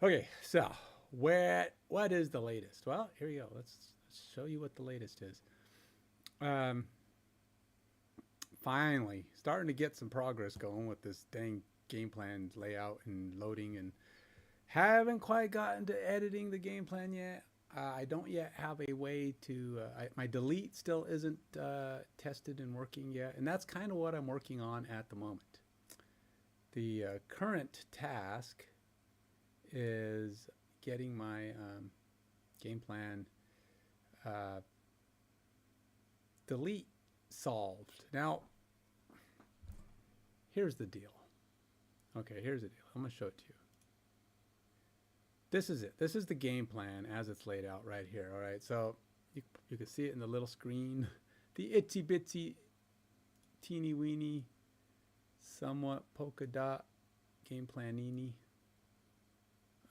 Okay, so what is the latest? Well, here we go. Let's show you what the latest is. Um, Finally, starting to get some progress going with this dang game plan layout and loading, and haven't quite gotten to editing the game plan yet. I don't yet have a way to. My delete still isn't tested and working yet, and that's kind of what I'm working on at the moment. The current task is getting my game plan uh, delete solved. Now, here's the deal. Okay, here's the deal. I'm going to show it to you. This is it. This is the game plan as it's laid out right here. All right, so you can see it in the little screen. The itsy bitsy, teeny weeny, somewhat polka dot game planini.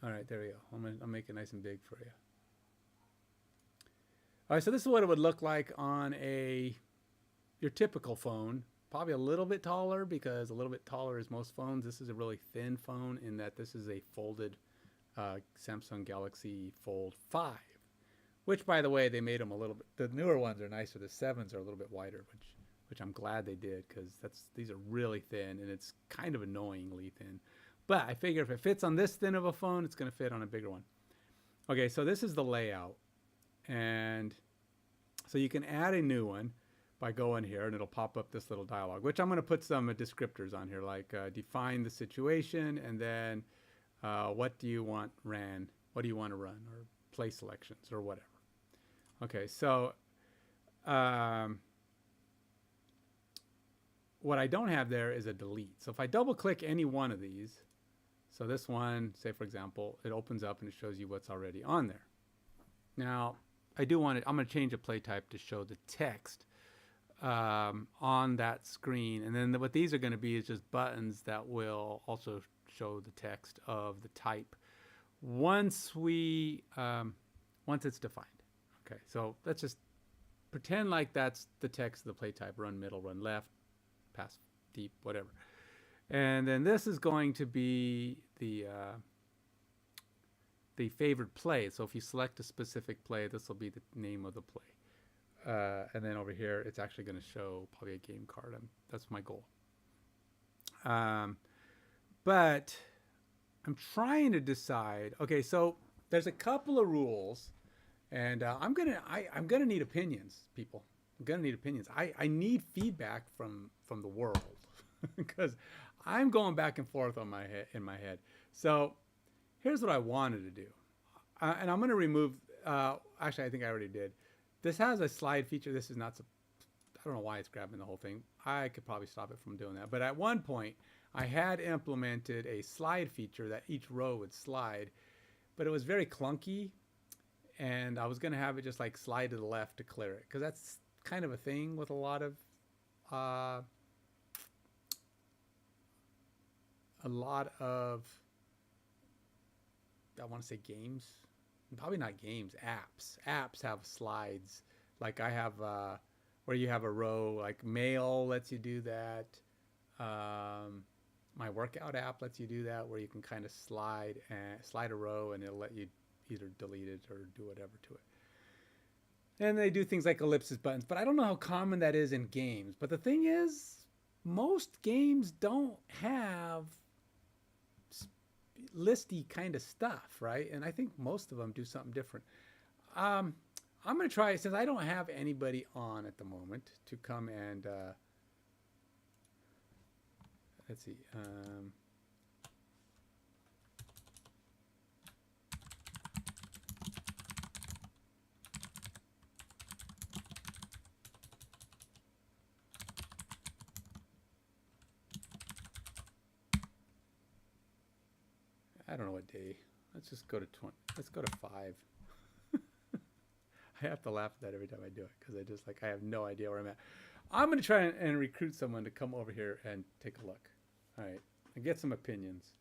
All right, there we go. I'll make it nice and big for you. All right, so this is what it would look like on your typical phone. Probably a little bit taller, because a little bit taller is most phones. This is a really thin phone in that this is a folded Samsung Galaxy Fold 5, which, by the way, they made them a little bit. The newer ones are nicer. The 7s are a little bit wider, which I'm glad they did, because these are really thin, and it's kind of annoyingly thin. But I figure if it fits on this thin of a phone, it's going to fit on a bigger one. Okay, so this is the layout, and so you can add a new one by going here, and it'll pop up this little dialog, which I'm going to put some descriptors on here, like define the situation, and then what do you want ran, what do you want to run, or play selections, or whatever. Okay, so what I don't have there is a delete. So if I double click any one of these, so this one, say for example, it opens up and it shows you what's already on there. Now, I do want it, I'm going to change the play type to show the text on that screen. And then what these are going to be is just buttons that will also show the text of the type once it's defined. Okay, so let's just pretend like that's the text of the play type: run middle, run left, pass deep, whatever. And then this is going to be the favored play. So if you select a specific play, this will be the name of the play. And then over here, it's actually going to show probably a game card. That's my goal. But I'm trying to decide. Okay, so there's a couple of rules, and I'm gonna need opinions, people. I'm gonna need opinions. I need feedback from the world, because I'm going back and forth in my head. So here's what I wanted to do, and I'm going to remove. Actually, I think I already did. This has a slide feature. This is not. I don't know why it's grabbing the whole thing. I could probably stop it from doing that. But at one point, I had implemented a slide feature that each row would slide, but it was very clunky, and I was going to have it just like slide to the left to clear it, because that's kind of a thing with a lot of I want to say games, probably not games, apps have slides. Like I have where you have a row, like mail lets you do that. My workout app lets you do that, where you can kind of slide a row, and it'll let you either delete it or do whatever to it. And they do things like ellipsis buttons, but I don't know how common that is in games. But the thing is, most games don't have listy kind of stuff, right? And I think most of them do something different. I'm going to try, since I don't have anybody on at the moment to come and let's see. I don't know what day. Let's just go to 20. Let's go to 5. I have to laugh at that every time I do it, because I have no idea where I'm at. I'm going to try and recruit someone to come over here and take a look. All right, and get some opinions.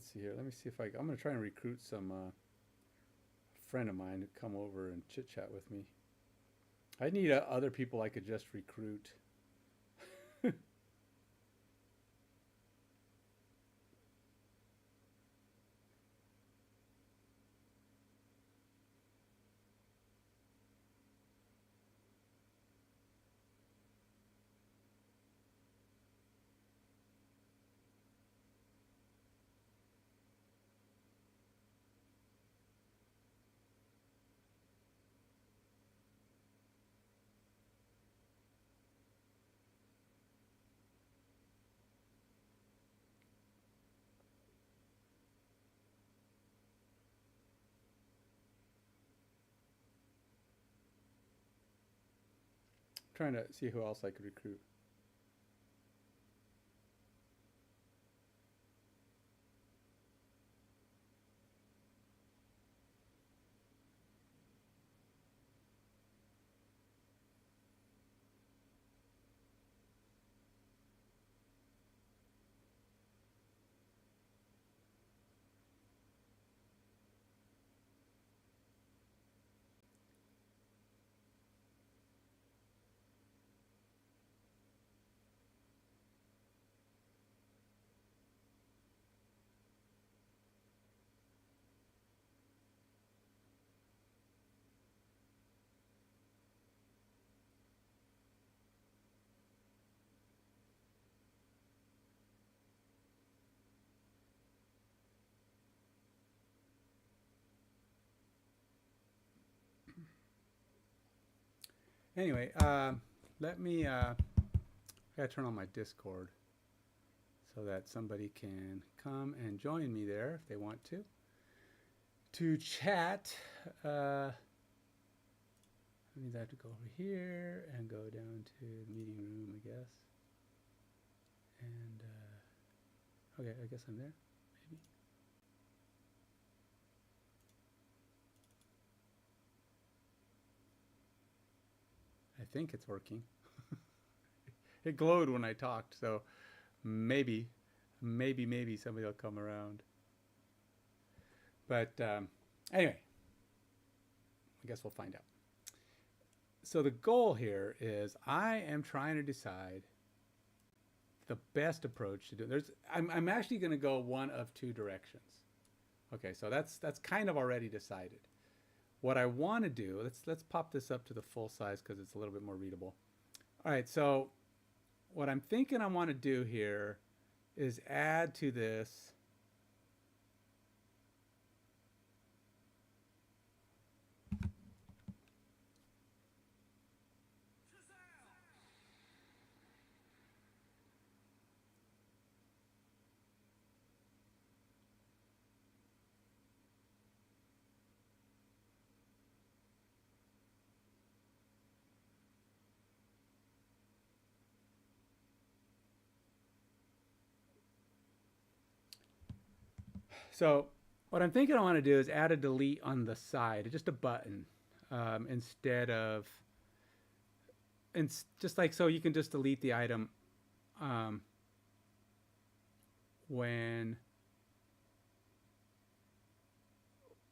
let's see here. Let me see if I'm going to try and recruit some friend of mine to come over and chit chat with me. I need other people I could just recruit. Trying to see who else I could recruit. Anyway, let me. I gotta turn on my Discord so that somebody can come and join me there if they want to chat. I mean, I have to go over here and go down to the meeting room, I guess. And okay, I guess I'm there. Maybe. I think it's working. It glowed when I talked, so maybe somebody will come around. But anyway, I guess we'll find out. So the goal here is I am trying to decide the best approach to do it. I'm actually going to go one of two directions. Okay, so that's kind of already decided. What I want to do, let's pop this up to the full size because it's a little bit more readable. All right, so what I'm thinking I want to do here is add to this So what I'm thinking I want to do is add a delete on the side, just a button, instead of, and just like so you can just delete the item when,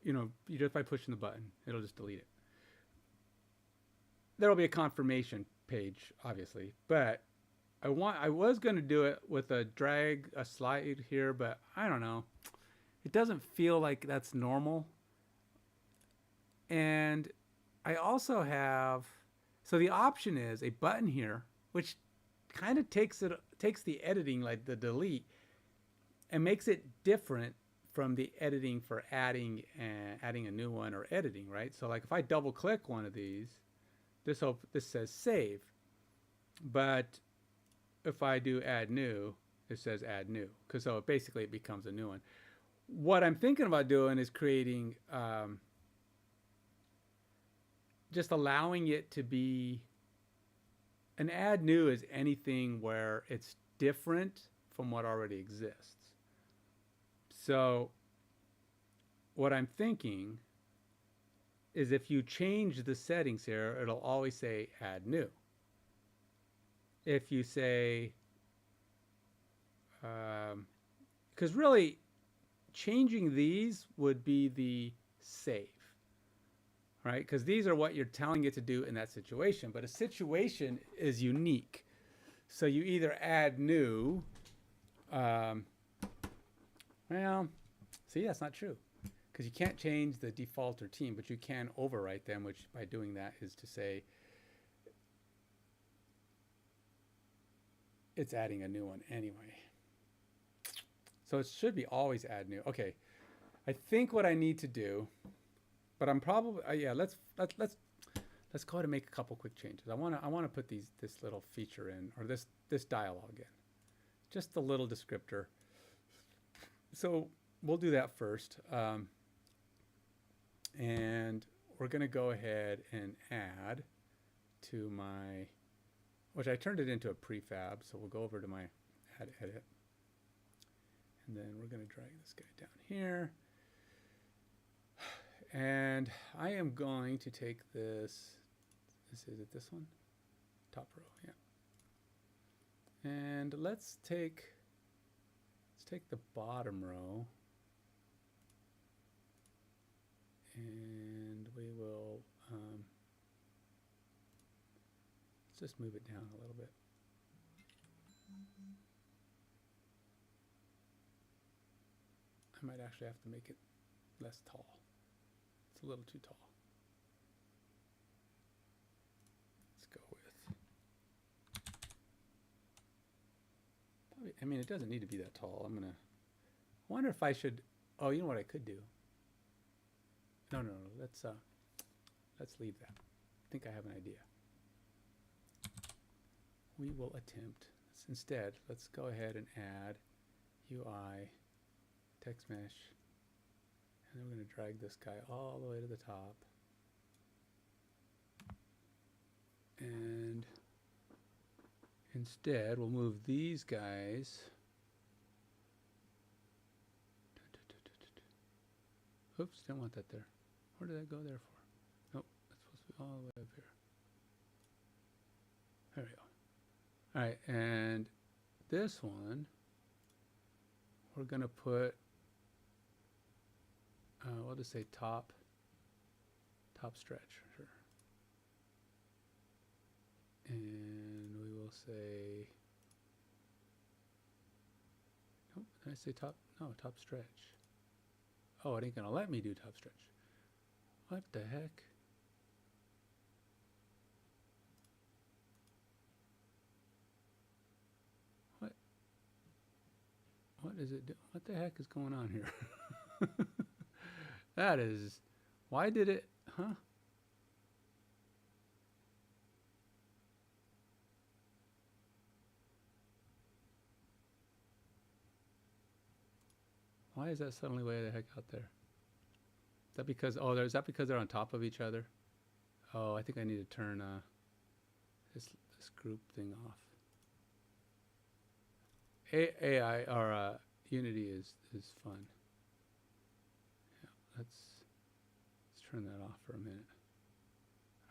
you know, you just by pushing the button, it'll just delete it. There will be a confirmation page, obviously, but I was going to do it with a slide here, but I don't know. It doesn't feel like that's normal. And I also have, so the option is a button here, which kind of takes the editing, like the delete, and makes it different from the editing for adding a new one or editing, right? So like if I double click one of these, this says save. But if I do add new, it says add new, because so basically it becomes a new one. What I'm thinking about doing is creating, just allowing it to be, an add new is anything where it's different from what already exists. So what I'm thinking is if you change the settings here, it'll always say add new. If you say, because really, changing these would be the save, right? Because these are what you're telling it to do in that situation. But a situation is unique. So you either add new, well, see, that's not true. Because you can't change the default or team, but you can overwrite them, which by doing that is to say it's adding a new one anyway. So it should be always add new. Okay, I think what I need to do, but I'm probably yeah. Let's go ahead and make a couple quick changes. I want to put this little feature in, or this dialogue in, just a little descriptor. So we'll do that first, and we're going to go ahead and add to my, which I turned it into a prefab. So we'll go over to my add edit. And then we're going to drag this guy down here. And I am going to take this, is it this one? Top row, yeah. And let's take the bottom row. And we will, let's just move it down a little bit. I might actually have to make it less tall. It's a little too tall. Let's go with, probably, I mean, it doesn't need to be that tall. I'm gonna, I wonder if I should, oh, you know what I could do? No, let's leave that. I think I have an idea. We will attempt, instead, let's go ahead and add UI text mesh, and then we're going to drag this guy all the way to the top, and instead we'll move these guys, oops, didn't want that there. Where did that go there for? Nope, that's supposed to be all the way up here. There we go. All right, and this one we're going to put, we'll just say top stretch, sure. And we will say, nope, did I say top? No, top stretch. Oh, it ain't gonna let me do top stretch. What the heck? What is it do? What the heck is going on here? That is, why did it, huh? Why is that suddenly way the heck out there? Is that because, oh, is that because they're on top of each other? Oh, I think I need to turn this group thing off. AI or Unity is fun. Yeah, let's turn that off for a minute.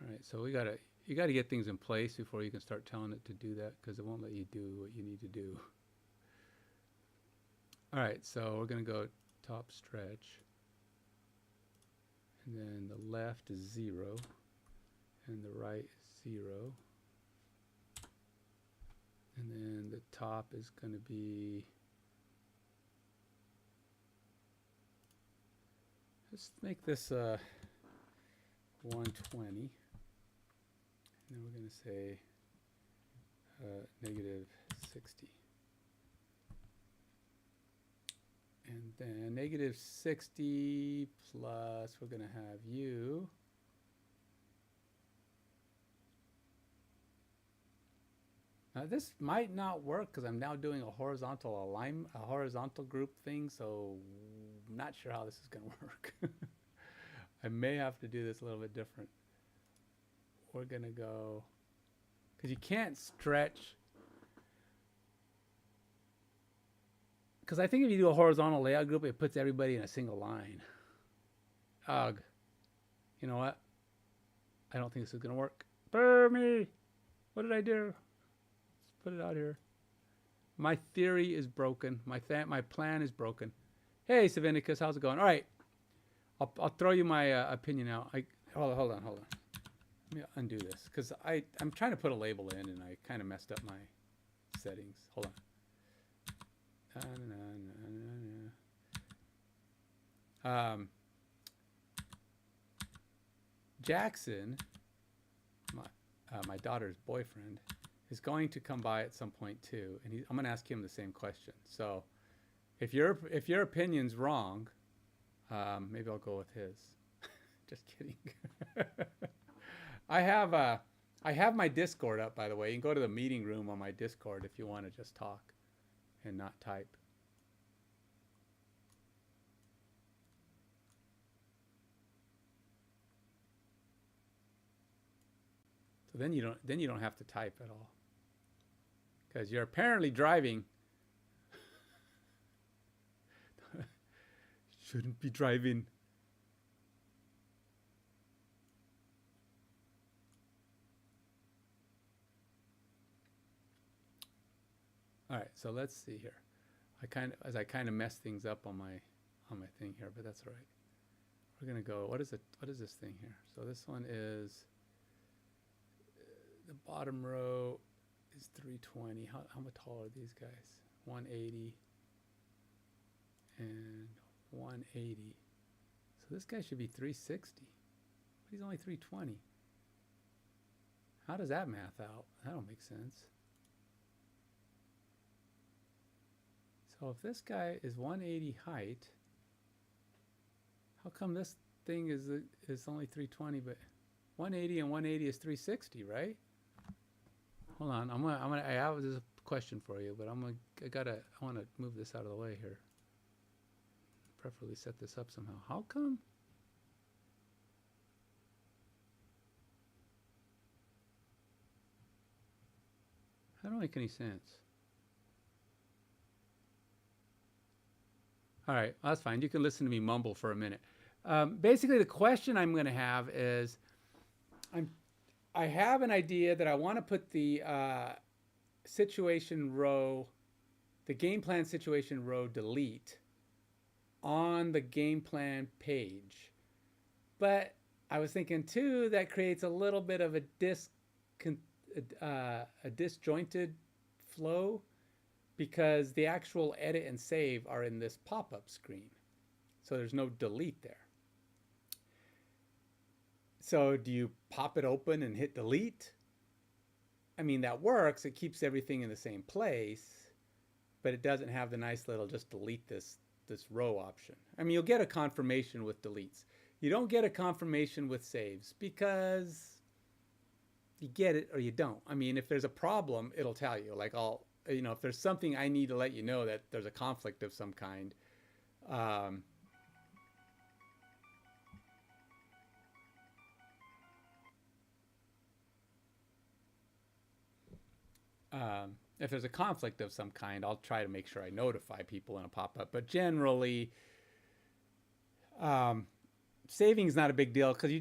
All right, so you gotta get things in place before you can start telling it to do that, because it won't let you do what you need to do. All right, so we're gonna go top stretch, and then the left is 0, and the right is 0. And then the top is going to be, let's make this 120. And then we're going to say negative 60. And then negative 60 plus, we're going to have you. This might not work because I'm now doing a horizontal alignment, a horizontal group thing, so I'm not sure how this is going to work. I may have to do this a little bit different. We're going to go, because you can't stretch, because I think if you do a horizontal layout group, it puts everybody in a single line. Ugh. You know what? I don't think this is going to work. Burr me! What did I do? Put it out here. My theory is broken. My plan is broken. Hey, Savinicus, how's it going? All right, I'll throw you my opinion out. Hold on. Let me undo this because I'm trying to put a label in and I kind of messed up my settings. Hold on. Jackson, my daughter's boyfriend, is going to come by at some point too, and I'm going to ask him the same question. So, if your opinion's wrong, maybe I'll go with his. Just kidding. I have my Discord up, by the way. You can go to the meeting room on my Discord if you want to just talk and not type. So then you don't have to type at all, because you're apparently driving. Shouldn't be driving. All right, so let's see here. I kind of mess things up on my thing here, but that's all right. We're gonna go. What is this thing here? So this one is the bottom row is 320. How much tall are these guys? 180 and 180. So this guy should be 360. But he's only 320. How does that math out? That don't make sense. So if this guy is 180 height, how come this thing is only 320, but 180 and 180 is 360, right? Hold on, I have this question for you, but I want to move this out of the way here. Preferably set this up somehow. How come? That don't make any sense. All right, well, that's fine. You can listen to me mumble for a minute. Basically, the question I'm going to have is, I have an idea that I want to put the situation row, the game plan situation row delete on the game plan page. But I was thinking too, that creates a little bit of a disjointed flow, because the actual edit and save are in this pop-up screen. So there's no delete there. So do you pop it open and hit delete? I mean, that works. It keeps everything in the same place, but it doesn't have the nice little just delete this row option. I mean, you'll get a confirmation with deletes. You don't get a confirmation with saves, because you get it or you don't. I mean, if there's a problem, it'll tell you. Like, if there's something I need to let you know that there's a conflict of some kind, if there's a conflict of some kind, I'll try to make sure I notify people in a pop-up. But generally, saving is not a big deal, because you're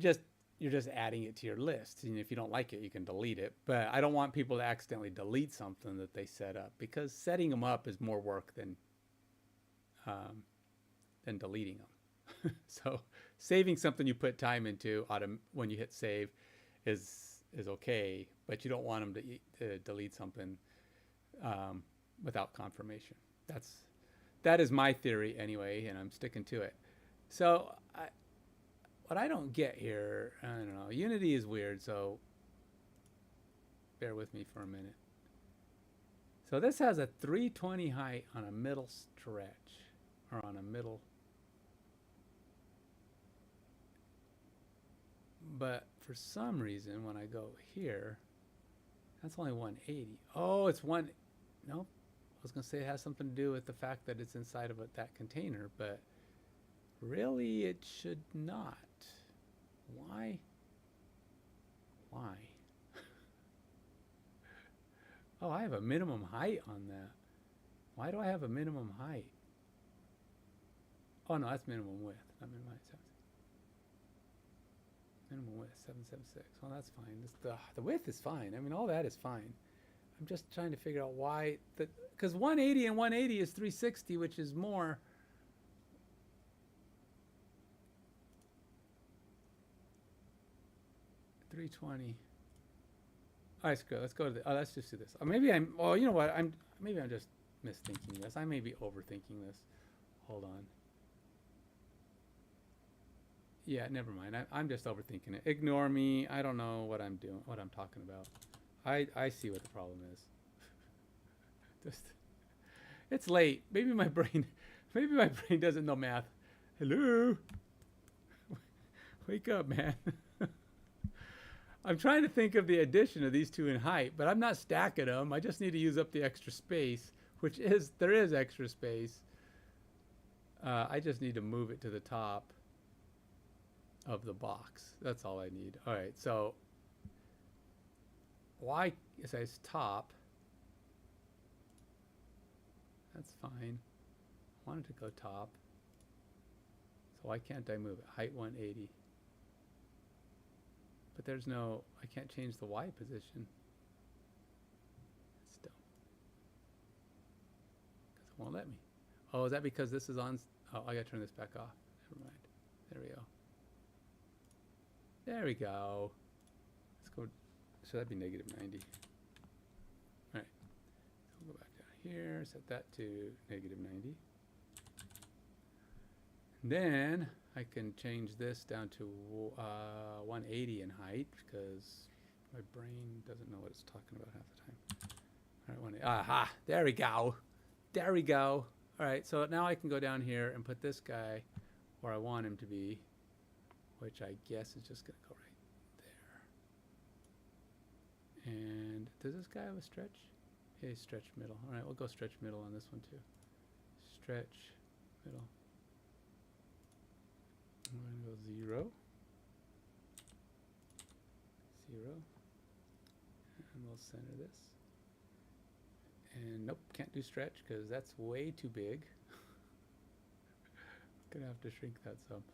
just adding it to your list, and if you don't like it, you can delete it. But I don't want people to accidentally delete something that they set up, because setting them up is more work than deleting them. So saving something you put time into when you hit save is okay, but you don't want them to delete something without confirmation. That is my theory anyway, and I'm sticking to it. So what I don't get here, I don't know. Unity is weird, so bear with me for a minute. So this has a 320 height on a middle stretch, or on a middle. But for some reason, when I go here, that's only 180. Oh, it's one. Nope. I was going to say it has something to do with the fact that it's inside of that container, but really it should not. Why? Oh, I have a minimum height on that. Why do I have a minimum height? Oh, no, that's minimum width, not minimum height. Minimum width, 776. Well, that's fine. The width is fine. I mean, all that is fine. I'm just trying to figure out why. Because 180 and 180 is 360, which is more. 320. All right, screw it. Let's go to the. Oh, let's just do this. Maybe I'm. Well, you know what? Maybe I'm just misthinking this. I may be overthinking this. Hold on. Yeah, never mind. I'm just overthinking it. Ignore me. I don't know what I'm doing. What I'm talking about. I see what the problem is. Just. It's late. Maybe my brain. Maybe my brain doesn't know math. Hello. Wake up, man. I'm trying to think of the addition of these two in height, but I'm not stacking them. I just need to use up the extra space, which is, there is extra space. I just need to move it to the top of the box. That's all I need. All right, so why it says top? That's fine. I wanted to go top. So why can't I move it? Height 180. But there's no, I can't change the Y position. It's dumb. Because it won't let me. Oh, is that because this is on? Oh, I gotta turn this back off. Never mind. There we go. There we go. Let's go. So that'd be negative 90. All right. So we'll go back down here. Set that to negative 90. And then I can change this down to 180 in height because my brain doesn't know what it's talking about half the time. All right, 180. Aha! There we go. There we go. All right, so now I can go down here and put this guy where I want him to be, which I guess is just going to go right there. And does this guy have a stretch? Yeah, stretch middle. All right, we'll go stretch middle on this one too. Stretch middle. I'm going to go 0, 0, and we'll center this. And nope, can't do stretch because that's way too big. Gonna have to shrink that some.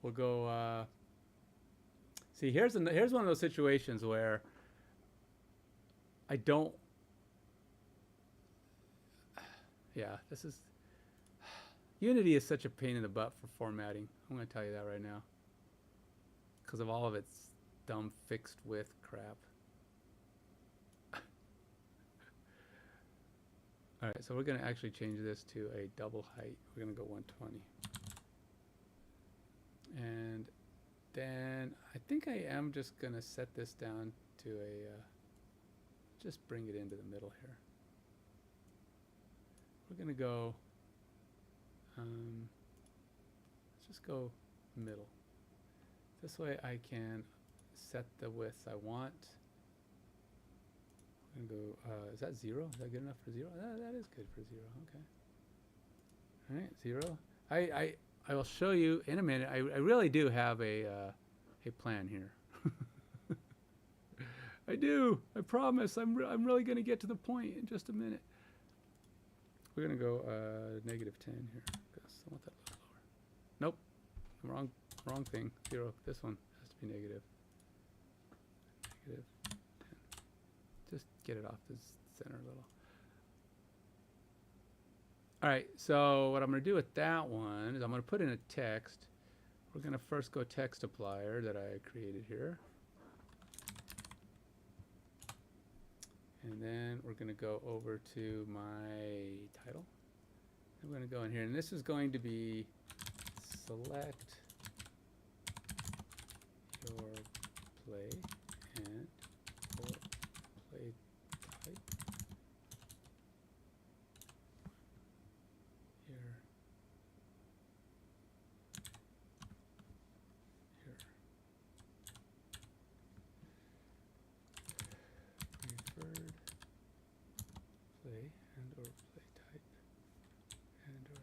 We'll go. See, here's one of those situations where I don't. Yeah, this is. Unity is such a pain in the butt for formatting. I'm going to tell you that right now. Because of all of its dumb fixed width crap. Alright, so we're going to actually change this to a double height. We're going to go 120. And then I think I am just going to set this down to a... just bring it into the middle here. We're going to go... let's just go middle. This way I can set the width I want. I'm going to go, is that 0? Is that good enough for 0? That is good for 0, okay. All right, 0. I will show you in a minute. I really do have a plan here. I do. I promise. I'm really going to get to the point in just a minute. We're going to go negative 10 here. I want that a little lower. Nope. Wrong thing. 0. This one has to be negative. Negative 10. Just get it off the center a little. All right. So what I'm going to do with that one is I'm going to put in a text. We're going to first go text applier that I created here. And then we're going to go over to my title. I'm going to go in here, and this is going to be select your play and or play type. Here. Preferred play and or play type and or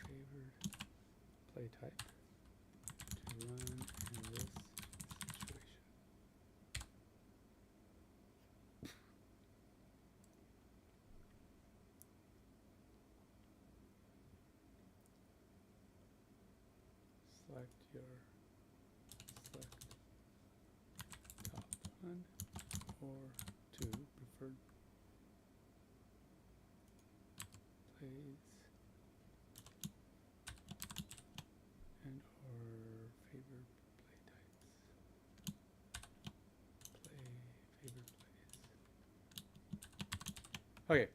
favored play type to run in this situation. Select top 1 or 2 preferred plays Okay.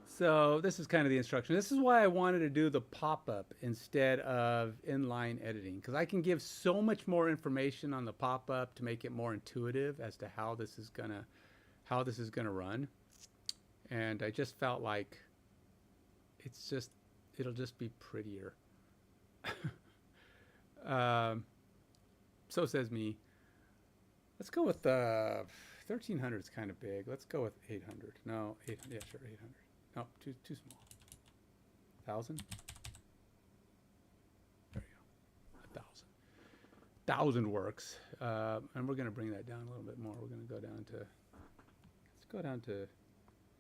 So this is kind of the instruction. This is why I wanted to do the pop-up instead of inline editing, because I can give so much more information on the pop-up to make it more intuitive as to how this is gonna run. And I just felt like it'll just be prettier. So says me. Let's go with 1300 is kind of big. Let's go with 800. No, 800. Yeah, sure, 800. No, too small. 1,000. There you go. 1,000. 1,000 works. And we're going to bring that down a little bit more. We're going to go down to. Let's go down to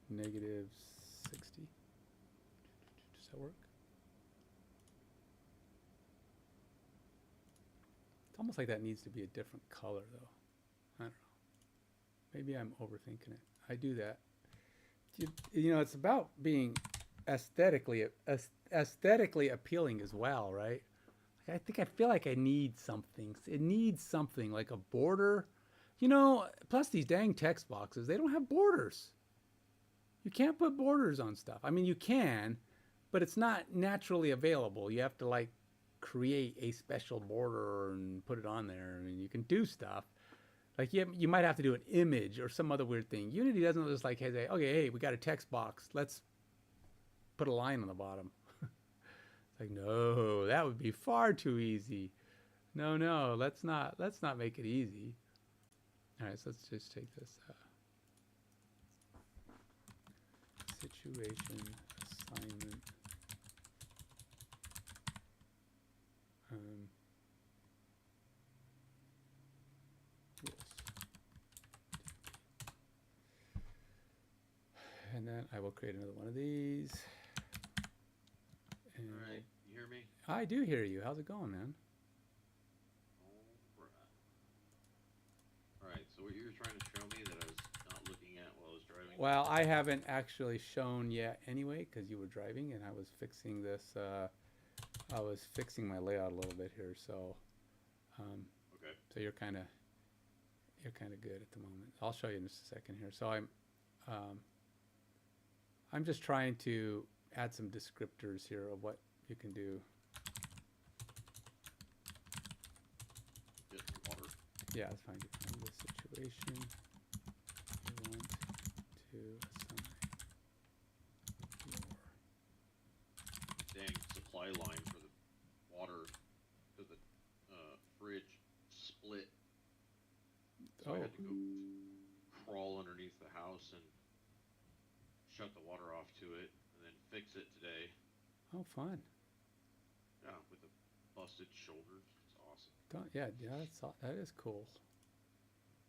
negative 60. Does that work? It's almost like that needs to be a different color, though. I don't know. Maybe I'm overthinking it. I do that. You know, it's about being aesthetically appealing as well, right? I feel like I need something. It needs something like a border. You know, plus these dang text boxes, they don't have borders. You can't put borders on stuff. I mean, you can, but it's not naturally available. You have to like create a special border and put it on there. I mean, you can do stuff. Like you might have to do an image or some other weird thing. Unity doesn't just like, hey, okay, hey, we got a text box. Let's put a line on the bottom. It's like, no, that would be far too easy. No, let's not make it easy. All right, so let's just take this situation assignment. And then I will create another one of these. And all right, you hear me? I do hear you. How's it going, man? All right, so what you were trying to show me that I was not looking at while I was driving? Well, I haven't actually shown yet anyway, because you were driving and I was fixing this. I was fixing my layout a little bit here, so Okay. so you're kind of good at the moment. I'll show you in just a second here. So I'm just trying to add some descriptors here of what you can do. Get water. Yeah, that's fine. From the situation, you want to assign your Dang supply line for the water to the fridge split. So I had to go crawl underneath the house and shut the water off to it and then fix it today. Oh, fun. Yeah, with the busted shoulders. It's awesome. Yeah, that is cool.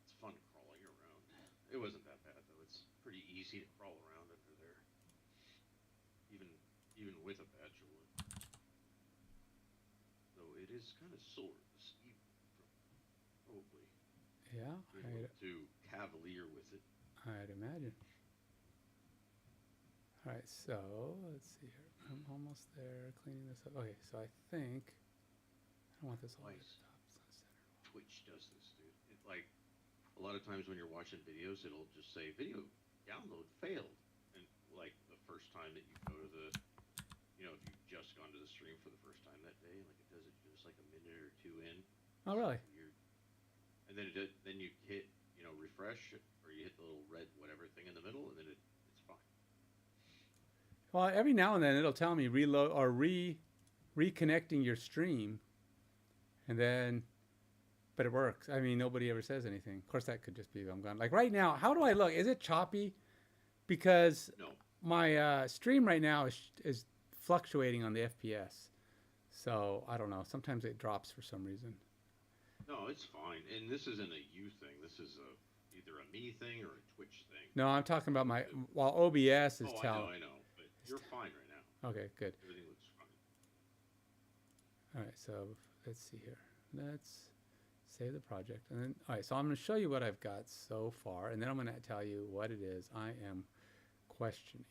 It's fun crawling around. It wasn't that bad though. It's pretty easy to crawl around under there. Even with a bad shoulder. Though it is kind of sore this evening from probably Yeah, being a little too cavalier with it. I'd imagine. All right, so let's see here. I'm almost there, cleaning this up. Okay, so I think I don't want this all the way to the top. It's not centered. Twitch does this, dude. It like a lot of times when you're watching videos, it'll just say video download failed, and like the first time that you go to the, you know, if you've just gone to the stream for the first time that day, like it does it just like a minute or two in. Oh, really? And then then you hit, you know, refresh, or you hit the little red whatever thing in the middle, and then it's fine. Well, every now and then it'll tell me reload or reconnecting your stream, and then, but it works. I mean, nobody ever says anything. Of course, that could just be I'm gone. Like right now, how do I look? Is it choppy? Because No. my stream right now is fluctuating on the FPS. So I don't know. Sometimes it drops for some reason. No, it's fine. And this isn't a you thing. This is either a me thing or a Twitch thing. No, I'm talking about while OBS is telling. I know, but you're fine right now. Okay, good. Everything looks fine. All right, so let's see here. Let's save the project. And then, all right, so I'm going to show you what I've got so far, and then I'm going to tell you what it is I am questioning.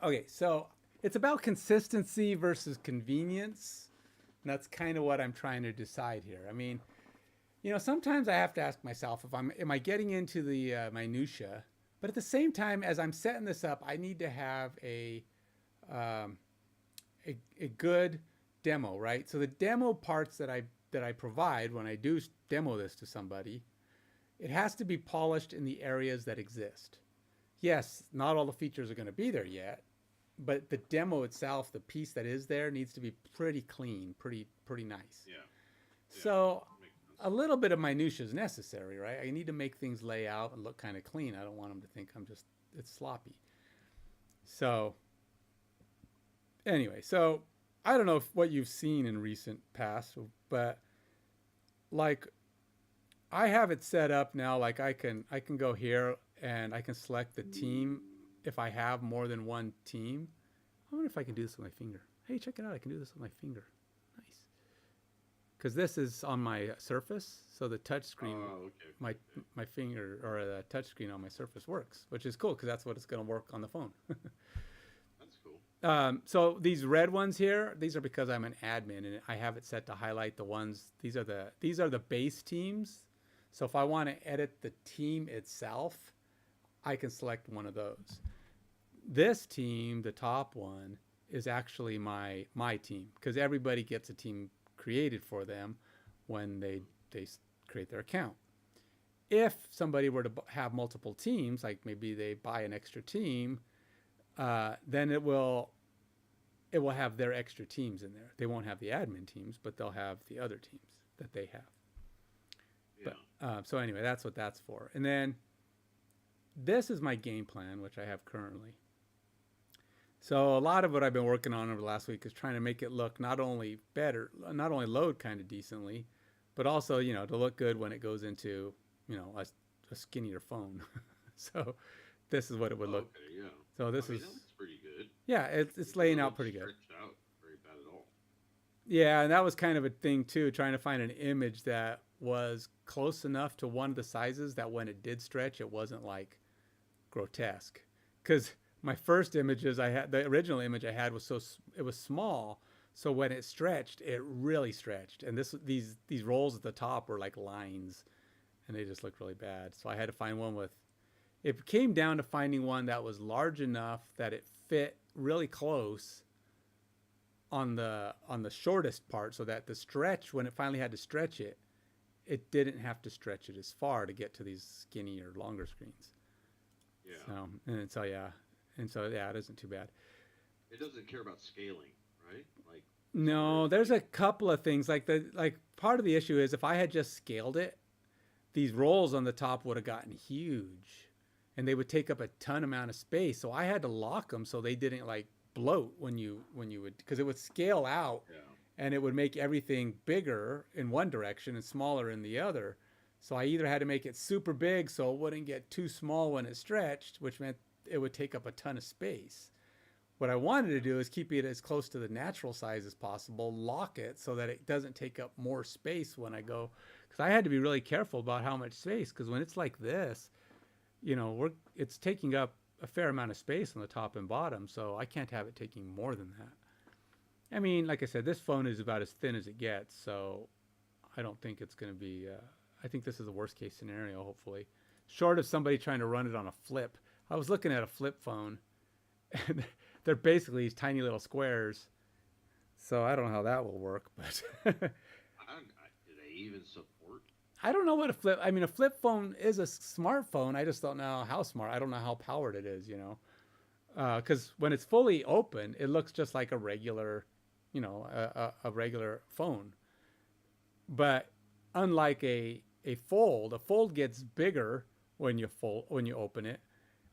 Okay, so it's about consistency versus convenience. And that's kind of what I'm trying to decide here. I mean, You know, sometimes I have to ask myself if am I getting into the minutia, but at the same time, as I'm setting this up, I need to have um, a good demo, right? So the demo parts that I provide when I do demo this to somebody, it has to be polished in the areas that exist. Yes, not all the features are going to be there yet, but the demo itself, the piece that is there, needs to be pretty clean, pretty nice. Yeah. Yeah. So Makes sense. a little bit of minutia is necessary, right? I need to make things lay out and look kind of clean. I don't want them to think it's sloppy. So anyway, so I don't know what you've seen in recent past, but like I have it set up now. Like I can go here and I can select the team if I have more than one team. I wonder if I can do this with my finger. Hey, check it out. I can do this with my finger. Nice. Because this is on my Surface, so the touch screen, Oh, okay. my finger or the touch screen on my Surface works, which is cool because that's what it's going to work on the phone. That's cool. So these red ones here, these are because I'm an admin and I have it set to highlight the ones. These are the base teams. So if I want to edit the team itself, I can select one of those. This team, the top one, is actually my team because everybody gets a team created for them when they create their account. If somebody were to have multiple teams, like maybe they buy an extra team, then it will have their extra teams in there. They won't have the admin teams, but they'll have the other teams that they have. Yeah. But so anyway, that's what that's for. And then this is my game plan, which I have currently. So a lot of what I've been working on over the last week is trying to make it look not only load kind of decently, but also, to look good when it goes into, a skinnier phone. So this is what it would look. Okay. Yeah. So this That is, looks pretty good. yeah, it's laying out pretty good. Stretched out very bad at all. Yeah, and that was kind of a thing too, trying to find an image that was close enough to one of the sizes that when it did stretch, it wasn't like grotesque. Because my first images the original image I had was it was small, so when it stretched, it really stretched, and these rolls at the top were like lines, and they just looked really bad. So I had to find one with. It came down to finding one that was large enough that it fit really close on the shortest part, so that the stretch, when it finally had to stretch it, it didn't have to stretch it as far to get to these skinny or longer screens. Yeah. So yeah, it isn't too bad. It doesn't care about scaling, right? Like. No, there's a couple of things like part of the issue is if I had just scaled it, these rolls on the top would have gotten huge, and they would take up a ton amount of space. So I had to lock them so they didn't like bloat when you would, because it would scale out. Yeah. And it would make everything bigger in one direction and smaller in the other. So I either had to make it super big so it wouldn't get too small when it stretched, which meant it would take up a ton of space. What I wanted to do is keep it as close to the natural size as possible, lock it so that it doesn't take up more space when I go. Because I had to be really careful about how much space, because when it's like this, it's taking up a fair amount of space on the top and bottom, so I can't have it taking more than that. I mean, like I said, this phone is about as thin as it gets, so I don't think it's going to be, I think this is the worst case scenario, hopefully. Short of somebody trying to run it on a flip. I was looking at a flip phone, and they're basically these tiny little squares, so I don't know how that will work, but... Do they even support? I don't know what a flip phone is a smartphone. I just don't know how smart. I don't know how powered it is, because when it's fully open, it looks just like a regular, a regular phone. But unlike a fold gets bigger when you open it.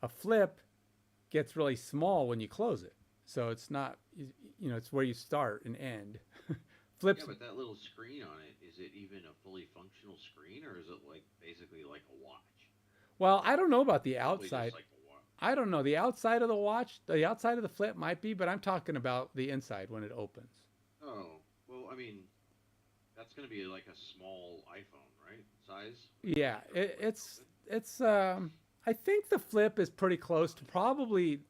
A flip gets really small when you close it. So it's not, it's where you start and end. Flips. Yeah, but that little screen on it, is it even a fully functional screen, or is it basically like a watch? Well, I don't know about the Probably outside. just like a watch. I don't know. The outside of the watch, the outside of the flip might be, but I'm talking about the inside when it opens. Oh, well, I mean, that's going to be like a small iPhone, right? Size? Yeah, it's I think the flip is pretty close to probably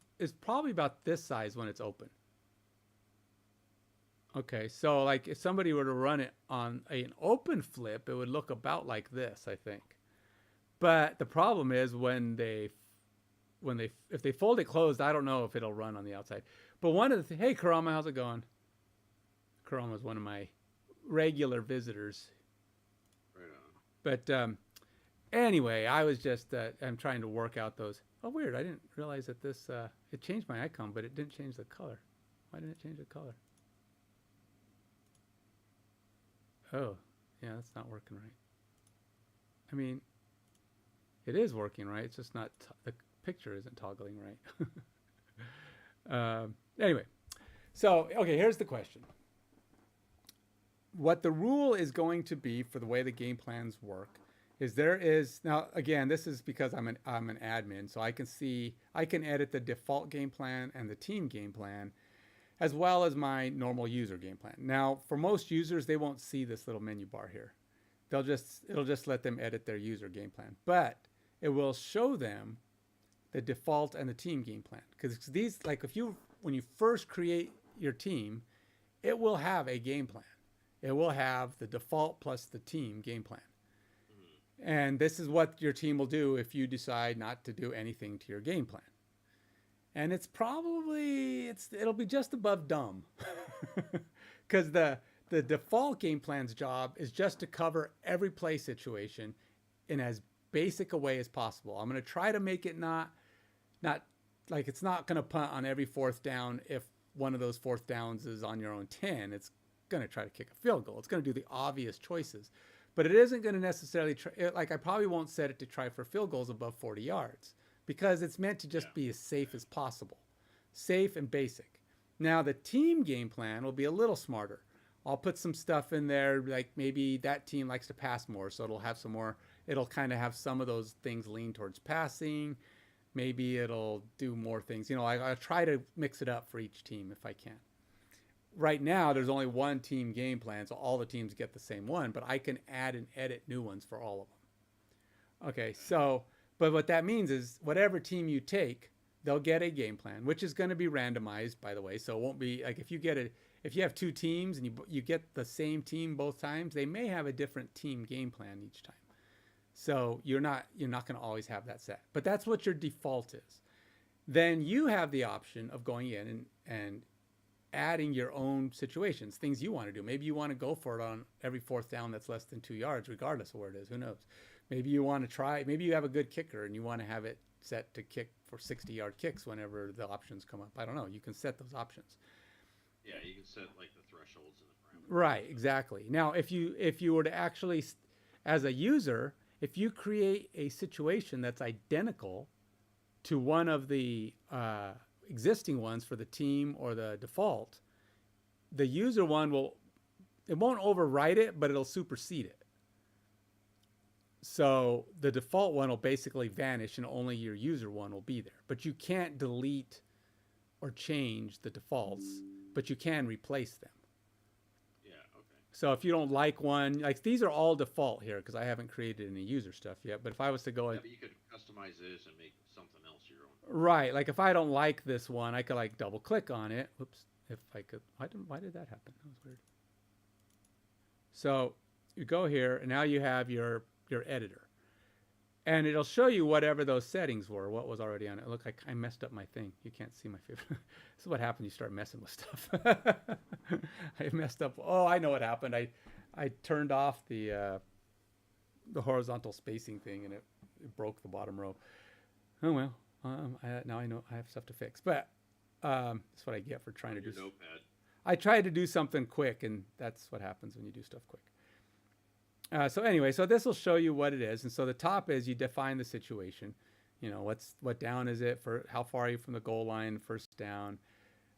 about this size when it's open. Okay, so like if somebody were to run it on an open flip, it would look about like this, I think. But the problem is if they fold it closed, I don't know if it'll run on the outside. But one of the hey Karama, how's it going? Karama is one of my regular visitors. Right on. But anyway, I was just I'm trying to work out those. Oh, weird! I didn't realize that this it changed my icon, but it didn't change the color. Why didn't it change the color? Oh, yeah, that's not working right. I mean, it is working right. It's just not the picture isn't toggling right. Anyway, so okay, here's the question. What the rule is going to be for the way the game plans work is there is now again this is because I'm an admin, so I can edit the default game plan and the team game plan as well as my normal user game plan. Now for most users they won't see this little menu bar here. It'll just let them edit their user game plan, but it will show them the default and the team game plan, because these, like when you first create your team, it will have a game plan. It will have the default plus the team game plan. And this is what your team will do if you decide not to do anything to your game plan. And it'll be just above dumb. Because the default game plan's job is just to cover every play situation in as basic a way as possible. I'm going to try to make it not like it's not going to punt on every fourth down if one of those fourth downs is on your own 10. It's going to try to kick a field goal. It's going to do the obvious choices. But it isn't going to necessarily I probably won't set it to try for field goals above 40 yards because it's meant to just be as safe as possible. Safe and basic. Now the team game plan will be a little smarter. I'll put some stuff in there, like maybe that team likes to pass more, so it'll kind of have some of those things lean towards passing. Maybe it'll do more things. I'll try to mix it up for each team if I can. Right now, there's only one team game plan, so all the teams get the same one, but I can add and edit new ones for all of them. Okay, but what that means is whatever team you take, they'll get a game plan, which is going to be randomized, by the way. So it won't be like if you have two teams and you get the same team both times, they may have a different team game plan each time. So you're not going to always have that set, but that's what your default is. Then you have the option of going in and adding your own situations, things you want to do. Maybe you want to go for it on every fourth down that's less than 2 yards, regardless of where it is. Who knows? Maybe you want to try. Maybe you have a good kicker and you want to have it set to kick for 60-yard kicks whenever the options come up. I don't know. You can set those options. Yeah, you can set like the thresholds and the parameters. Right, exactly. Now, if you were to actually, as a user, if you create a situation that's identical to one of the existing ones for the team or the default, the user one it won't overwrite it, but it'll supersede it. So the default one will basically vanish and only your user one will be there. But you can't delete or change the defaults, but you can replace them. Yeah, okay. So if you don't like one, like these are all default here because I haven't created any user stuff yet. But if I was to go but you could customize this and make something else your own. Right, like if I don't like this one, I could like double click on it. Whoops, if I could, why did that happen? That was weird. So you go here and now you have your editor. And it'll show you whatever those settings were, what was already on it. Look, I messed up my thing. You can't see my favorite. This is what happens when you start messing with stuff. I messed up. Oh, I know what happened. I turned off the horizontal spacing thing, and it broke the bottom row. Oh, well. Now I know I have stuff to fix. But that's what I get for trying to do. Notepad. I tried to do something quick, and that's what happens when you do stuff quick. So anyway, so this will show you what it is. And so the top is you define the situation. What down is it, for how far are you from the goal line, first down,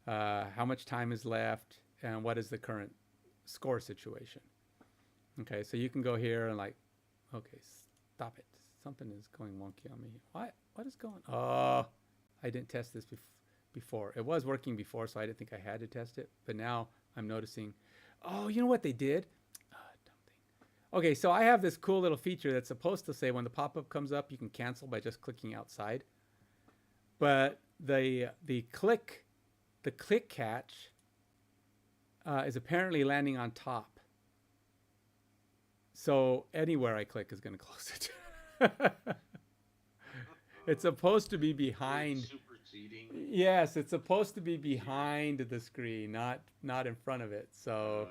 how much time is left, and what is the current score situation. Okay, so you can go here and okay, stop it. Something is going wonky on me. What is going on? Oh, I didn't test this before. It was working before, so I didn't think I had to test it. But now I'm noticing, oh, you know what they did? Okay, so I have this cool little feature that's supposed to say when the pop-up comes up, you can cancel by just clicking outside. But the click catch is apparently landing on top. So anywhere I click is going to close it. It's supposed to be behind. Superseding. Yes, it's supposed to be behind the screen, not in front of it. So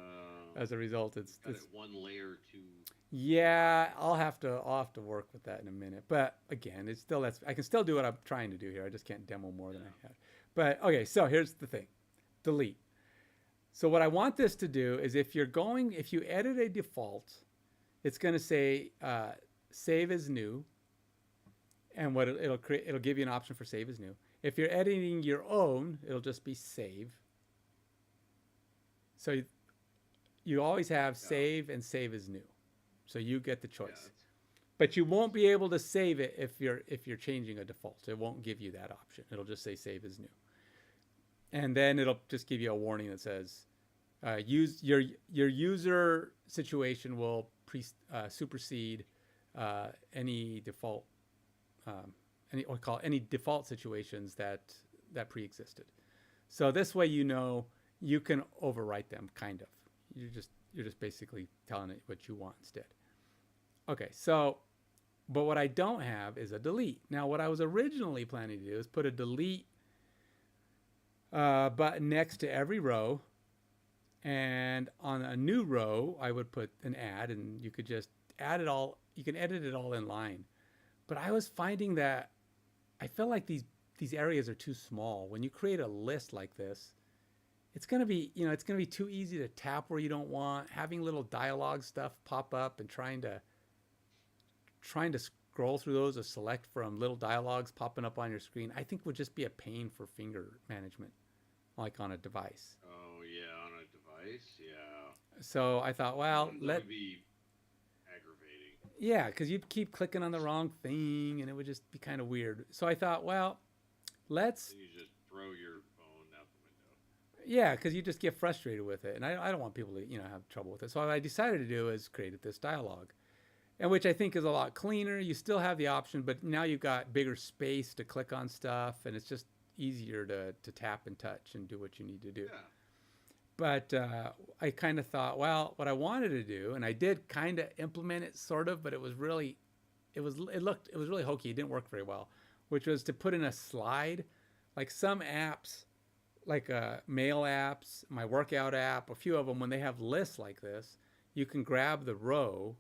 as a result, it's one layer too. Yeah, I'll have to work with that in a minute. But again, it's still I can still do what I'm trying to do here. I just can't demo more than I have. But okay, so here's the thing. Delete. So what I want this to do is if you edit a default, it's going to say save as new, and what it'll give you an option for save as new. If you're editing your own, it'll just be save. So you always have save and save as new. So you get the choice. Yeah, but you won't be able to save it if you're changing a default. It won't give you that option. It'll just say save as new. And then it'll just give you a warning that says use your user situation will supersede any default any default situations that pre-existed. So this way you can overwrite them kind of. You're just basically telling it what you want instead. Okay, so but what I don't have is a delete. Now what I was originally planning to do is put a delete button next to every row, and on a new row I would put an add, and you could just add it all. You can edit it all in line. But I was finding that I feel like these areas are too small. When you create a list like this, it's going to be too easy to tap where you don't want, having little dialogue stuff pop up and trying to scroll through those or select from little dialogues popping up on your screen, I think would just be a pain for finger management, like on a device. Oh yeah, on a device, yeah. So I thought, well, that would be aggravating. Yeah, because you'd keep clicking on the wrong thing and it would just be kind of weird. So I thought, well, let's... You just throw your phone out the window. Yeah, because you just get frustrated with it. And I don't want people to, have trouble with it. So what I decided to do is create this dialogue, and which I think is a lot cleaner. You still have the option, but now you've got bigger space to click on stuff, and it's just easier to tap and touch and do what you need to do. Yeah. But I kind of thought, well, what I wanted to do, and I did kind of implement it sort of, but it was really hokey. It didn't work very well, which was to put in a slide. Like some apps, like mail apps, my workout app, a few of them, when they have lists like this, you can grab the row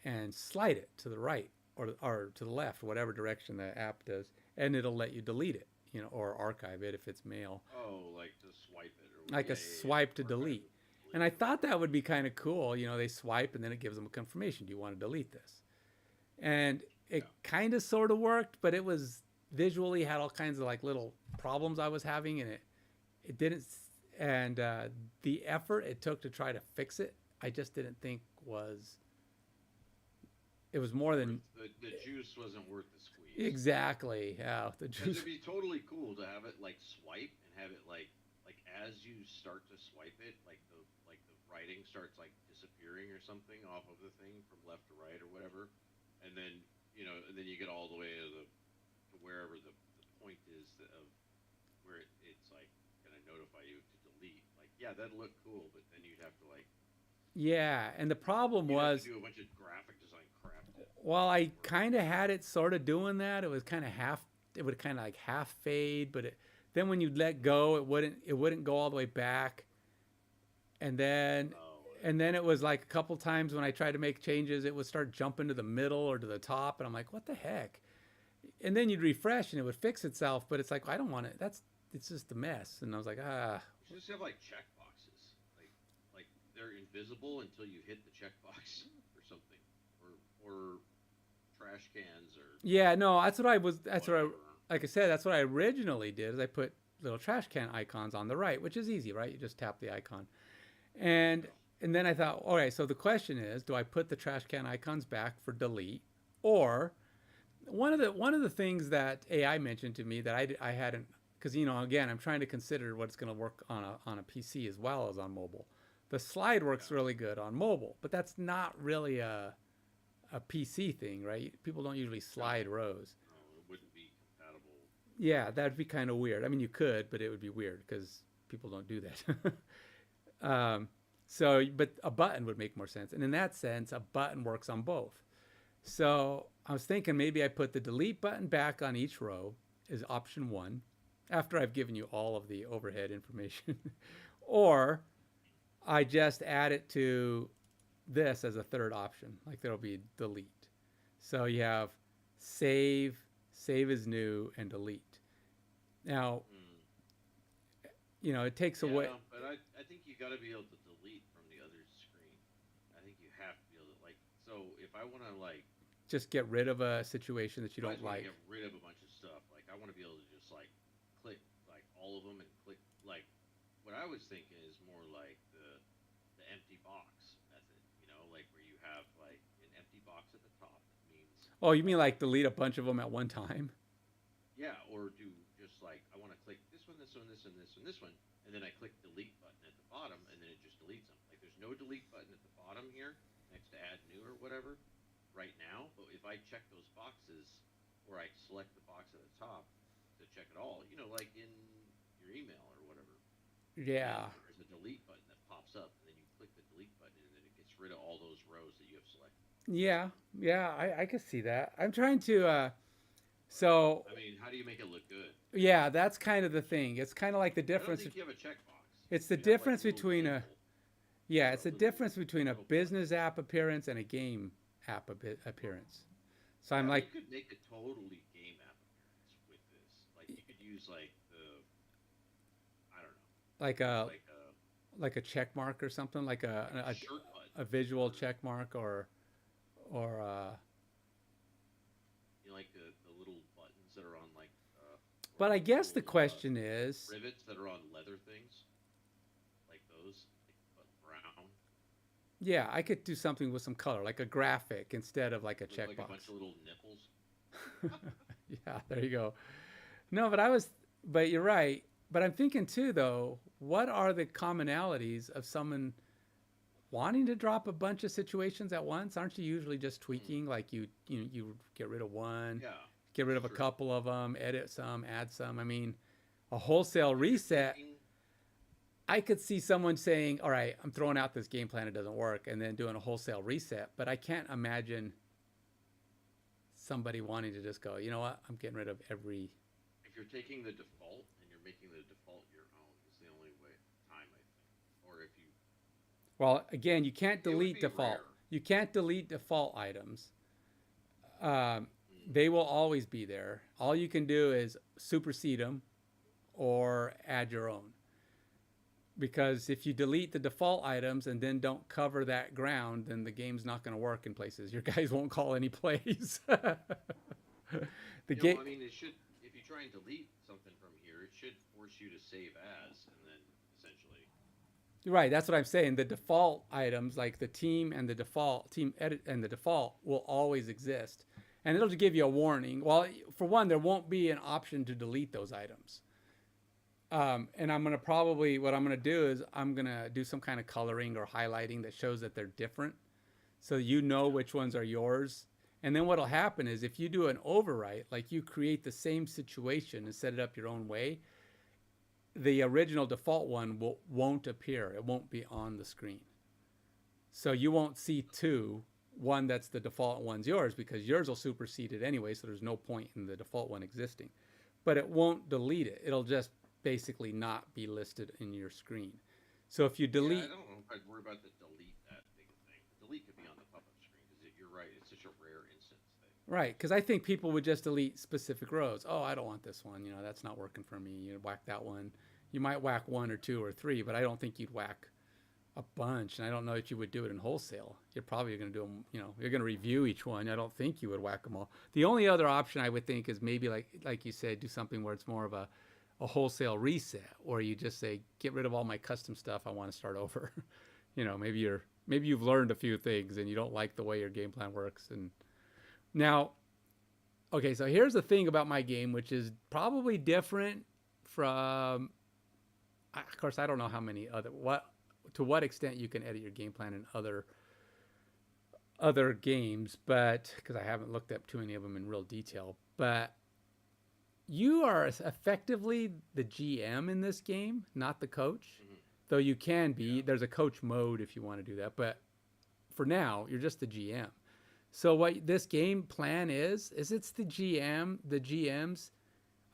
and slide it to the right or to the left, whatever direction the app does, and it'll let you delete it, or archive it if it's mail. Oh, like to swipe it. Like a swipe to delete. And I thought that would be kind of cool. They swipe and then it gives them a confirmation. Do you want to delete this? And it kind of sort of worked, but it was visually had all kinds of like little problems I was having, and it didn't. And the effort it took to try to fix it, I just didn't think was. It was more than the juice wasn't worth the squeeze. Exactly. Yeah, the juice. It'd be totally cool to have it like swipe and have it like as you start to swipe it, like the writing starts like disappearing or something off of the thing from left to right or whatever, and then and then you get all the way to wherever the point is of where it's like gonna notify you to delete. Like, yeah, that'd look cool, but then you'd have to like. Yeah, and the problem was do a bunch of graphic design crap. Well, I kind of had it sort of doing that. It was kind of it would kind of like half fade, but then when you let go, it wouldn't go all the way back. And then it was like a couple times when I tried to make changes, it would start jumping to the middle or to the top, and I'm like, what the heck? And then you'd refresh and it would fix itself, but it's like, I don't want it. It's just a mess. And I was like, You should just have like check boxes, like they're invisible until you hit the checkbox or something, or trash cans or. Yeah, no, that's what like I said, that's what I originally did. Is I put little trash can icons on the right, which is easy, right? You just tap the icon, and then I thought, all right. So the question is, do I put the trash can icons back for delete, or one of the things that AI mentioned to me that I hadn't, because again, I'm trying to consider what's going to work on a PC as well as on mobile. The slide works really good on mobile, but that's not really a PC thing, right? People don't usually slide rows. No, it wouldn't be compatible. Yeah, that'd be kind of weird. I mean, you could, but it would be weird because people don't do that. So, but a button would make more sense. And in that sense, a button works on both. So I was thinking maybe I put the delete button back on each row is option one, after I've given you all of the overhead information. Or I just add it to this as a third option. Like there'll be delete. So you have save, save as new, and delete. Now, it takes away. But I think you got to be able to delete from the other screen. I think you have to be able to so if I want to just get rid of a situation that you don't like. Get rid of a bunch of stuff. Like I want to be able to just click all of them and click what I was thinking is more like the empty box method. Where you have an empty box at the top. That means. Oh, you mean delete a bunch of them at one time? Yeah, or do just I want to click this one, this one, this one, this one, this one, and then I click delete button at the bottom, and then it just deletes them. There's no delete button at the bottom here next to add new or whatever right now. But if I check those boxes, or I select the box at the top to check it all, like in your email or whatever. Yeah. There's a delete button that pops up, and then you click the delete button, and then it gets rid of all those rows that you have selected. Yeah, I can see that. I'm trying to. So. I mean, how do you make it look good? Yeah, that's kind of the thing. It's kind of like the difference. I don't think you have a checkbox. It's the difference between a. Yeah, it's the difference between a business app appearance and a game app appearance. So I'm you could make a totally game app appearance with this. You could use the, I don't know. Like a check mark or something, like a visual check mark or the little buttons that are on but I guess the question is rivets that are on leather things, like those, but brown. Yeah, I could do something with some color, like a graphic instead of like a checkbox. Like a bunch of little nipples. Yeah, there you go. No, but you're right. But I'm thinking too, though, what are the commonalities of someone wanting to drop a bunch of situations at once? Aren't you usually just tweaking? Like you get rid of one, get rid of a couple of them, edit some, add some. I mean, a wholesale reset. I could see someone saying, all right, I'm throwing out this game plan, it doesn't work, and then doing a wholesale reset. But I can't imagine somebody wanting to just go, you know what, I'm getting rid of every. If you're taking the default and you're making the default your own, is the only way time, I think. Or if you. Well, again, you can't delete default. Rare. You can't delete default items. They will always be there. All you can do is supersede them or add your own. Because if you delete the default items and then don't cover that ground, then the game's not going to work in places. Your guys won't call any plays. I mean, it should. If you try and delete something from here, it should force you to save as, and then essentially. Right. That's what I'm saying. The default items, like the team and the default team edit and the default, will always exist, and it'll give you a warning. Well, for one, there won't be an option to delete those items. And what I'm going to do is I'm going to do some kind of coloring or highlighting that shows that they're different. So which ones are yours. And then what'll happen is if you do an overwrite, like you create the same situation and set it up your own way, the original default one won't appear. It won't be on the screen. So you won't see one that's the default, one's yours, because yours will supersede it anyway. So there's no point in the default one existing, but it won't delete it. It'll just basically not be listed in your screen. So if you delete, I don't know if I'd worry about the delete that big thing. The delete could be on the pop-up screen because you're right, it's such a rare instance thing. Right, because I think people would just delete specific rows. Oh, I don't want this one. That's not working for me. You whack that one. You might whack one or two or three, but I don't think you'd whack a bunch. And I don't know that you would do it in wholesale. You're probably going to do them. You're going to review each one. I don't think you would whack them all. The only other option I would think is maybe like you said, do something where it's more of a wholesale reset, or you just say, get rid of all my custom stuff. I want to start over. Maybe you've learned a few things and you don't like the way your game plan works. And now, okay, so here's the thing about my game, which is probably different from, of course, I don't know how many to what extent you can edit your game plan in other games, but because I haven't looked up too many of them in real detail, but you are effectively the GM in this game, not the coach. Mm-hmm. though you can be. There's a coach mode if you want to do that, but for now, you're just the GM. So what this game plan is it's the GM's.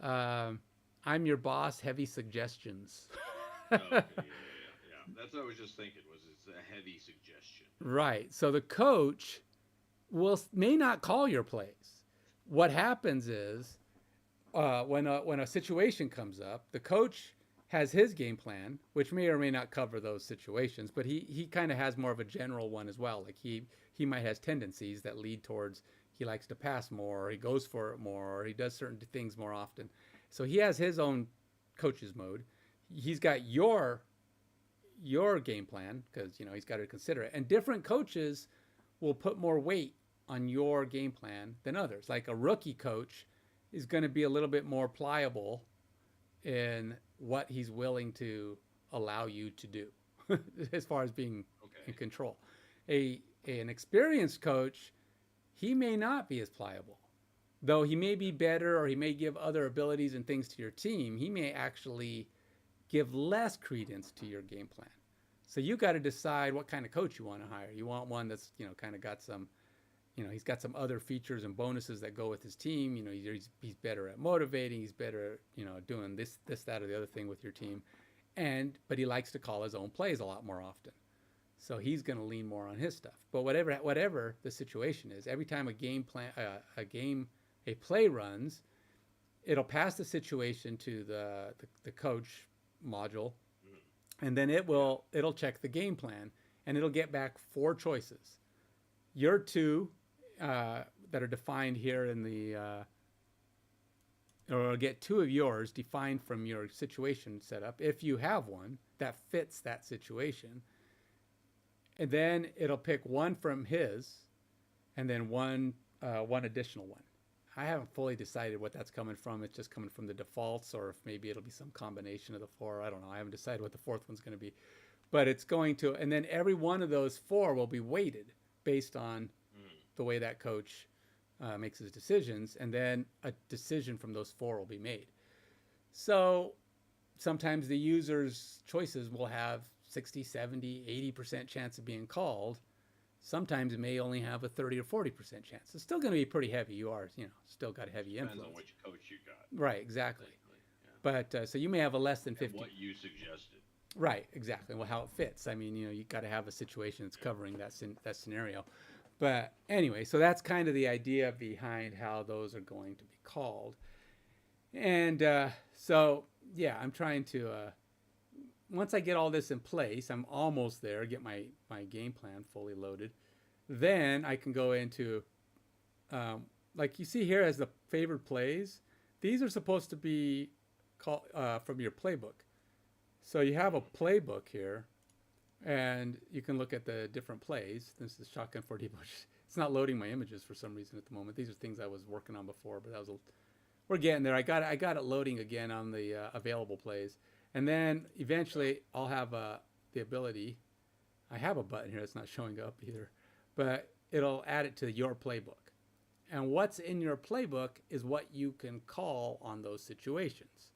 I'm your boss. Heavy suggestions. Oh, okay, yeah. That's what I was just thinking. It's a heavy suggestion. Right. So the coach may not call your plays. What happens is when a situation comes up, the coach has his game plan, which may or may not cover those situations, but he kind of has more of a general one as well. Like he might has tendencies that lead towards he likes to pass more, or he goes for it more, or he does certain things more often. So he has his own coach's mode. He's got your game plan because he's got to consider it. And different coaches will put more weight on your game plan than others. Like a rookie coach is going to be a little bit more pliable in what he's willing to allow you to do as far as being in control. An experienced coach, he may not be as pliable. Though he may be better, or he may give other abilities and things to your team, he may actually give less credence to your game plan. So you got to decide what kind of coach you want to hire. You want one that's, kind of got some, he's got some other features and bonuses that go with his team. He's better at motivating. He's better at, doing this, that, or the other thing with your team. But he likes to call his own plays a lot more often. So he's going to lean more on his stuff. But whatever the situation is, every time a play runs, it'll pass the situation to the coach module, and then it'll check the game plan, and it'll get back 4 choices. Your 2 that are defined here in the or it'll get 2 of yours defined from your situation setup if you have one that fits that situation. And then it'll pick 1 from his, and then one additional one. I haven't fully decided what that's coming from. It's just coming from the defaults, or if maybe it'll be some combination of the 4. I don't know. I haven't decided what the 4th one's going to be. But it's going to, and then every one of those 4 will be weighted based on the way that coach makes his decisions, and then a decision from those 4 will be made. So sometimes the user's choices will have 60, 70, 80% chance of being called. Sometimes it may only have a 30 or 40% chance. It's still going to be pretty heavy. You are, still got heavy influence. Depends on which coach you got. Right, exactly. Yeah. But so you may have a less than 50. What you suggested. Right, exactly. Well, how it fits. I mean, you got to have a situation that's covering that scenario. But anyway, so that's kind of the idea behind how those are going to be called. And so, yeah, I'm trying to, once I get all this in place, I'm almost there, get my game plan fully loaded. Then I can go into, like you see here as the favored plays, these are supposed to be called from your playbook. So you have a playbook here, and you can look at the different plays. This is Shotgun for Depot. It's not loading my images for some reason at the moment. These are things I was working on before, but we're getting there. I got it loading again on the available plays. And then eventually I'll have the ability, I have a button here that's not showing up either, but it'll add it to your playbook. And what's in your playbook is what you can call on those situations.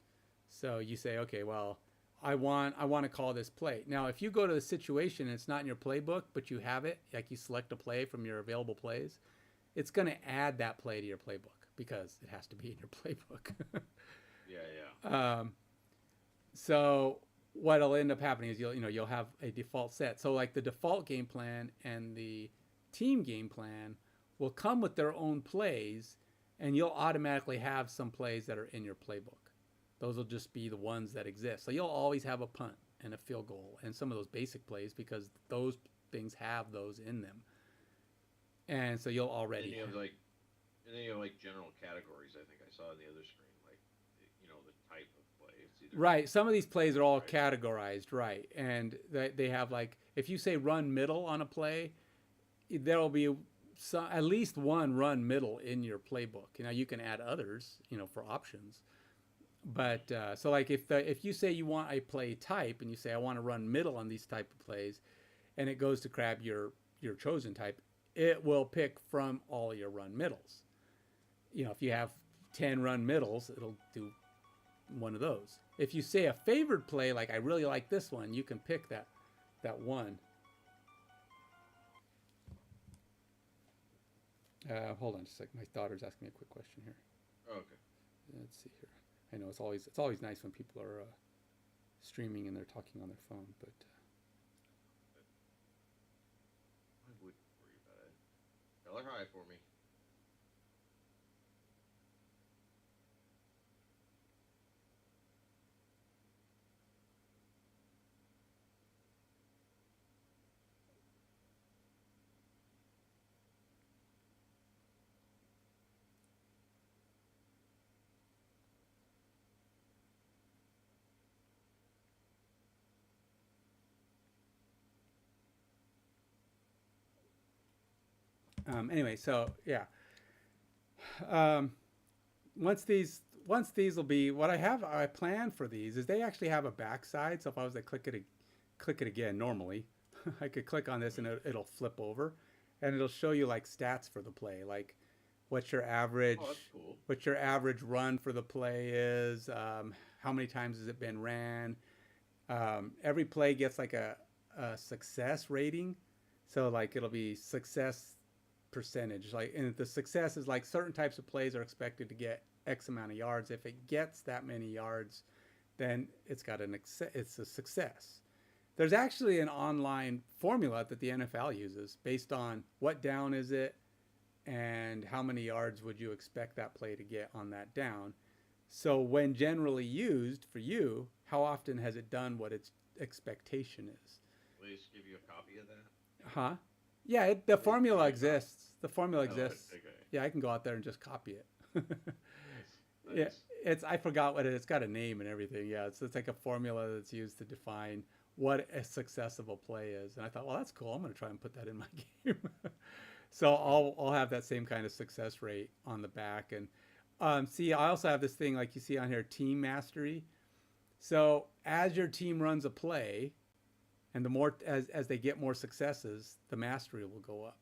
So you say, okay, well, I want to call this play. Now, if you go to the situation and it's not in your playbook, but you have it, like you select a play from your available plays, it's going to add that play to your playbook because it has to be in your playbook. Yeah. So what'll end up happening is you'll have a default set. So like the default game plan and the team game plan will come with their own plays, and you'll automatically have some plays that are in your playbook. Those will just be the ones that exist. So you'll always have a punt and a field goal and some of those basic plays because those things have those in them. And so you'll already and then you have like general categories. I think I saw on the other screen, like the type of play. It's either right. Some of these plays are all categorized, right? And they have like, if you say run middle on a play, there'll be at least one run middle in your playbook. You can add others, for options. But so like if you say you want a play type and you say I want to run middle on these type of plays, and it goes to grab your chosen type, it will pick from all your run middles. If you have 10 run middles, it'll do one of those. If you say a favored play, like I really like this one, you can pick that one. Hold on just a second. My daughter's asking me a quick question here. Oh, okay. Let's see here. I know it's always nice when people are streaming and they're talking on their phone, but I wouldn't worry about it. Tell her hi for me. anyway, so yeah. Um, once these will be what I plan for these is they actually have a backside. So if I was to click it again normally, I could click on this and it'll flip over, and it'll show you like stats for the play, like what's your average, Oh, that's cool. what your average run for the play is, how many times has it been ran. Every play gets like a success rating, so like it'll be success percentage, like, and the success is like certain types of plays are expected to get X amount of yards. If it gets that many yards, then it's a success. There's actually an online formula that the NFL uses based on what down is it and how many yards would you expect that play to get on that down. So when generally used for you, how often has it done what its expectation is? Will they just give you a copy of that? Huh? Yeah, the formula exists. The formula exists. Okay. Yeah, I can go out there and just copy it. Nice. Yeah, I forgot what it's got a name and everything. Yeah, it's like a formula that's used to define what a successful play is. And I thought, well, that's cool. I'm going to try and put that in my game. So I'll have that same kind of success rate on the back. And see, I also have this thing like you see on here, team mastery. So as your team runs a play, and the more as they get more successes, the mastery will go up.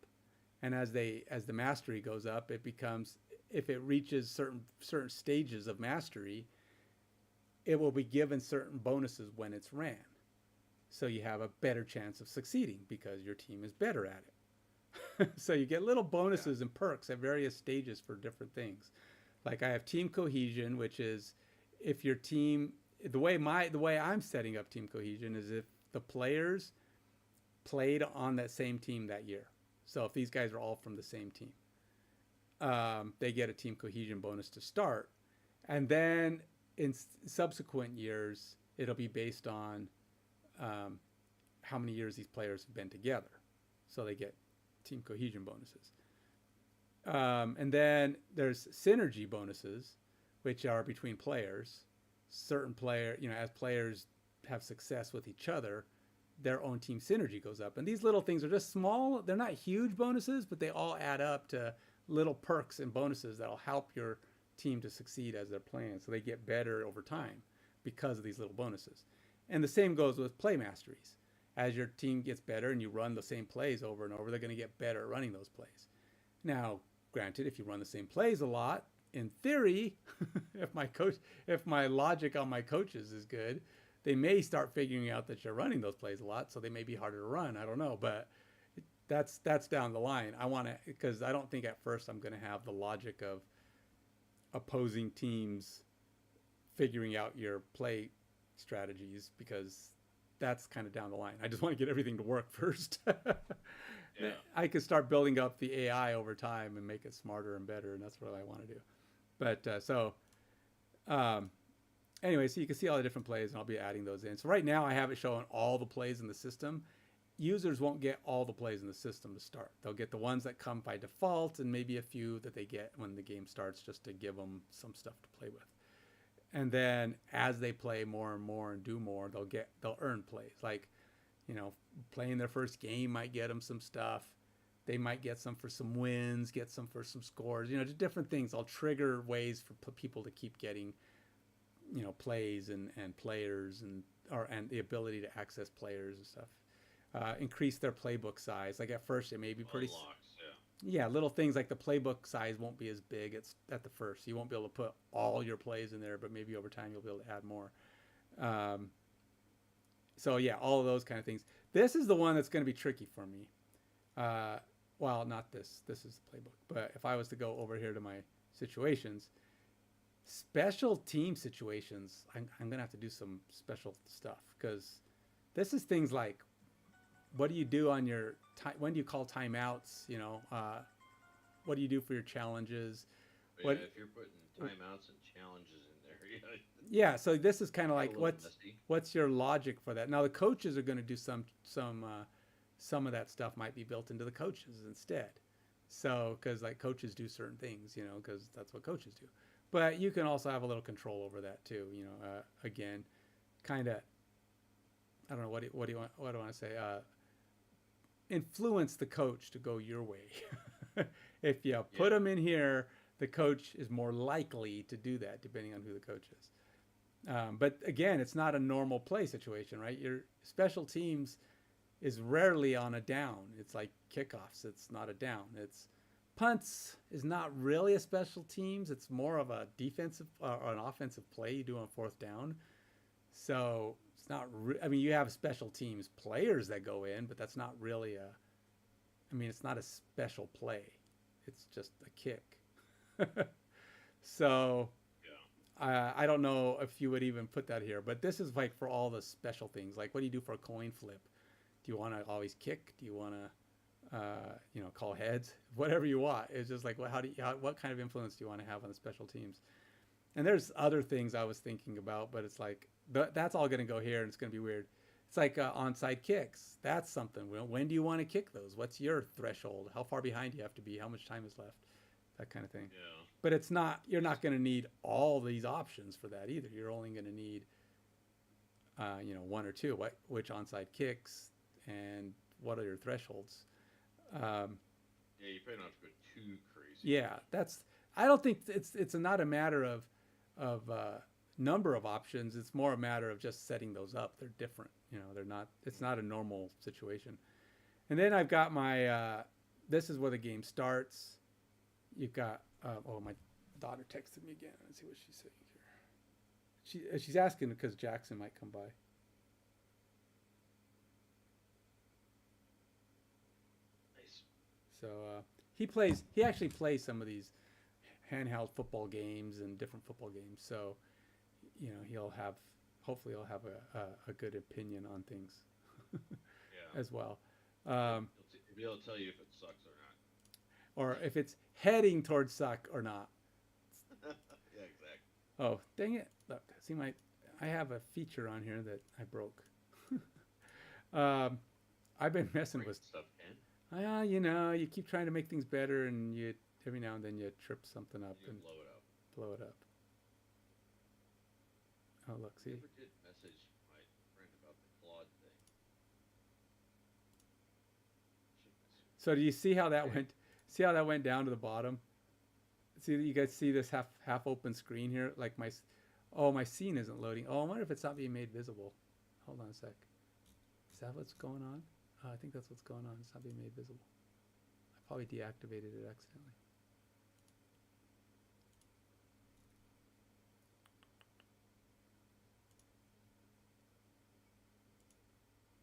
And as the mastery goes up, it becomes, if it reaches certain stages of mastery, it will be given certain bonuses when it's ran. So you have a better chance of succeeding because your team is better at it. So you get little bonuses and perks at various stages for different things. Like I have team cohesion, which is if your team, the way I'm setting up team cohesion is if the players played on that same team that year. So if these guys are all from the same team, they get a team cohesion bonus to start. And then in subsequent years, it'll be based on how many years these players have been together. So they get team cohesion bonuses. And then there's synergy bonuses, which are between players. Certain player, as players have success with each other, their own team synergy goes up. And these little things are just small. They're not huge bonuses, but they all add up to little perks and bonuses that'll help your team to succeed as they're playing. So they get better over time because of these little bonuses. And the same goes with play masteries. As your team gets better and you run the same plays over and over, they're going to get better at running those plays. Now, granted, if you run the same plays a lot, in theory, if my logic on my coaches is good, they may start figuring out that you're running those plays a lot, so they may be harder to run. I don't know, but that's down the line. I want to, because I don't think at first I'm going to have the logic of opposing teams figuring out your play strategies, because that's kind of down the line. I just want to get everything to work first. Yeah. I could start building up the AI over time and make it smarter and better, and that's what I want to do. But anyway, so you can see all the different plays, and I'll be adding those in. So right now I have it showing all the plays in the system. Users won't get all the plays in the system to start. They'll get the ones that come by default and maybe a few that they get when the game starts, just to give them some stuff to play with. And then as they play more and more and do more, they'll earn plays. Like, playing their first game might get them some stuff. They might get some for some wins, get some for some scores, just different things. I'll trigger ways for people to keep getting, plays and players and the ability to access players and stuff. Increase their playbook size. Like at first it may be pretty... Unlocks, yeah, little things like the playbook size won't be as big at the first. You won't be able to put all your plays in there, but maybe over time you'll be able to add more. Um, so yeah, all of those kind of things. This is the one that's going to be tricky for me. Uh, well, not this. This is the playbook. But if I was to go over here to my situations, special team situations, I'm going to have to do some special stuff because this is things like what do you do on your time? When do you call timeouts? You know, what do you do for your challenges? But What? yeah, if you're putting timeouts and challenges in there, yeah, Yeah. So this is kind of a like little messy. what's your logic for that? Now the coaches are going to do some of that stuff might be built into the coaches instead. So because like coaches do certain things, you know, because that's what coaches do. But you can also have a little control over that too. You know, again, kind of. I don't know what do you want. What do I want to say? Influence the coach to go your way. If you put them in here, the coach is more likely to do that, depending on who the coach is. But again, it's not a normal play situation, right? Your special teams is rarely on a down. It's like kickoffs. It's not a down. It's punts is not really a special teams. It's more of a defensive or an offensive play you do on fourth down. So it's not. I mean, you have special teams players that go in, but that's not really a. I mean, it's not a special play. It's just a kick. So I don't know if you would even put that here, but this is like for all the special things. Like, what do you do for a coin flip? Do you want to always kick? Do you want to, call heads? Whatever you want. It's just like, well, what kind of influence do you want to have on the special teams? And there's other things I was thinking about, but it's like that's all going to go here, and it's going to be weird. It's like onside kicks. That's something. When do you want to kick those? What's your threshold? How far behind do you have to be? How much time is left? That kind of thing. Yeah. But it's not. You're not going to need all these options for that either. You're only going to need, one or two. Which onside kicks and what are your thresholds? Yeah, you probably don't have to go too crazy. Yeah, that's. I don't think it's not a matter of number of options. It's more a matter of just setting those up. They're different. You know, they're not. It's not a normal situation. And then I've got my. This is where the game starts. You've got. My daughter texted me again. Let's see what she's saying here. She's asking because Jackson might come by. Nice. So he actually plays some of these handheld football games and different football games. So, hopefully he'll have a good opinion on things as well. He'll be able to tell you if it sucks or not. Or if it's heading towards suck or not. Yeah, exactly. Oh, dang it. Look, see I have a feature on here that I broke. I've been messing with stuff, Ken. You keep trying to make things better and every now and then you trip something up and blow it up. Oh, look, see. I never did message my friend about the Claude thing. So do you see how that went? See how that went down to the bottom? See, you guys see this half open screen here? Like my scene isn't loading. Oh, I wonder if it's not being made visible. Hold on a sec. Is that what's going on? I think that's what's going on. It's not being made visible. I probably deactivated it accidentally.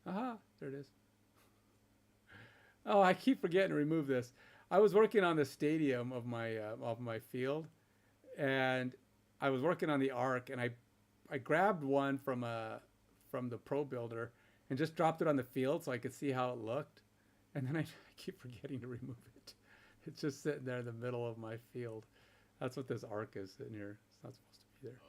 Aha, there it is. Oh, I keep forgetting to remove this. I was working on the stadium of my field, and I was working on the arc, and I grabbed one from the Pro Builder and just dropped it on the field so I could see how it looked, and then I keep forgetting to remove it. It's just sitting there in the middle of my field. That's what this arc is sitting here. It's not supposed to be there.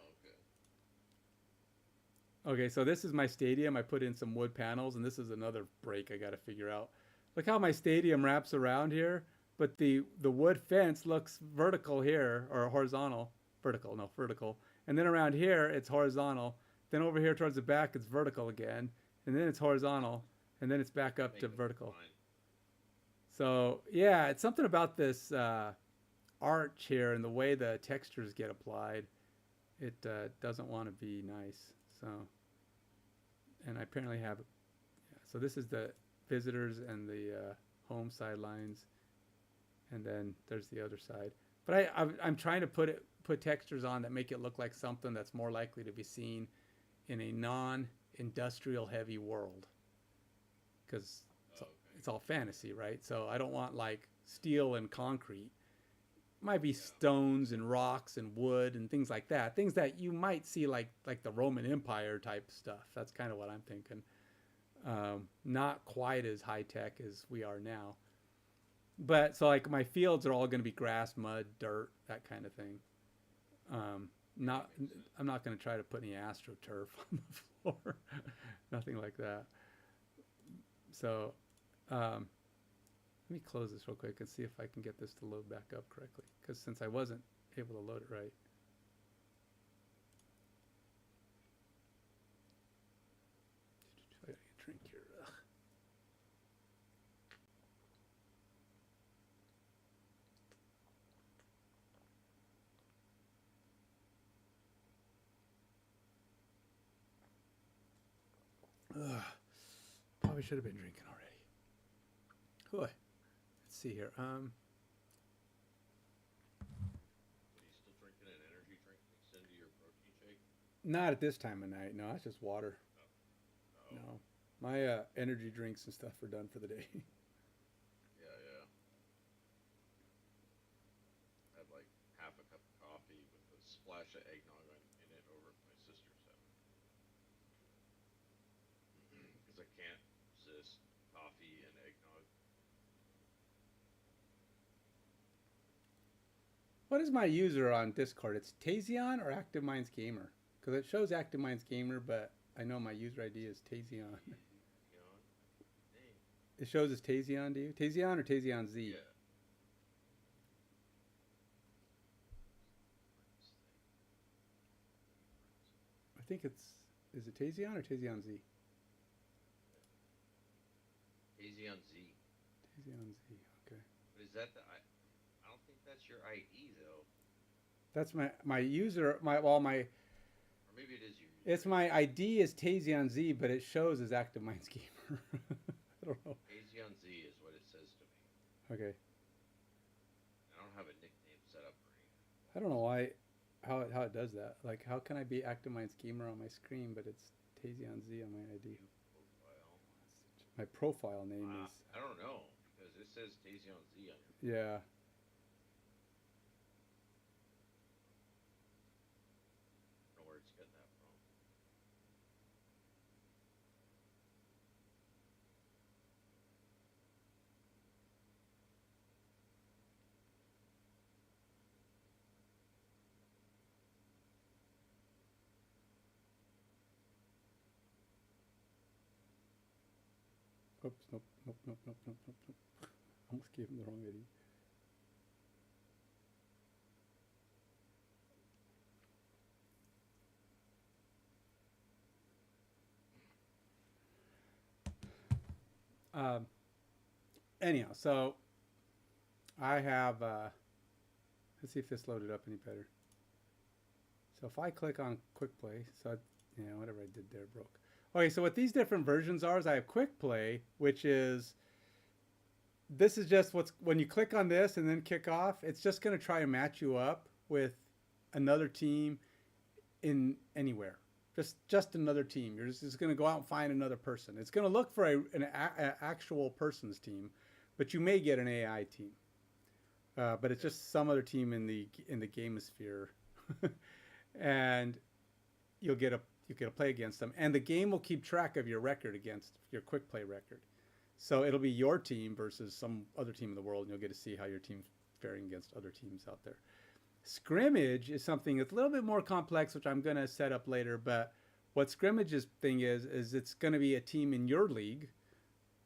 Okay, so this is my stadium. I put in some wood panels, and this is another break I got to figure out. Look how my stadium wraps around here, but the wood fence looks vertical here, or horizontal. Vertical. And then around here, it's horizontal. Then over here towards the back, it's vertical again. And then it's horizontal. And then it's back up to vertical. So, yeah, it's something about this arch here and the way the textures get applied. It doesn't want to be nice. So, and I apparently have, so this is the visitors and the home sidelines, and then there's the other side. But I'm trying to put textures on that make it look like something that's more likely to be seen in a non-industrial heavy world, because it's all fantasy, right? So I don't want like steel and concrete. Might be stones and rocks and wood and things like that. Things that you might see like the Roman Empire type stuff. That's kind of what I'm thinking. Not quite as high tech as we are now. But so like my fields are all going to be grass, mud, dirt, that kind of thing. I'm not going to try to put any AstroTurf on the floor. Nothing like that. So let me close this real quick and see if I can get this to load back up correctly. Because since I wasn't able to load it right. I gotta get a drink here. Probably should have been drinking already. Boy. Let's see here. Are you still drinking an energy drink mixed into your protein shake? Not at this time of night. No, it's just water. Oh. No. My energy drinks and stuff are done for the day. Yeah. I had like half a cup of coffee with a splash of eggnog in it over at my sister's house. Because I can't resist coffee and eggnog. What is my user on Discord? It's Tazion or Active Minds Gamer? Because it shows Active Minds Gamer, but I know my user ID is Tazion. It shows as Tazion to you? Tazion or Tazion Z? Yeah. I think it's... Is it Tazion or Tazion Z? Tazion Z. Tazion Z, okay. But is that the... I don't think that's your ID, though. That's my user... Or maybe it is your user. It's my ID is Tazion Z, but it shows as Active Minds Gamer. I don't know. Tazion Z is what it says to me. Okay. I don't have a nickname set up for anything. I don't know why... How it does that. Like, how can I be Active Minds Gamer on my screen, but it's Tazion Z on my ID? Profile. My profile name is... I don't know, because it says Tazion Z on your... Yeah. I don't know where it's getting that from. Oops, nope. Almost gave him the wrong ID. Anyhow, so I have, let's see if this loaded up any better. So if I click on Quick Play, so whatever I did there broke. Okay, so what these different versions are is I have Quick Play, which is, this is just when you click on this and then kick off, it's just going to try to match you up with another team in anywhere. Just another team. You're just going to go out and find another person. It's going to look for an actual person's team, but you may get an AI team. But it's just some other team in the gamosphere, and you'll get to play against them, and the game will keep track of your record against your quick play record. So it'll be your team versus some other team in the world, and you'll get to see how your team's faring against other teams out there. Scrimmage is something that's a little bit more complex, which I'm going to set up later. But what Scrimmage's thing is it's going to be a team in your league,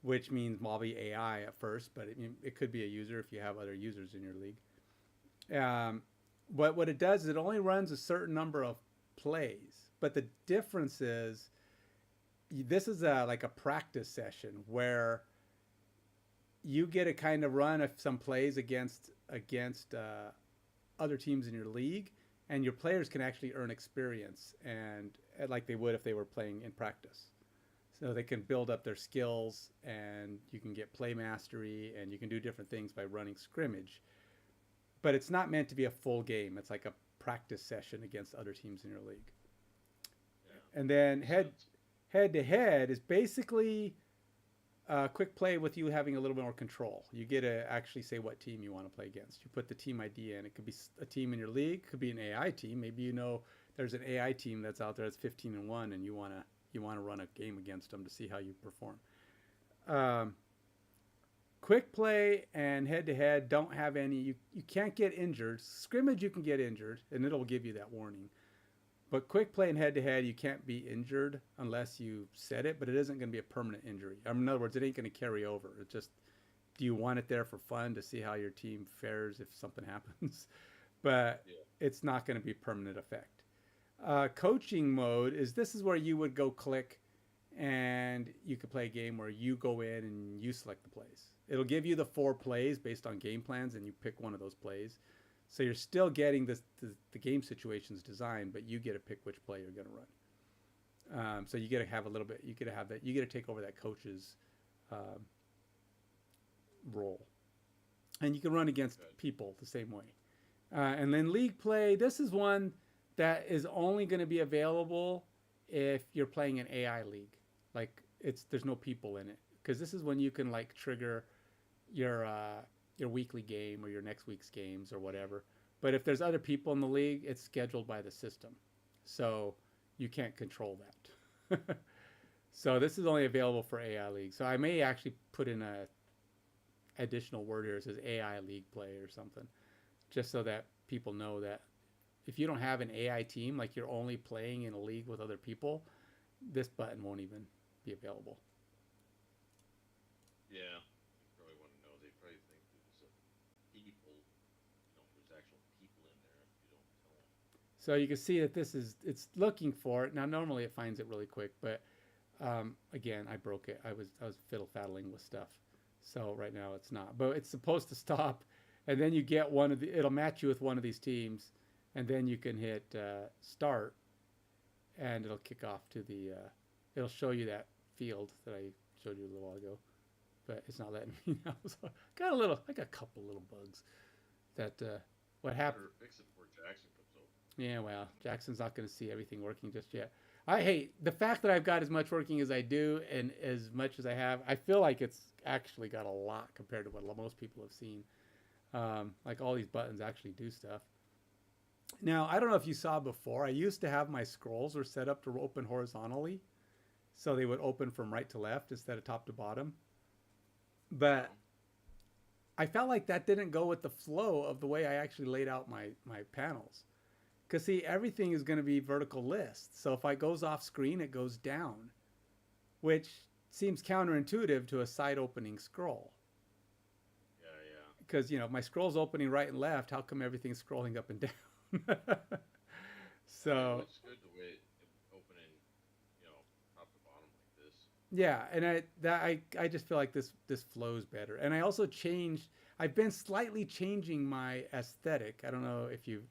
which means probably AI at first, but it could be a user if you have other users in your league. But what it does is it only runs a certain number of plays. But the difference is this is like a practice session where you get to kind of run some plays against other teams in your league, and your players can actually earn experience and like they would if they were playing in practice. So they can build up their skills, and you can get play mastery, and you can do different things by running scrimmage. But it's not meant to be a full game. It's like a practice session against other teams in your league. And then Makes head sense. head to head is basically quick play with you having a little bit more control. You get to actually say what team you want to play against. You put the team ID in. It could be a team in your league. It could be an AI team. Maybe you know there's an AI team that's out there that's 15-1, and you wanna run a game against them to see how you perform. Um, quick play and head to head don't have any. You can't get injured. Scrimmage you can get injured, and it'll give you that warning. But quick play and head to head, you can't be injured unless you set it, but it isn't going to be a permanent injury. In other words, it ain't going to carry over. It's just, do you want it there for fun to see how your team fares if something happens? But Yeah. it's not going to be permanent effect. Coaching mode is this is where you would go click and you could play a game where you go in and you select the plays. It'll give you the 4 plays based on game plans and you pick one of those plays. So you're still getting the game situations designed, but you get to pick which play you're going to run. So you get to have a little bit. You get to have that. You get to take over that coach's um, role, and you can run against Good. people the same way. And then league play. This is one that is only going to be available if you're playing an AI league. Like there's no people in it because this is when you can like trigger your your weekly game or your next week's games or whatever. But if there's other people in the league, it's scheduled by the system. So you can't control that. So this is only available for AI league. So I may actually put in a additional word here that says AI league play or something, just so that people know that if you don't have an AI team, like you're only playing in a league with other people, this button won't even be available. Yeah. They probably want to know. They probably think there's people. There's actual people in there if you don't tell them. So you can see that it's looking for it. Now normally it finds it really quick, but again, I broke it. I was fiddle faddling with stuff. So right now it's not. But it's supposed to stop, and then you get it'll match you with one of these teams, and then you can hit start, and it'll kick off to it'll show you that field that I showed you a little while ago. But it's not letting me now. So I got a couple little bugs that what happened. Better fix it before Jackson comes over. Yeah, well, Jackson's not going to see everything working just yet. I hate the fact that I've got as much working as I do and as much as I have. I feel like it's actually got a lot compared to what most people have seen. Like all these buttons actually do stuff. Now, I don't know if you saw before. I used to have my scrolls were set up to open horizontally, so they would open from right to left instead of top to bottom. But I felt like that didn't go with the flow of the way I actually laid out my panels. Because see, everything is going to be vertical list. So if it goes off screen, it goes down, which seems counterintuitive to a side opening scroll. Yeah, yeah. Because, my scroll's opening right and left. How come everything's scrolling up and down? It So, looks good the way it opening, top to bottom like this. yeah. And I just feel like this flows better. And I also I've been slightly changing my aesthetic. I don't know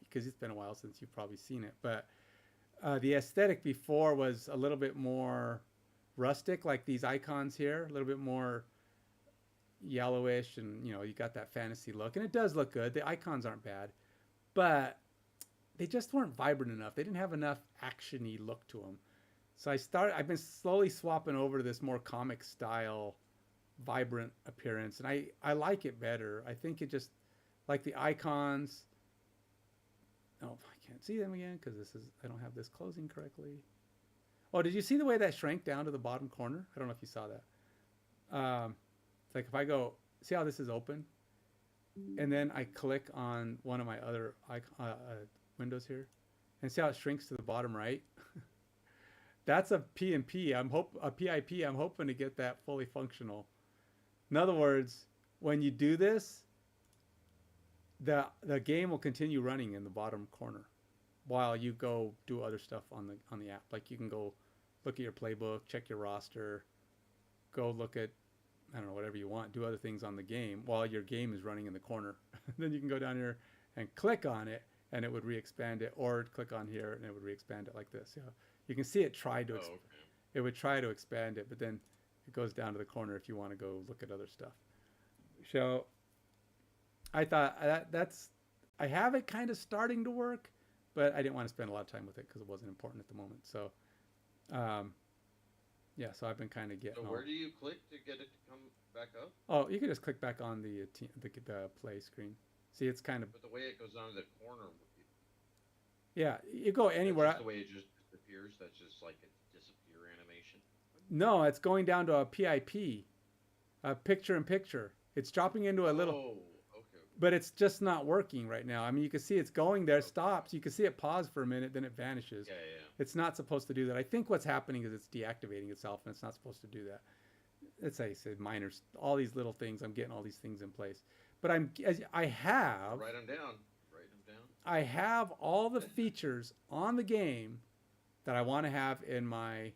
because it's been a while since you've probably seen it, but the aesthetic before was a little bit more rustic, like these icons here, a little bit more yellowish, and you got that fantasy look, and it does look good. The icons aren't bad, but they just weren't vibrant enough. They didn't have enough actiony look to them. So I've been slowly swapping over to this more comic style, vibrant appearance, and I like it better. I think it just like the icons. Oh, I can't see them again because I don't have this closing correctly. Oh, did you see the way that shrank down to the bottom corner? I don't know if you saw that. It's like if I go, see how this is open, and then I click on one of my other windows here, and see how it shrinks to the bottom right. That's a PnP. A PIP. I'm hoping to get that fully functional. In other words, when you do this, the game will continue running in the bottom corner while you go do other stuff on the app. Like you can go look at your playbook, check your roster, go look at I don't know whatever you want, do other things on the game while your game is running in the corner. Then you can go down here and click on it, and it would re-expand it, or click on here and it would re-expand it like this. You can see it Okay. it would try to expand it, but then it goes down to the corner if you want to go look at other stuff. So I thought I have it kind of starting to work, but I didn't want to spend a lot of time with it because it wasn't important at the moment. So Um, yeah, so I've been kind of So getting where all. do you click to get it to come back up? Oh, you can just click back on the play screen. See, it's kind of, But the way it goes down to the corner, yeah. You go that's anywhere. just the way it just disappears. That's just like a disappear animation. No, it's going down to a PIP, a picture in picture. It's dropping into a little, Oh, okay, okay, but it's just not working right now. I mean, you can see it's going there, okay. stops. You can see it pause for a minute, then it vanishes. Yeah, yeah. It's not supposed to do that. I think what's happening is it's deactivating itself, and it's not supposed to do that. It's like I said, minors, all these little things. I'm getting all these things in place, but So write them down. Write them I have all the features on the game that I want to have in my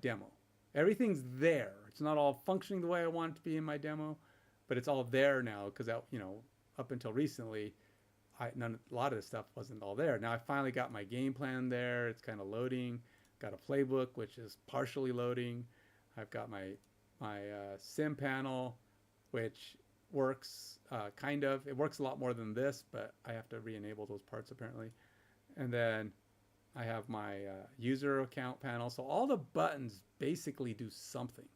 demo. Everything's there. It's not all functioning the way I want it to be in my demo, but it's all there now because up until recently, a lot of this stuff wasn't all there. Now I finally got my game plan there. It's kind of loading. Got a playbook which is partially loading. I've got my sim panel, which works kind of. It works a lot more than this, but I have to re-enable those parts apparently. And then I have my user account panel. So all the buttons basically do something,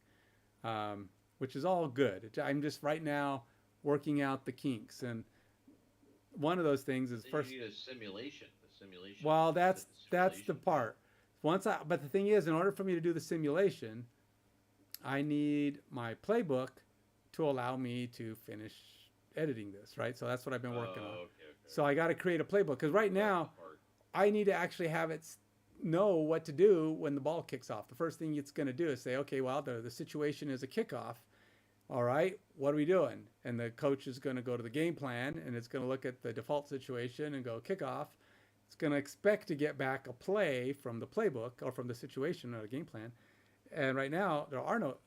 which is all good. I'm just right now working out the kinks. And one of those things is then first. you need a simulation. The simulation. Well, You said that's the simulation thing. part. But the thing is, in order for me to do the simulation, I need my playbook to allow me to finish editing this, right? So that's what I've been working on. Okay, okay, So I okay. got to create a playbook because right So that's now the part. I need to actually have it know what to do when the ball kicks off. The first thing it's going to do is say, okay, well, the situation is a kickoff. All right, what are we doing? And the coach is going to go to the game plan and it's going to look at the default situation and go kickoff. It's going to expect to get back a play from the playbook or from the situation or the game plan. And right now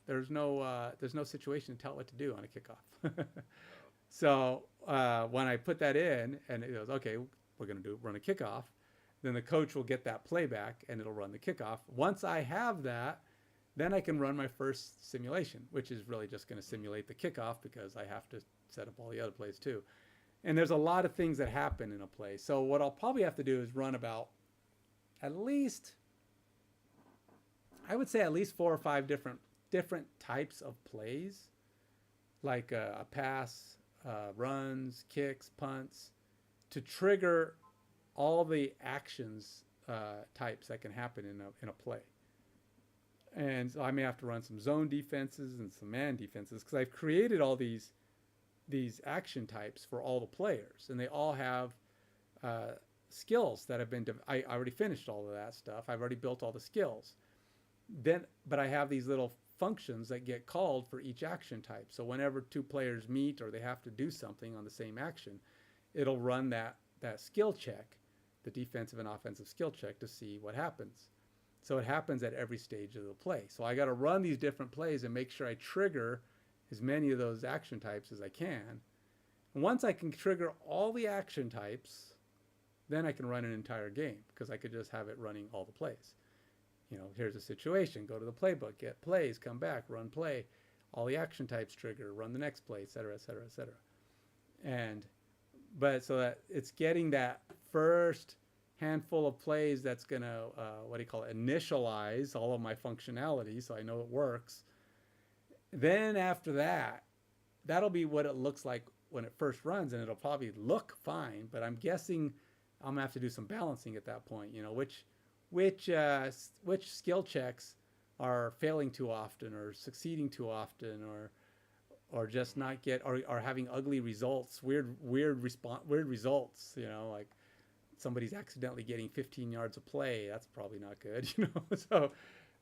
there's no situation to tell it what to do on a kickoff. Oh, So when I put that in and it goes, okay, we're going to run a kickoff, then the coach will get that playback and it'll run the kickoff. Once I have that, then I can run my first simulation, which is really just going to simulate the kickoff because I have to set up all the other plays too. And there's a lot of things that happen in a play. So what I'll probably have to do is run about at least, I would say at least 4 or 5 different types of plays, like a pass, runs, kicks, punts, to trigger all the actions types that can happen in a play. And so I may have to run some zone defenses and some man defenses because I've created all these action types for all the players, and they all have skills that have been. I already finished all of that stuff. I've already built all the skills. But I have these little functions that get called for each action type. So whenever 2 players meet or they have to do something on the same action, it'll run that skill check, the defensive and offensive skill check to see what happens. So it happens at every stage of the play. So I got to run these different plays and make sure I trigger as many of those action types as I can. And once I can trigger all the action types, then I can run an entire game because I could just have it running all the plays. Here's a situation, go to the playbook, get plays, come back, run play, all the action types trigger, run the next play, et cetera, et cetera, et cetera. But so that it's getting that first handful of plays that's going to, initialize all of my functionality so I know it works. Then after that, that'll be what it looks like when it first runs, and it'll probably look fine, but I'm guessing I'm going to have to do some balancing at that point, which skill checks are failing too often or succeeding too often or just not or having ugly results, weird results, like somebody's accidentally getting 15 yards of play. That's probably not good, So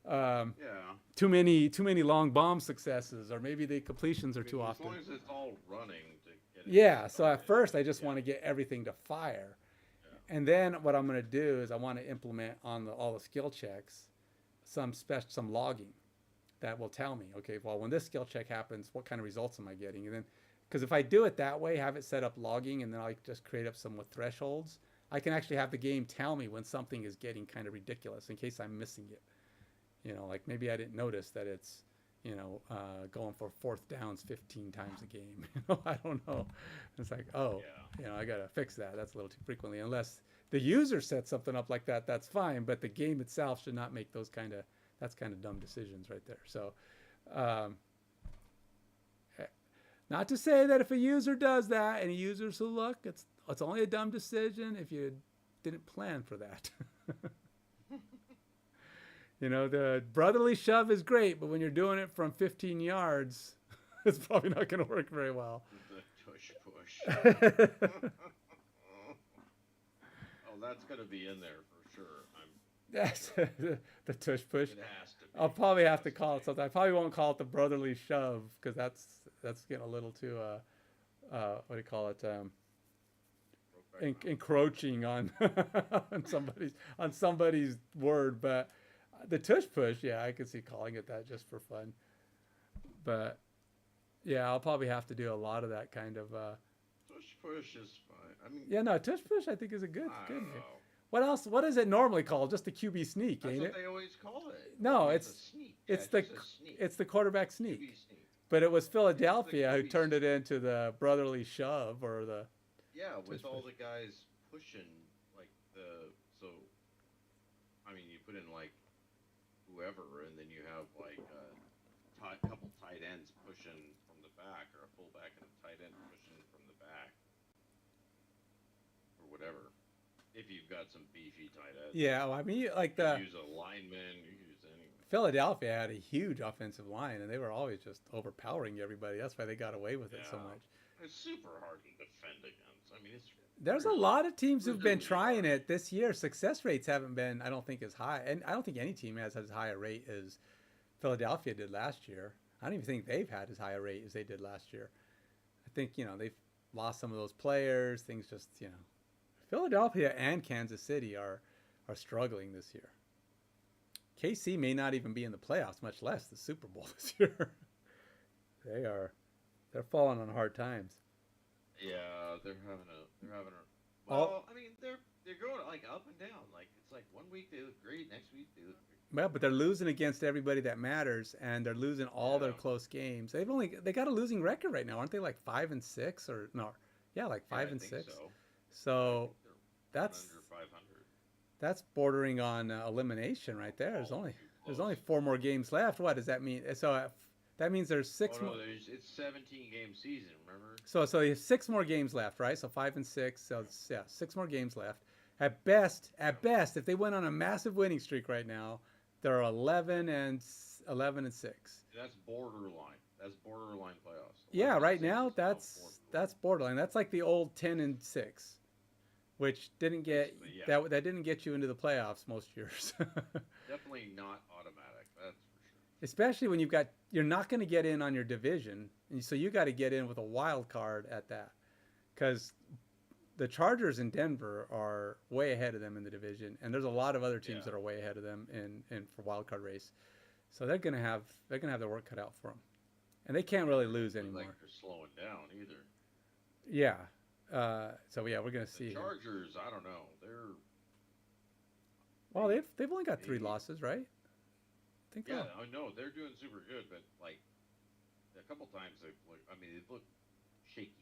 Yeah. too many long bomb successes, or maybe the completions are I mean, too as often. long as it's all running to get it Yeah, so at started. first I just Yeah, want to get everything to fire. yeah. And then what I'm going to do is I want to implement on all the skill checks some logging that will tell me, okay, well, when this skill check happens, what kind of results am I getting? And then, because if I do it that way, have it set up logging, and then I just create up some with thresholds, I can actually have the game tell me when something is getting kind of ridiculous in case I'm missing it. Like maybe I didn't notice that it's, going for 4th downs 15 times a game. I don't know. It's like, oh, Yeah. I got to fix that. That's a little too frequently, unless the user sets something up like that, that's fine, but the game itself should not make that's kind of dumb decisions right there. So, not to say that if a user does that and a user says, look, it's only a dumb decision if you didn't plan for that. You know, the brotherly shove is great, but when you're doing it from 15 yards, it's probably not going to work very well. The tush push. Oh, that's gonna be in there for sure. That's the tush push. It has to be. I'll probably have to call it something. I probably won't call it the brotherly shove because that's getting a little too what do you call it? Encroaching on on somebody's word. But the tush push, yeah, I could see calling it that just for fun. But yeah, I'll probably have to do a lot of that kind of. Tush push is fine. I mean, Yeah, no, tush push I think is a good I good don't name. know. What else? What is it normally called? Just the QB sneak, That's ain't what it? they always call it. No, a it's sneak. it's Yeah, the just a sneak. it's the quarterback sneak. QB sneak. But it was Philadelphia who QB turned it into the brotherly shove or the. Yeah, with Tush all push. the guys pushing like so. I mean, you put in like whoever, and then you have like a couple tight ends pushing from the back, or a fullback and a tight end pushing from the back, or whatever. If you've got some beefy tight ends. Yeah, well, I mean, like You the can use a lineman. You can use anyone. Philadelphia had a huge offensive line, and they were always just overpowering everybody. That's why they got away with it so Yeah. much. It's super hard to defend against. I mean, it's There's a really- lot of teams who've been really trying hard. it this year. Success rates haven't been, I don't think, as high, and I don't think any team has as high a rate as Philadelphia did last year. I don't even think they've had as high a rate as they did last year. I think they've lost some of those players. Things just Philadelphia and Kansas City are struggling this year. KC may not even be in the playoffs, much less the Super Bowl this year. They're falling on hard times. Yeah, they're having a. All- Well, I mean, they're going like up and down. Like it's like one week they look great, next week they look great. Well, but they're losing against everybody that matters, and they're losing all their Yeah. close games. They got a losing record right now, aren't they? Like 5-6 or no? Yeah, like Yeah, 5 I and think 6. So. I So think they're that's under 500. that's bordering on elimination right there. There's Oh, only too there's close. only 4 more games left. What does that mean? So that means there's 6 Oh, more. no, it's 17 game season. Remember? So you have 6 more games left, right? So 5 and 6. So yeah, 6 more games left. At best, if they went on a massive winning streak right now, they're 11 and 6. That's borderline. That's borderline playoffs. Yeah, 11 right and 6 now is about that's borderline. That's like the old 10 and 6, which didn't get Basically, yeah. that didn't get you into the playoffs most years. Definitely not automatic. That's for sure. Especially when you're not going to get in on your division, and so you got to get in with a wild card at that, because the Chargers in Denver are way ahead of them in the division, and there's a lot of other teams Yeah. that are way ahead of them in for wild card race. So they're gonna have their work cut out for them, and they can't really lose Doesn't anymore. look like they're slowing down either. Yeah. So yeah, we're gonna The see. Chargers, I don't know. They're Well, they've only got 3 Maybe. losses, right? I think. yeah, I know they're doing super good, but like a couple times they look shaky.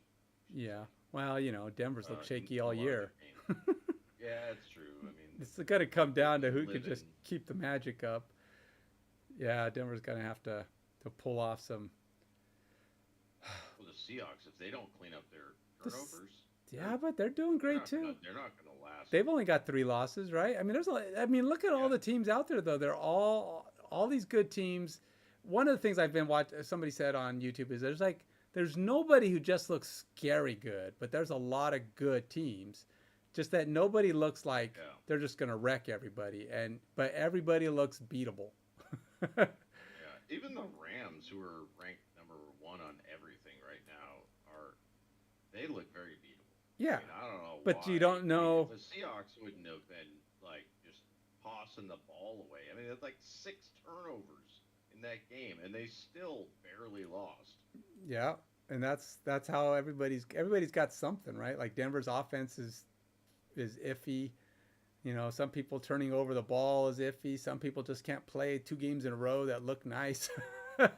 Yeah. Well, Denver's looked shaky in a all lot of year. their games. Yeah, it's true. I mean, It's going to come down to who can live just in- keep the magic up. Yeah, Denver's going to have to pull off some. well, the Seahawks, if they don't clean up their The s- turnovers, Yeah, but they're doing great too. They're not going to last. They've only got 3 losses, right? I mean, look at all Yeah. the teams out there though. They're all these good teams. One of the things I've been watching, somebody said on YouTube, is there's nobody who just looks scary good, but there's a lot of good teams. Just that nobody looks like Yeah. they're just going to wreck everybody, but everybody looks beatable. Yeah, even the Rams, who are ranked number 1 on everything right now, they look very beatable. Yeah, I mean, I don't know. but why. you don't know. The Seahawks wouldn't have been like just tossing the ball away. I mean, it's like 6 turnovers in that game, and they still barely lost. Yeah, and that's how everybody's got something, right? Like Denver's offense is iffy. Some people turning over the ball is iffy. Some people just can't play 2 games in a row that look nice. Yeah.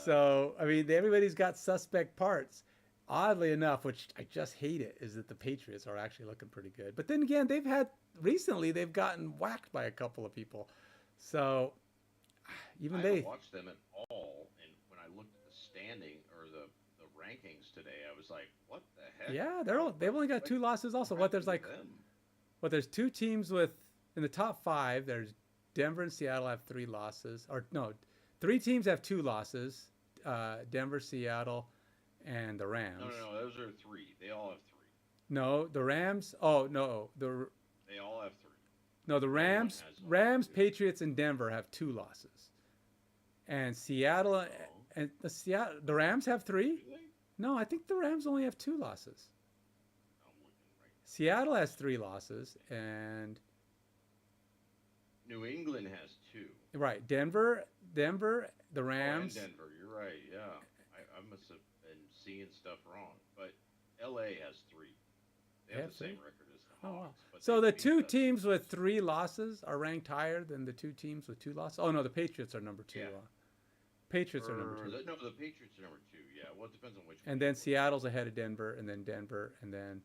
So, I mean, everybody's got suspect parts. oddly enough, which I just hate it, is that the Patriots are actually looking pretty good. But then again, they've gotten whacked by a couple of people. So even I they, haven't watched them at all, and when I looked at the standing or the rankings today, I was like, what the heck? yeah, they've only got 2 losses. Also, What happened to them? there's 2 teams with in the top 5. There's Denver and Seattle have 3 losses, or no, 3 teams have 2 losses. Denver, Seattle, and the Rams. No, those are 3. They all have 3. No, the Rams. Oh no, They all have 3. no the Rams. has one. Rams, Patriots, and Denver have 2 losses, and Seattle Oh. and the Rams have 3. Really? No, I think the Rams only have 2 losses. I'm looking right now. Seattle has 3 losses, and New England has 2. right, Denver, the Oh, and Rams. Denver, you're right. Yeah, I must have been seeing stuff wrong, but LA has 3. They have the same record as the Oh, Hawks. wow. But So they the beat 2 us. teams with 3 losses are ranked higher than the 2 teams with 2 losses. Oh no, the Patriots are number 2. Yeah. Patriots are number 2. No, the Patriots are number 2. Yeah, well, it depends on which. And one then you look Seattle's ahead of Denver, and then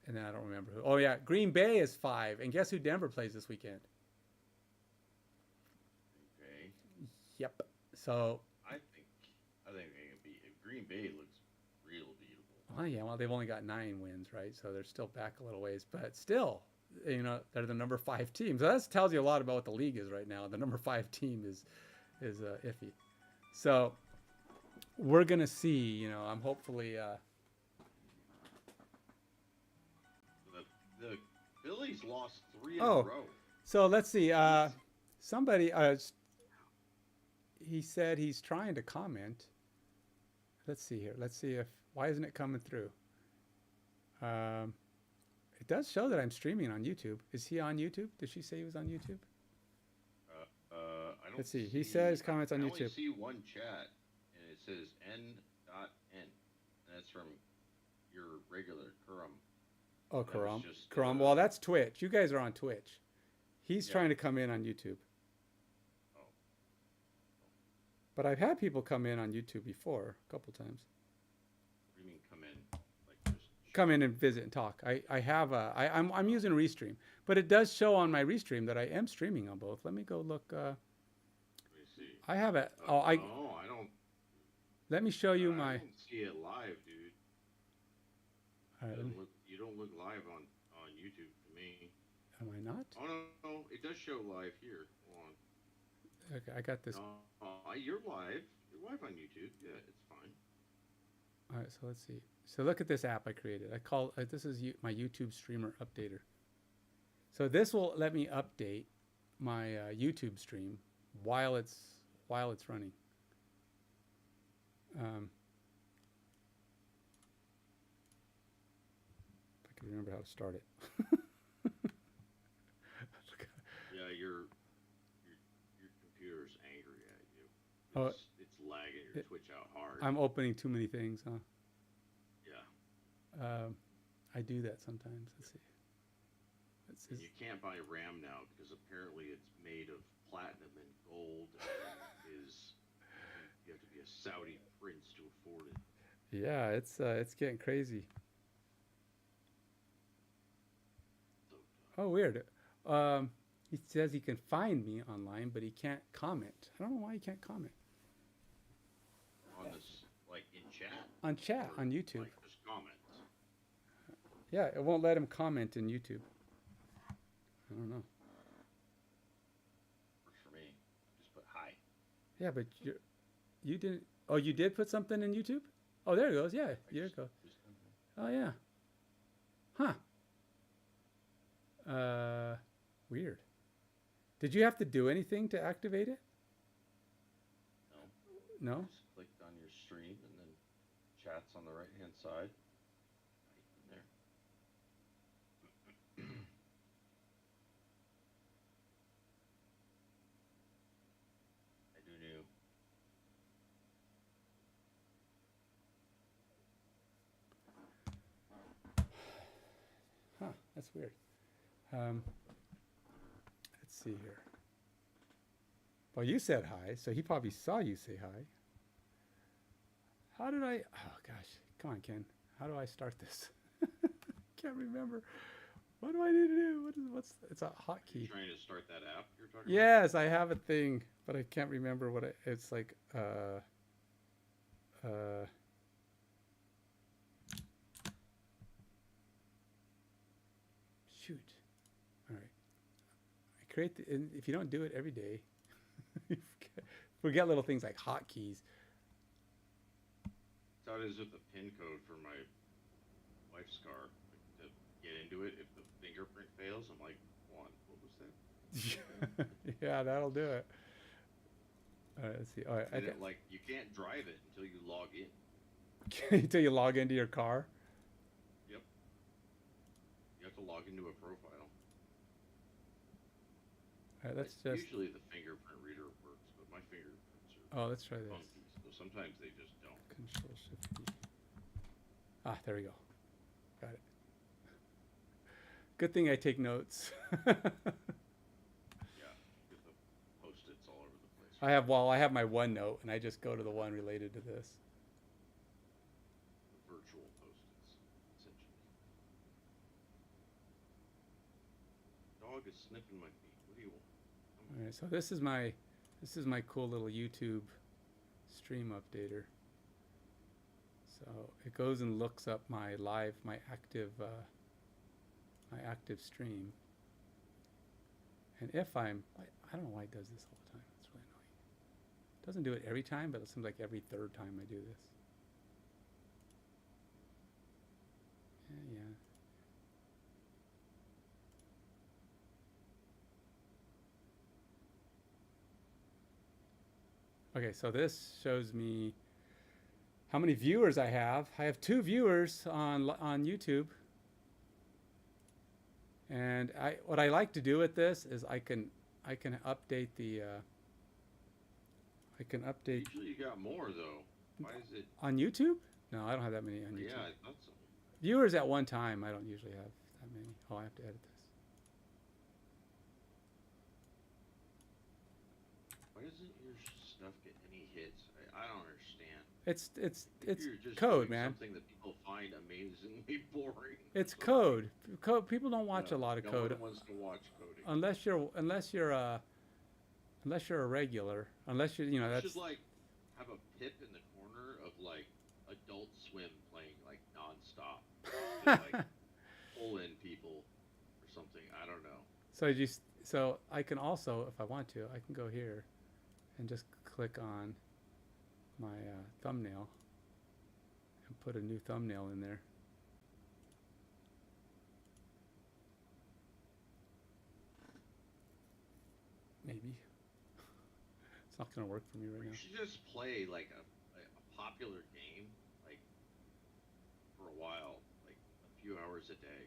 I don't remember who. Oh yeah, Green Bay is 5, and guess who Denver plays this weekend? at. Okay, Yep. So, I think they can beat. Green Bay looks real beatable. oh yeah, well they've only got 9 wins, right? So they're still back a little ways, but still, they're the number 5 team. So that tells you a lot about what the league is right now. The number 5 team is iffy. So we're gonna see. I'm hopefully. The Phillies lost 3 in Oh. a row. So let's see. Somebody, he said he's trying to comment. Let's see here. Let's see why isn't it coming through? It does show that I'm streaming on YouTube. Is he on YouTube? Did she say he was on YouTube? I don't. Let's see. He said his comments on I YouTube. only see one chat, and it says N.N. And that's from your regular Kurum. Oh, That was Karam. just, Karam. Well, that's Twitch. You guys are on Twitch. He's Yeah. trying to come in on YouTube. Oh. But I've had people come in on YouTube before, a couple times. What do you mean come in? Like just Come in and visit and talk. I'm using Restream, but it does show on my Restream that I am streaming on both. Let me go look. Let me see. I have it. I don't. Let me show you I my. don't see it live, dude. All right, You don't look live on YouTube to me. am I not? Oh no, it does show live here. Hold on. Okay, I got this. You're live. You're live on YouTube. Yeah, it's fine. All right, so let's see. So look at this app I created. I call this is my YouTube streamer updater. So this will let me update my YouTube stream while it's running. If I can remember how to start it. Yeah, your computer's angry at you. Oh, It's lagging your Twitch out hard. I'm opening too many things, huh? Yeah. I do that sometimes. Let's see. And you can't buy RAM now because apparently it's made of platinum and gold and you have to be a Saudi prince to afford it. Yeah, it's getting crazy. So, Oh, weird. He says he can find me online, but he can't comment. I don't know why he can't comment. on this, like in chat. On chat, Or, on YouTube. Like just comments. Yeah, it won't let him comment in YouTube. I don't know. Works for me. Just put hi. Yeah, but you didn't. Oh, you did put something in YouTube? Oh, there it goes. Yeah, there it goes. Oh, yeah. Huh. Weird. Did you have to do anything to activate it? No. No? Just clicked on your stream and then chats on the right hand side. Right in there. I do new. Huh, that's weird. Let's see here. Well, you said hi, so he probably saw you say hi. How did I? Oh gosh, Come on, Ken. How do I start this? Can't remember. What do I need to do? It's a You're hotkey. trying to start that app you're talking about? Yes, I have a thing, but I can't remember what it's like. Shoot. All right. I create and if you don't do it every day, you forget little things like hotkeys. That's how it is with the pin code for my wife's car. Like, to get into it, if the fingerprint fails, I'm like, what was that? Yeah, that'll do it. All right, let's see. All right, And it, like, you can't drive it until you log in. until you log into your car. Yep. You have to log into a profile. All right, let's Like, just. usually the fingerprint reader works, but my fingerprints are Oh, let's try this. funky, so sometimes they just don't. Control Shift D. Ah, there we go. Got it. Good thing I take notes. Yeah, get the post-its all over the place. I have my OneNote, and I just go to the one related to this. The virtual post-its, essentially. Dog is sniffing my feet. What do you want? All right, so this is my cool little YouTube stream updater. So it goes and looks up my active stream. And if I don't know why it does this all the time. It's really annoying. It doesn't do it every time, but it seems like every third time I do this. Yeah. Okay, so this shows me how many viewers I have. I have 2 viewers on YouTube. And what I like to do with this is I can update the Usually you got more, though. Why is it? on YouTube? No, I don't have that many on YouTube. Yeah, I thought so. Viewers at one time, I don't usually have that many. Oh, I have to edit this. Why doesn't your stuff get any hits? I don't understand. It's You're just code, doing man. Something that people find amazingly boring. It's So, code. People don't watch a lot of no code one wants to watch coding. unless you're a regular. Unless you know You that's should like have a pip in the corner of like Adult Swim playing like nonstop. To, like pull in people or something. I don't know. so I can also, if I want to, I can go here and just click on my thumbnail and put a new thumbnail in there. Maybe. It's not going to work for me right You now. should just play like a popular game like for a while, like a few hours a day,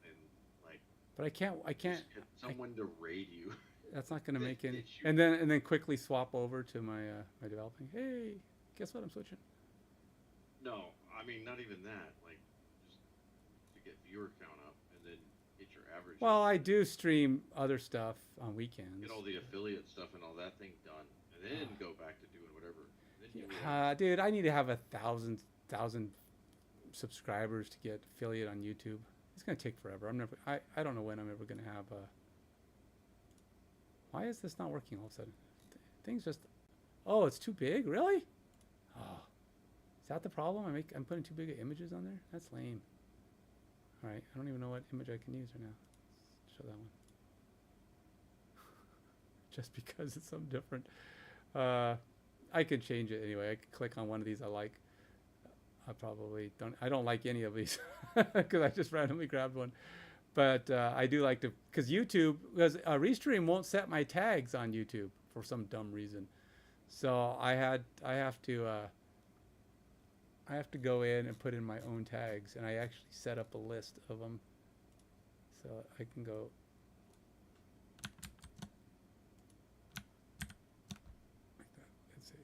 and like But I can't. just get someone to raid you. That's not going to make any. Get you- And then quickly swap over to my my developing. Hey, guess what? I'm switching. No, I mean not even that. Like just to get viewer count up and then get your average. Well, up, I do stream other stuff on weekends. get all the affiliate stuff and all that thing done, and then go back to doing whatever. Then do Dude, I need to have 1,000 subscribers to get affiliate on YouTube. It's gonna take forever. I don't know when I'm ever gonna have a. Why is this not working all of a sudden? Things just. Oh, it's too big. Really? Oh, is that the problem? I'm putting too big of images on there. That's lame. All right, I don't even know what image I can use right now. Let's show that one. Just because it's something different. I could change it anyway. I could click on one of these I like. I probably don't. I don't like any of these because I just randomly grabbed one. But I do like to, because Restream won't set my tags on YouTube for some dumb reason. So I have to go in and put in my own tags, and I actually set up a list of them. So I can go. Like that. Hit save.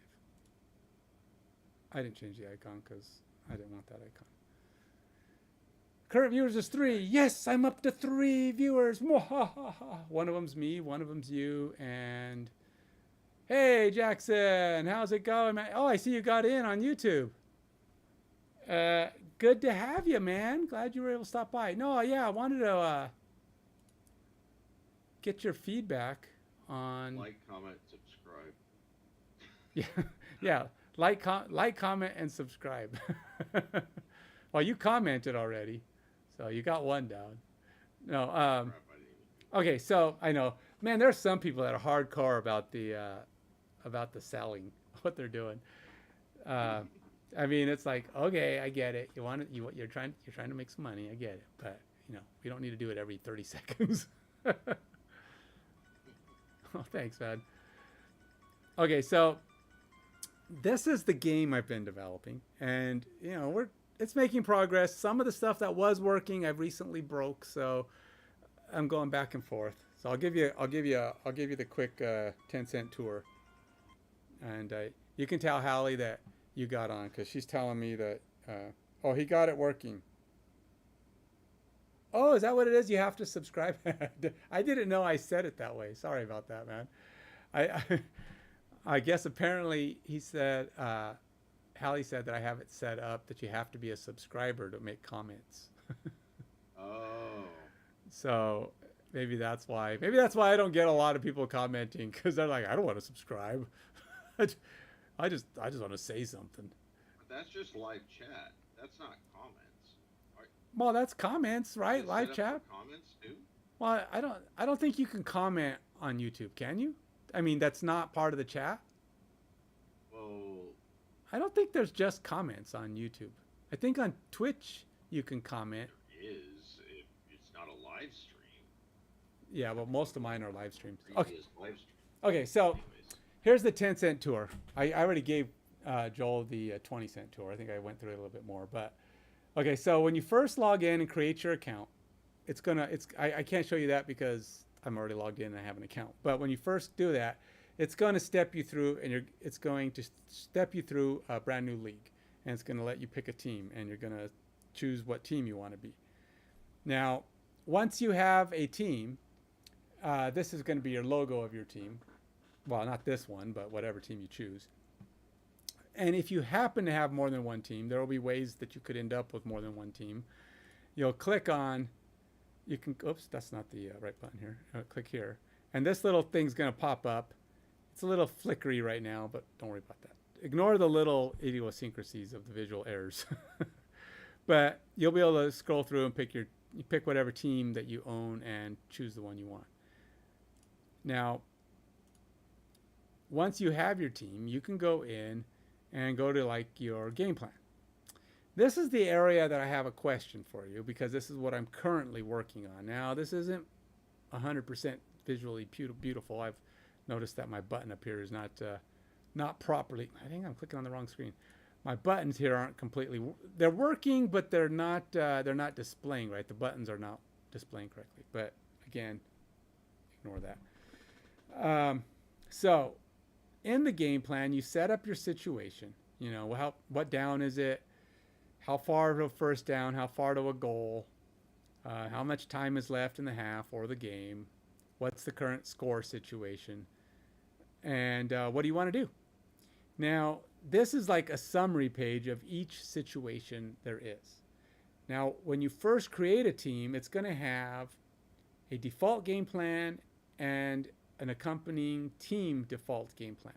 I didn't change the icon because I didn't want that icon. Current viewers is 3. Yes, I'm up to 3 viewers. One of them's me, one of them's you, and hey, Jackson, how's it going, man? Oh, I see you got in on YouTube. Good to have you, man. Glad you were able to stop by. No, yeah, I wanted to get your feedback on. Like, comment, subscribe. Yeah, yeah. Like, comment, and subscribe. Well, you commented already, so you got one down. No, Crap, I didn't even do okay. So I know, man. There's some people that are hardcore about the selling, what they're doing. I mean, it's like, okay, I get it. You're trying to make some money. I get it, but we don't need to do it every 30 seconds. Oh, thanks, man. Okay, so this is the game I've been developing, and it's making progress. Some of the stuff that was working, I've recently broke, so I'm going back and forth. So I'll give you the quick 10-cent tour, and you can tell Hallie that you got on because she's telling me that oh, he got it working. Oh, is that what it is? You have to subscribe. I didn't know I said it that way. Sorry about that, man. I guess apparently he said, Hallie said that I have it set up that you have to be a subscriber to make comments. Oh. So maybe that's why. Maybe that's why I don't get a lot of people commenting, because they're like, I don't want to subscribe. I just want to say something. But that's just live chat. That's not comments. Well, that's comments, right? Live chat. Comments too. Well, I don't think you can comment on YouTube, can you? I mean, that's not part of the chat. Well, I don't think there's just comments on YouTube. I think on Twitch you can comment. there is if it's not a live stream. Yeah, but most of mine are live streams. Previous live stream. Okay, so Anyways. here's the 10-cent tour. I already gave Joel the 20-cent tour. I think I went through it a little bit more, but okay. So when you first log in and create your account, I can't show you that because I'm already logged in and I have an account. But when you first do that, it's going to step you through, and it's going to step you through a brand new league, and it's going to let you pick a team, and you're going to choose what team you want to be. Now, once you have a team, this is going to be your logo of your team. Well, not this one, but whatever team you choose. And if you happen to have more than one team, there will be ways that you could end up with more than one team. You'll click on, oops, that's not the right button here. Click here. And this little thing's going to pop up. It's a little flickery right now, but don't worry about that. Ignore the little idiosyncrasies of the visual errors. But you'll be able to scroll through and pick whatever team that you own and choose the one you want. Now, once you have your team, you can go in and go to like your game plan. This is the area that I have a question for you, because this is what I'm currently working on. Now, this isn't 100% visually beautiful. I've noticed that my button up here is not properly. I think I'm clicking on the wrong screen. My buttons here aren't completely. They're working, but they're not displaying right. The buttons are not displaying correctly. But again, ignore that. So, in the game plan, you set up your situation. What down is it? How far to a first down? How far to a goal? How much time is left in the half or the game? What's the current score situation? And what do you want to do? Now, this is like a summary page of each situation there is. Now, when you first create a team, it's going to have a default game plan and an accompanying team default game plan.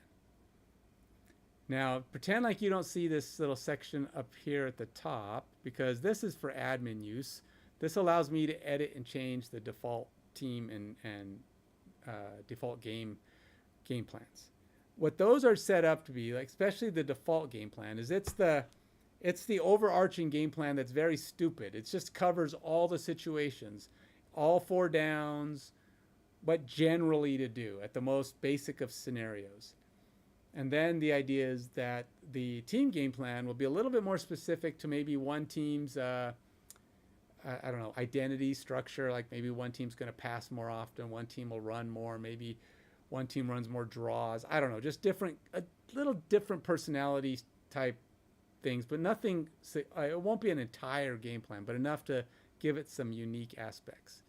Now, pretend like you don't see this little section up here at the top, because this is for admin use. This allows me to edit and change the default team and default game plans. What those are set up to be, like especially the default game plan, is it's the overarching game plan that's very stupid. It just covers all the situations, all 4 downs, what generally to do at the most basic of scenarios. And then the idea is that the team game plan will be a little bit more specific to maybe one team's identity structure. Like maybe one team's going to pass more often, one team will run more, maybe one team runs more draws. I don't know, just a little different personality type things, but nothing. It won't be an entire game plan, but enough to give it some unique aspects.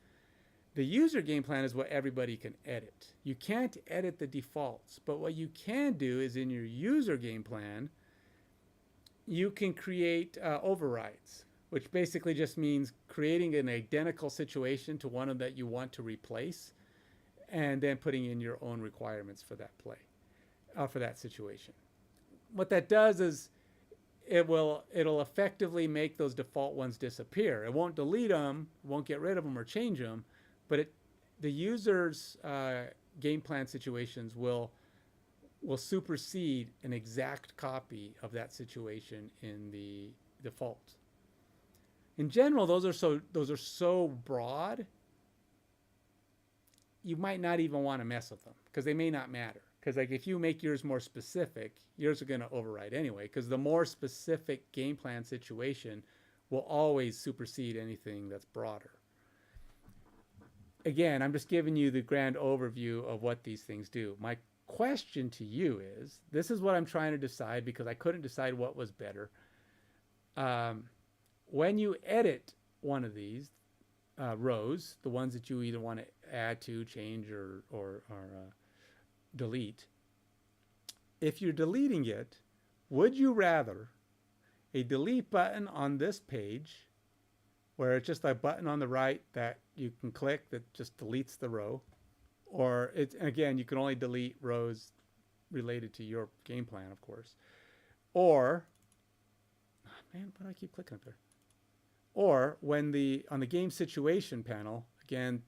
The user game plan is what everybody can edit. You can't edit the defaults, but what you can do is in your user game plan, you can create overrides, which basically just means creating an identical situation to one of that you want to replace, and then putting in your own requirements for that play, for that situation. What that does is it'll effectively make those default ones disappear. It won't delete them, won't get rid of them or change them, but the user's game plan situations will supersede an exact copy of that situation in the default. In general, those are so broad, you might not even want to mess with them because they may not matter. Because like if you make yours more specific, yours are going to override anyway. Because the more specific game plan situation will always supersede anything that's broader. Again, I'm just giving you the grand overview of what these things do. My question to you is, this is what I'm trying to decide because I couldn't decide what was better. When you edit one of these rows, the ones that you either want to add to, change, or delete, if you're deleting it, would you rather a delete button on this page, where it's just a button on the right that you can click that just deletes the row, or it's, again, you can only delete rows related to your game plan, of course, or, man, why do I keep clicking up there? Or when on the game situation panel, again,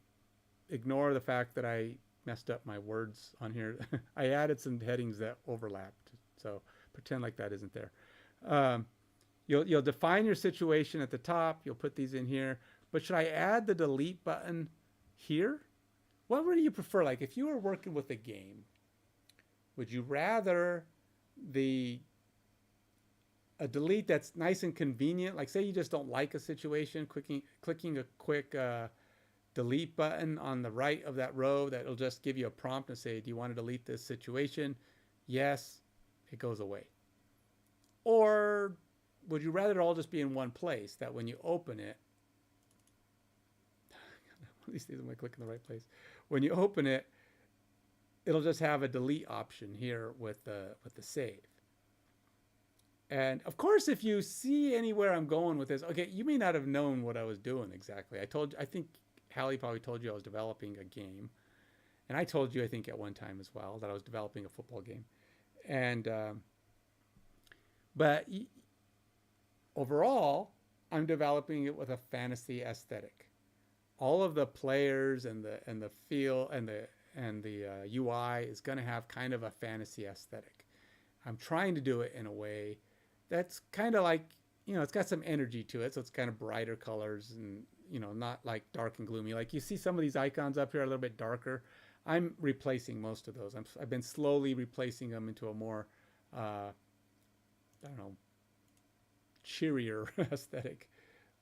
ignore the fact that I messed up my words on here. I added some headings that overlapped, so pretend like that isn't there. You'll define your situation at the top. You'll put these in here. But should I add the delete button here? What would you prefer? Like if you were working with a game, would you rather a delete that's nice and convenient? Like say you just don't like a situation, clicking a quick delete button on the right of that row that'll just give you a prompt and say, do you want to delete this situation? Yes, it goes away. Or would you rather it all just be in one place, that when you open it, at least am I clicking the right place? When you open it, it'll just have a delete option here with the save. And of course, if you see anywhere I'm going with this, okay, you may not have known what I was doing exactly. I think Hallie probably told you I was developing a game. And I told you, I think at one time as well, that I was developing a football game. And, but overall, I'm developing it with a fantasy aesthetic. All of the players and the feel and the UI is going to have kind of a fantasy aesthetic. I'm trying to do it in a way that's kind of like, it's got some energy to it. So it's kind of brighter colors and, not like dark and gloomy. Like you see some of these icons up here are a little bit darker. I'm replacing most of those. I've been slowly replacing them into a more, cheerier aesthetic.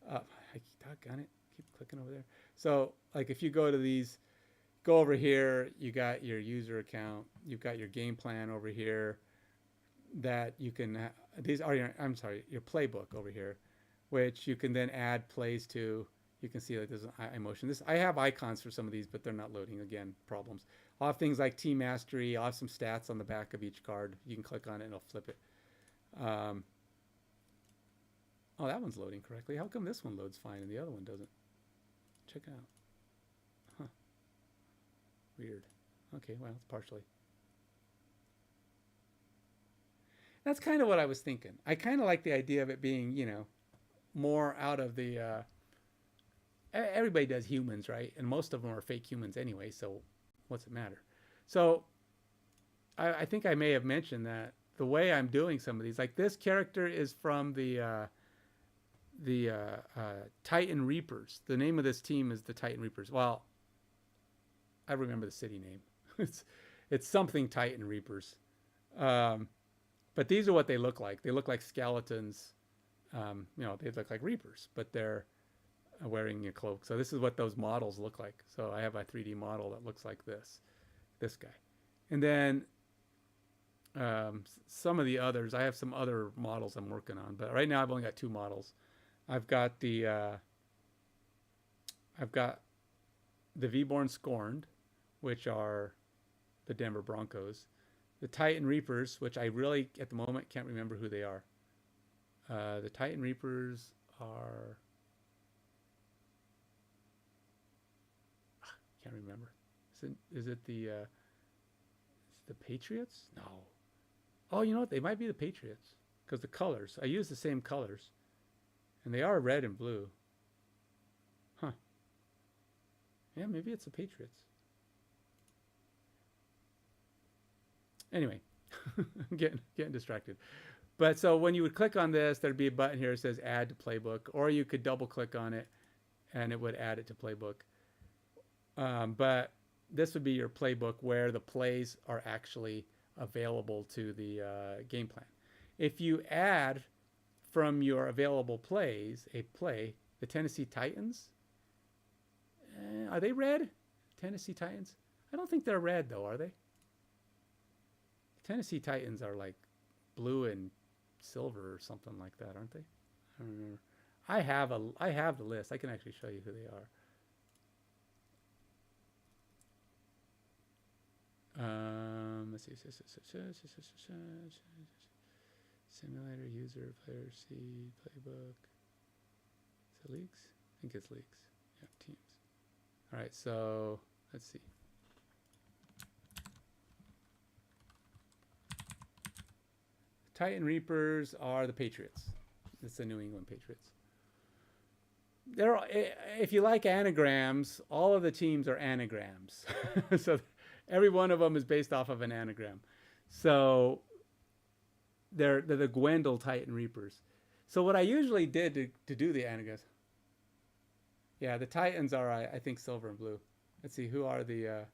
Doggone it. Keep clicking over there. So like if you go to these, go over here, you got your user account, you've got your game plan over here that you can, these are your playbook over here, which you can then add plays to. You can see like there's an eye motion. I have icons for some of these, but they're not loading. Again, problems. I'll have things like team mastery. I'll have some stats on the back of each card. You can click on it and it'll flip it. Oh, that one's loading correctly. How come this one loads fine and the other one doesn't? Check it out. Huh. Weird. Okay, well, it's partially. That's kind of what I was thinking. I kind of like the idea of it being, more out of the... everybody does humans, right? And most of them are fake humans anyway, so what's it matter? So I think I may have mentioned that the way I'm doing some of these, like this character is from the Titan Reapers. The name of this team is the Titan Reapers. Well, I remember the city name. It's something Titan Reapers. But these are what they look like. They look like skeletons. They look like Reapers, but they're wearing a cloak. So this is what those models look like. So I have a 3D model that looks like this guy. And then some of the others, I have some other models I'm working on, but right now I've only got 2 models. I've got the V-Born Scorned, which are the Denver Broncos. The Titan Reapers, which I really, at the moment, can't remember who they are. The Titan Reapers are... Can't remember. Is it the Patriots? No. Oh, you know what? They might be the Patriots. Because the colors. I use the same colors. And they are red and blue. Huh. Yeah, maybe it's the Patriots. Anyway. I'm getting distracted. But so when you would click on this, there'd be a button here that says add to playbook. Or you could double click on it and it would add it to playbook. But this would be your playbook where the plays are actually available to the game plan. If you add from your available plays a play, the Tennessee Titans, are they red? Tennessee Titans? I don't think they're red though, are they? Tennessee Titans are like blue and silver or something like that, aren't they? I don't remember. I have the list. I can actually show you who they are. Let's see. Simulator, user, player, seed, playbook. Is it leagues? I think it's leagues. Yeah, teams. All right, so let's see. Titan Reapers are the Patriots. It's the New England Patriots. If you like anagrams, all of the teams are anagrams. So every one of them is based off of an anagram. So they're the Gwendol Titan Reapers. So what I usually did to do the anagrams, yeah, the Titans are, I think, silver and blue. Let's see, who are the...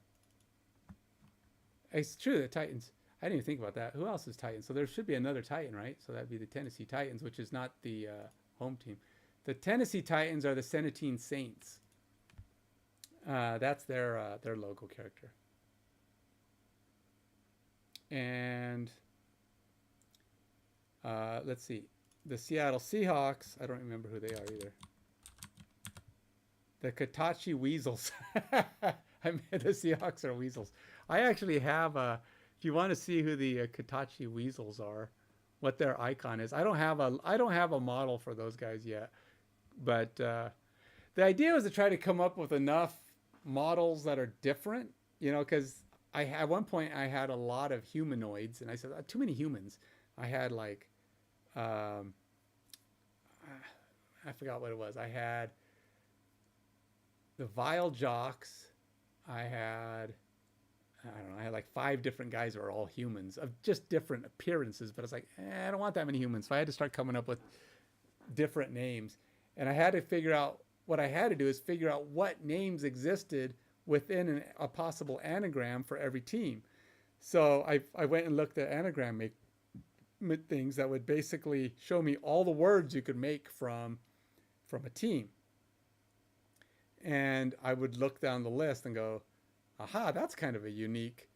it's true, the Titans. I didn't even think about that. Who else is Titan? So there should be another Titan, right? So that'd be the Tennessee Titans, which is not the home team. The Tennessee Titans are the Senatine Saints. That's their logo character. And let's see. The Seattle Seahawks, I don't remember who they are either. The Katachi Weasels. I mean, the Seahawks are weasels. I actually have a... If you want to see who the Katachi Weasels are, what their icon is, I don't have a model for those guys yet. But the idea was to try to come up with enough models that are different, you know, because at one point I had a lot of humanoids, and I said too many humans. I had like I forgot what it was. I had the Vile Jocks. I had like 5 different guys who are all humans of just different appearances, but it's like, I don't want that many humans. So I had to start coming up with different names. And I had to figure out, what I had to do is figure out what names existed within a possible anagram for every team. So I went and looked at anagram things that would basically show me all the words you could make from a team. And I would look down the list and go, aha, that's kind of a unique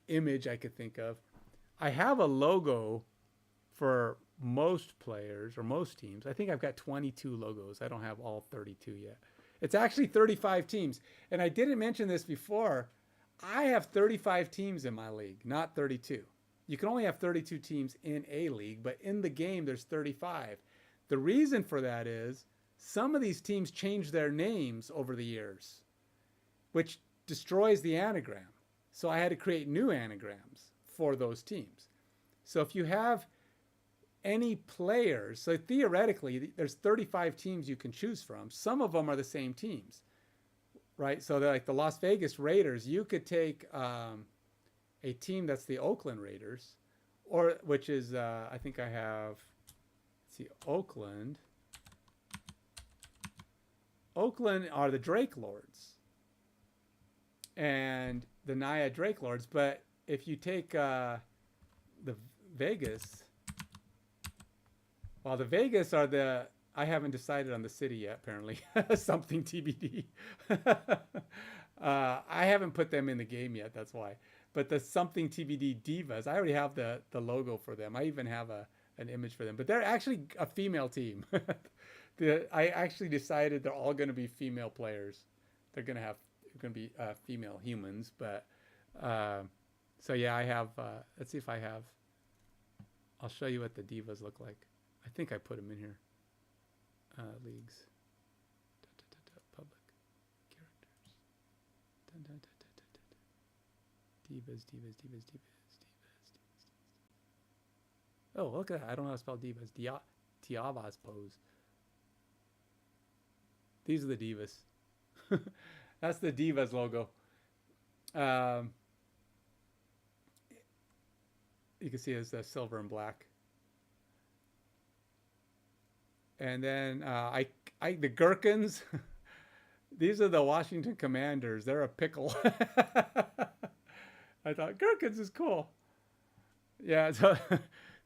image I could think of. I have a logo for most players or most teams. I think I've got 22 logos. I don't have all 32 yet. It's actually 35 teams. And I didn't mention this before. I have 35 teams in my league, not 32. You can only have 32 teams in a league, but in the game there's 35. The reason for that is some of these teams change their names over the years, which destroys the anagram. So I had to create new anagrams for those teams. So if you have any players, so theoretically there's 35 teams you can choose from. Some of them are the same teams, right? So they're like the Las Vegas Raiders. You could take a team that's the Oakland Raiders, or which is I think I have, let's see, Oakland. Oakland are the Drake Lords and the Naya Drake Lords. But if you take the Vegas, well, the Vegas are the, I haven't decided on the city yet, apparently. Something TBD. I haven't put them in the game yet, that's why. But the Something TBD Divas, I already have the logo for them. I even have an image for them. But they're actually a female team. I actually decided they're all going to be female players. They're going to be female humans. But so yeah, I have. Let's see if I have. I'll show you what the Divas look like. I think I put them in here. Leagues. Public characters. Divas. Oh, look at that. I don't know how to spell divas. Tiavas pose. These are the divas. That's the divas logo. You can see it's silver and black. And then the Gherkins. These are the Washington Commanders. They're a pickle. I thought Gherkins is cool. Yeah, so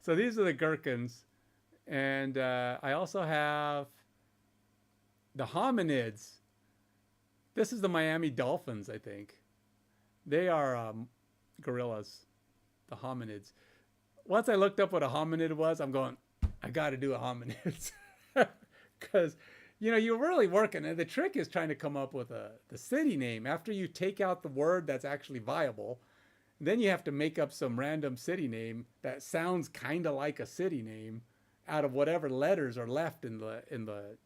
so these are the Gherkins. And I also have the Hominids. This is the Miami Dolphins, I think. They are gorillas, the Hominids. Once I looked up what a hominid was, I'm going, I got to do a hominids. Because, you know, you're really working. And the trick is trying to come up with the city name. After you take out the word that's actually viable, then you have to make up some random city name that sounds kind of like a city name out of whatever letters are left in the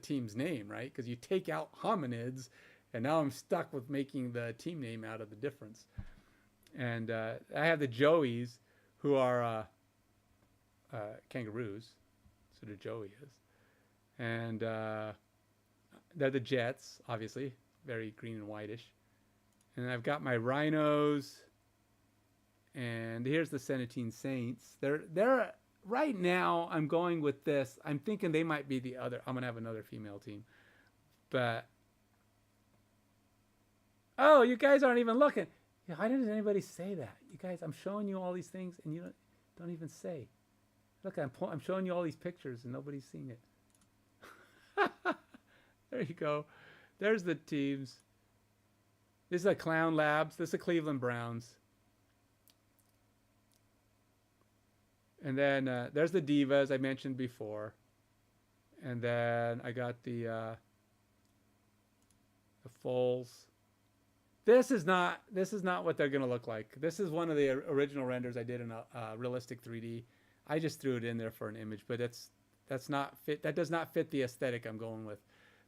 team's name, right? Because you take out hominids, and now I'm stuck with making the team name out of the difference. And I have the Joeys, who are kangaroos. So the Joey is. And they're the Jets, obviously, very green and whitish. And I've got my Rhinos. And here's the Senatine Saints. They're right now. I'm going with this. I'm thinking they might be the other. I'm gonna have another female team, but oh, you guys aren't even looking. Why didn't anybody say that? You guys, I'm showing you all these things, and you don't even say. Look, I'm showing you all these pictures, and nobody's seen it. There you go. There's the teams. This is a Clown Labs. This is the Cleveland Browns. And then there's the Divas I mentioned before. And then I got the Foals. This is not what they're gonna look like. This is one of the original renders I did in a realistic 3D. I just threw it in there for an image, but that's not fit. That does not fit the aesthetic I'm going with.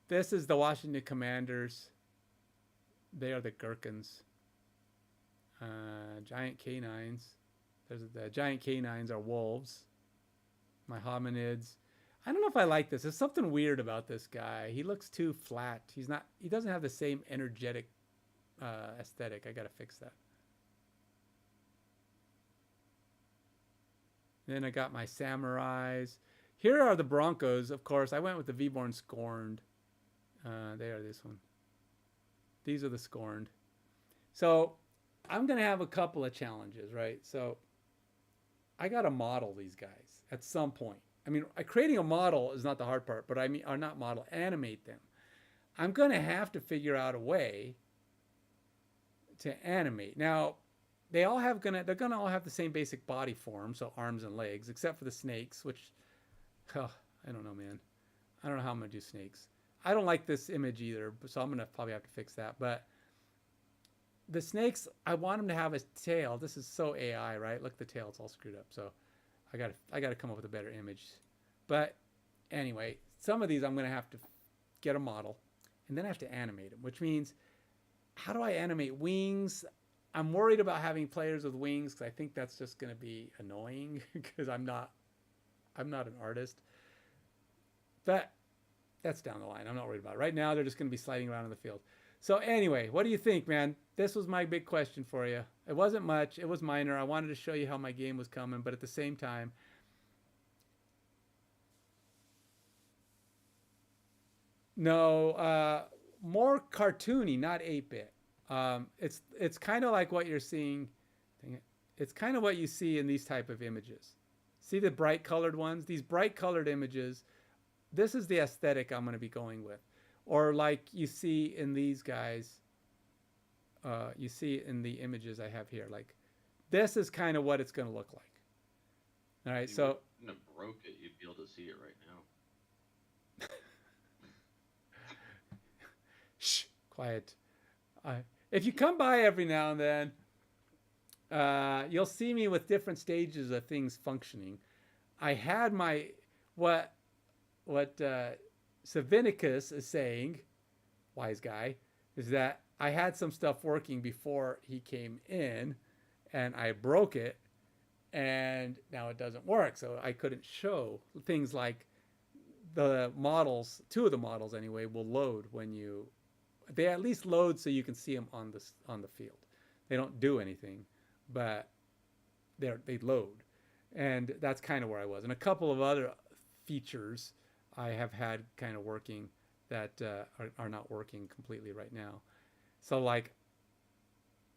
This is the Washington Commanders. They are the Gherkins. Giant canines. The giant canines are wolves. My hominids. I don't know if I like this. There's something weird about this guy. He looks too flat. He doesn't have the same energetic aesthetic. I gotta fix that. Then I got my samurais. Here are the Broncos, of course. I went with the V-Born Scorned. They are this one. These are the Scorned. So I'm gonna have a couple of challenges, right? So I gotta model these guys at some point. I mean, creating a model is not the hard part, but animate them. I'm gonna have to figure out a way to animate. Now, they're gonna all have the same basic body form, so arms and legs, except for the snakes, which, I don't know, man. I don't know how I'm gonna do snakes. I don't like this image either, so I'm gonna probably have to fix that. But the snakes, I want them to have a tail. This is so AI, right? Look, the tail, it's all screwed up. So I gotta come up with a better image. But anyway, some of these I'm gonna have to get a model, and then I have to animate them, which means, how do I animate wings? I'm worried about having players with wings because I think that's just gonna be annoying because I'm not an artist. But that's down the line. I'm not worried about it. Right now, they're just gonna be sliding around in the field. So anyway, what do you think, man? This was my big question for you. It wasn't much. It was minor. I wanted to show you how my game was coming, but at the same time, no, more cartoony, not 8-bit. It's kind of like what you're seeing. Dang it. It's kind of what you see in these type of images. See the bright colored ones? These bright colored images, this is the aesthetic I'm going to be going with. Or like you see in these guys, you see in the images I have here, like this is kind of what it's going to look like. All right, so if you broke it, you'd be able to see it right now. Shh, quiet. If you come by every now and then, you'll see me with different stages of things functioning. I had what Savinicus is saying, wise guy, is that I had some stuff working before he came in, and I broke it, and now it doesn't work. So I couldn't show things like the models. Two of the models anyway will load when you. They at least load so you can see them on the field. They don't do anything, but they load, and that's kind of where I was. And a couple of other features I have had kind of working that are not working completely right now. So like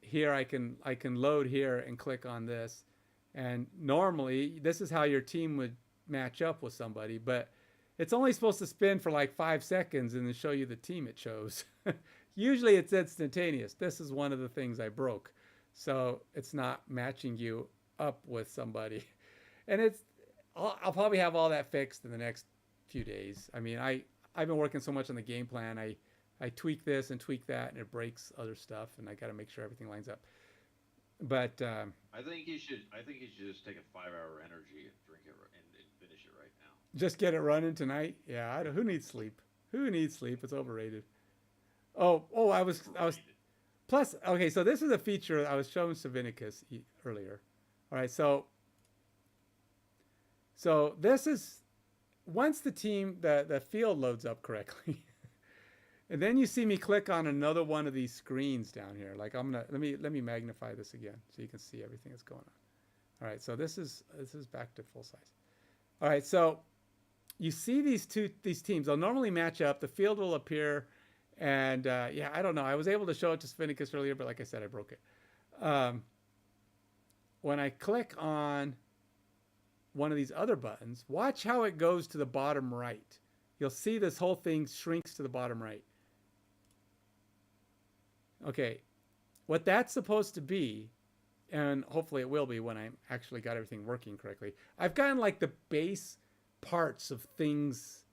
here I can load here and click on this, and normally this is how your team would match up with somebody, but it's only supposed to spin for like 5 seconds and then show you the team it chose. Usually it's instantaneous. This is one of the things I broke. So it's not matching you up with somebody. And I'll probably have all that fixed in the next few days. I mean, I've been working so much on the game plan. I tweak this and tweak that, and it breaks other stuff, and I got to make sure everything lines up. But I think you should just take a 5-hour energy and drink it and finish it right now. just get it running tonight. Yeah, who needs sleep? Who needs sleep? It's overrated. Oh, I was. Plus, okay, so this is a feature I was showing Savinicus earlier. All right, so this is once the field loads up correctly, and then you see me click on another one of these screens down here. Like let me magnify this again so you can see everything that's going on. All right, so this is back to full size. All right, so you see these teams. They'll normally match up. The field will appear. And yeah, I don't know. I was able to show it to Spinicus earlier, but like I said, I broke it. When I click on one of these other buttons, watch how it goes to the bottom right. You'll see this whole thing shrinks to the bottom right. Okay, what that's supposed to be, and hopefully it will be when I actually got everything working correctly, I've gotten like the base parts of things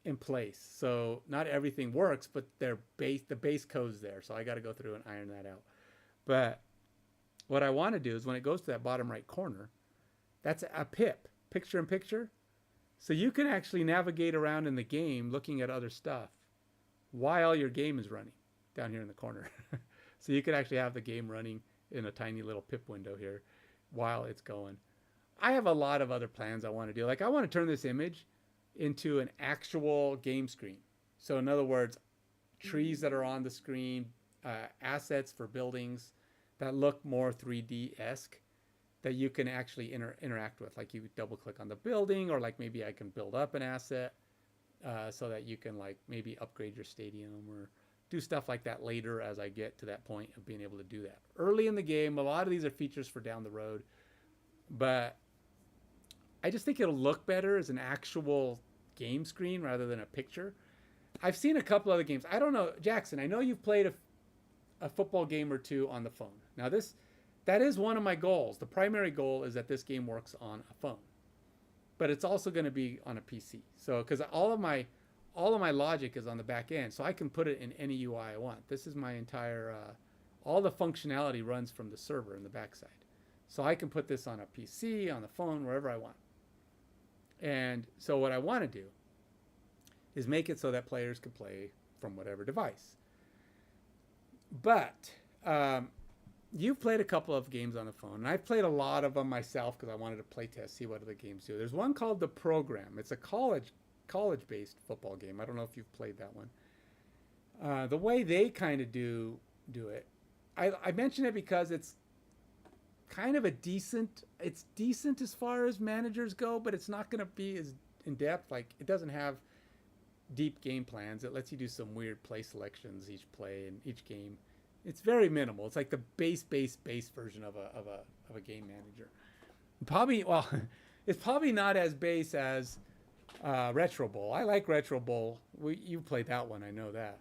in place. So not everything works, but the base code's there. So I got to go through and iron that out. But what I want to do is when it goes to that bottom right corner, that's a pip, picture in picture. So you can actually navigate around in the game looking at other stuff while your game is running down here in the corner. So you could actually have the game running in a tiny little pip window here while it's going. I have a lot of other plans I want to do. Like I want to turn this image into an actual game screen. So in other words, trees that are on the screen, assets for buildings that look more 3D-esque that you can actually interact with. Like you double click on the building, or like maybe I can build up an asset so that you can like maybe upgrade your stadium or do stuff like that later as I get to that point of being able to do that. Early in the game, a lot of these are features for down the road, but I just think it'll look better as an actual game screen rather than a picture. I've seen a couple other games. I don't know, Jackson, I know you've played a football game or two on the phone. Now that is one of my goals. The primary goal is that this game works on a phone, but it's also going to be on a PC. So, because all of my logic is on the back end, so I can put it in any UI I want. This is my entire, all the functionality runs from the server in the backside. So I can put this on a PC, on the phone, wherever I want. And so what I want to do is make it so that players can play from whatever device. But you've played a couple of games on the phone, and I've played a lot of them myself because I wanted to play test, see what other games do. There's one called The Program. It's a college-based football game. I don't know if you've played that one. The way they kind of do it, I mention it because it's kind of it's decent as far as managers go, but it's not going to be as in depth. Like it doesn't have deep game plans. It lets you do some weird play selections each play and each game. It's very minimal. It's like the base version of a game manager. It's probably not as base as Retro Bowl. I like Retro Bowl. You played that one. I know that.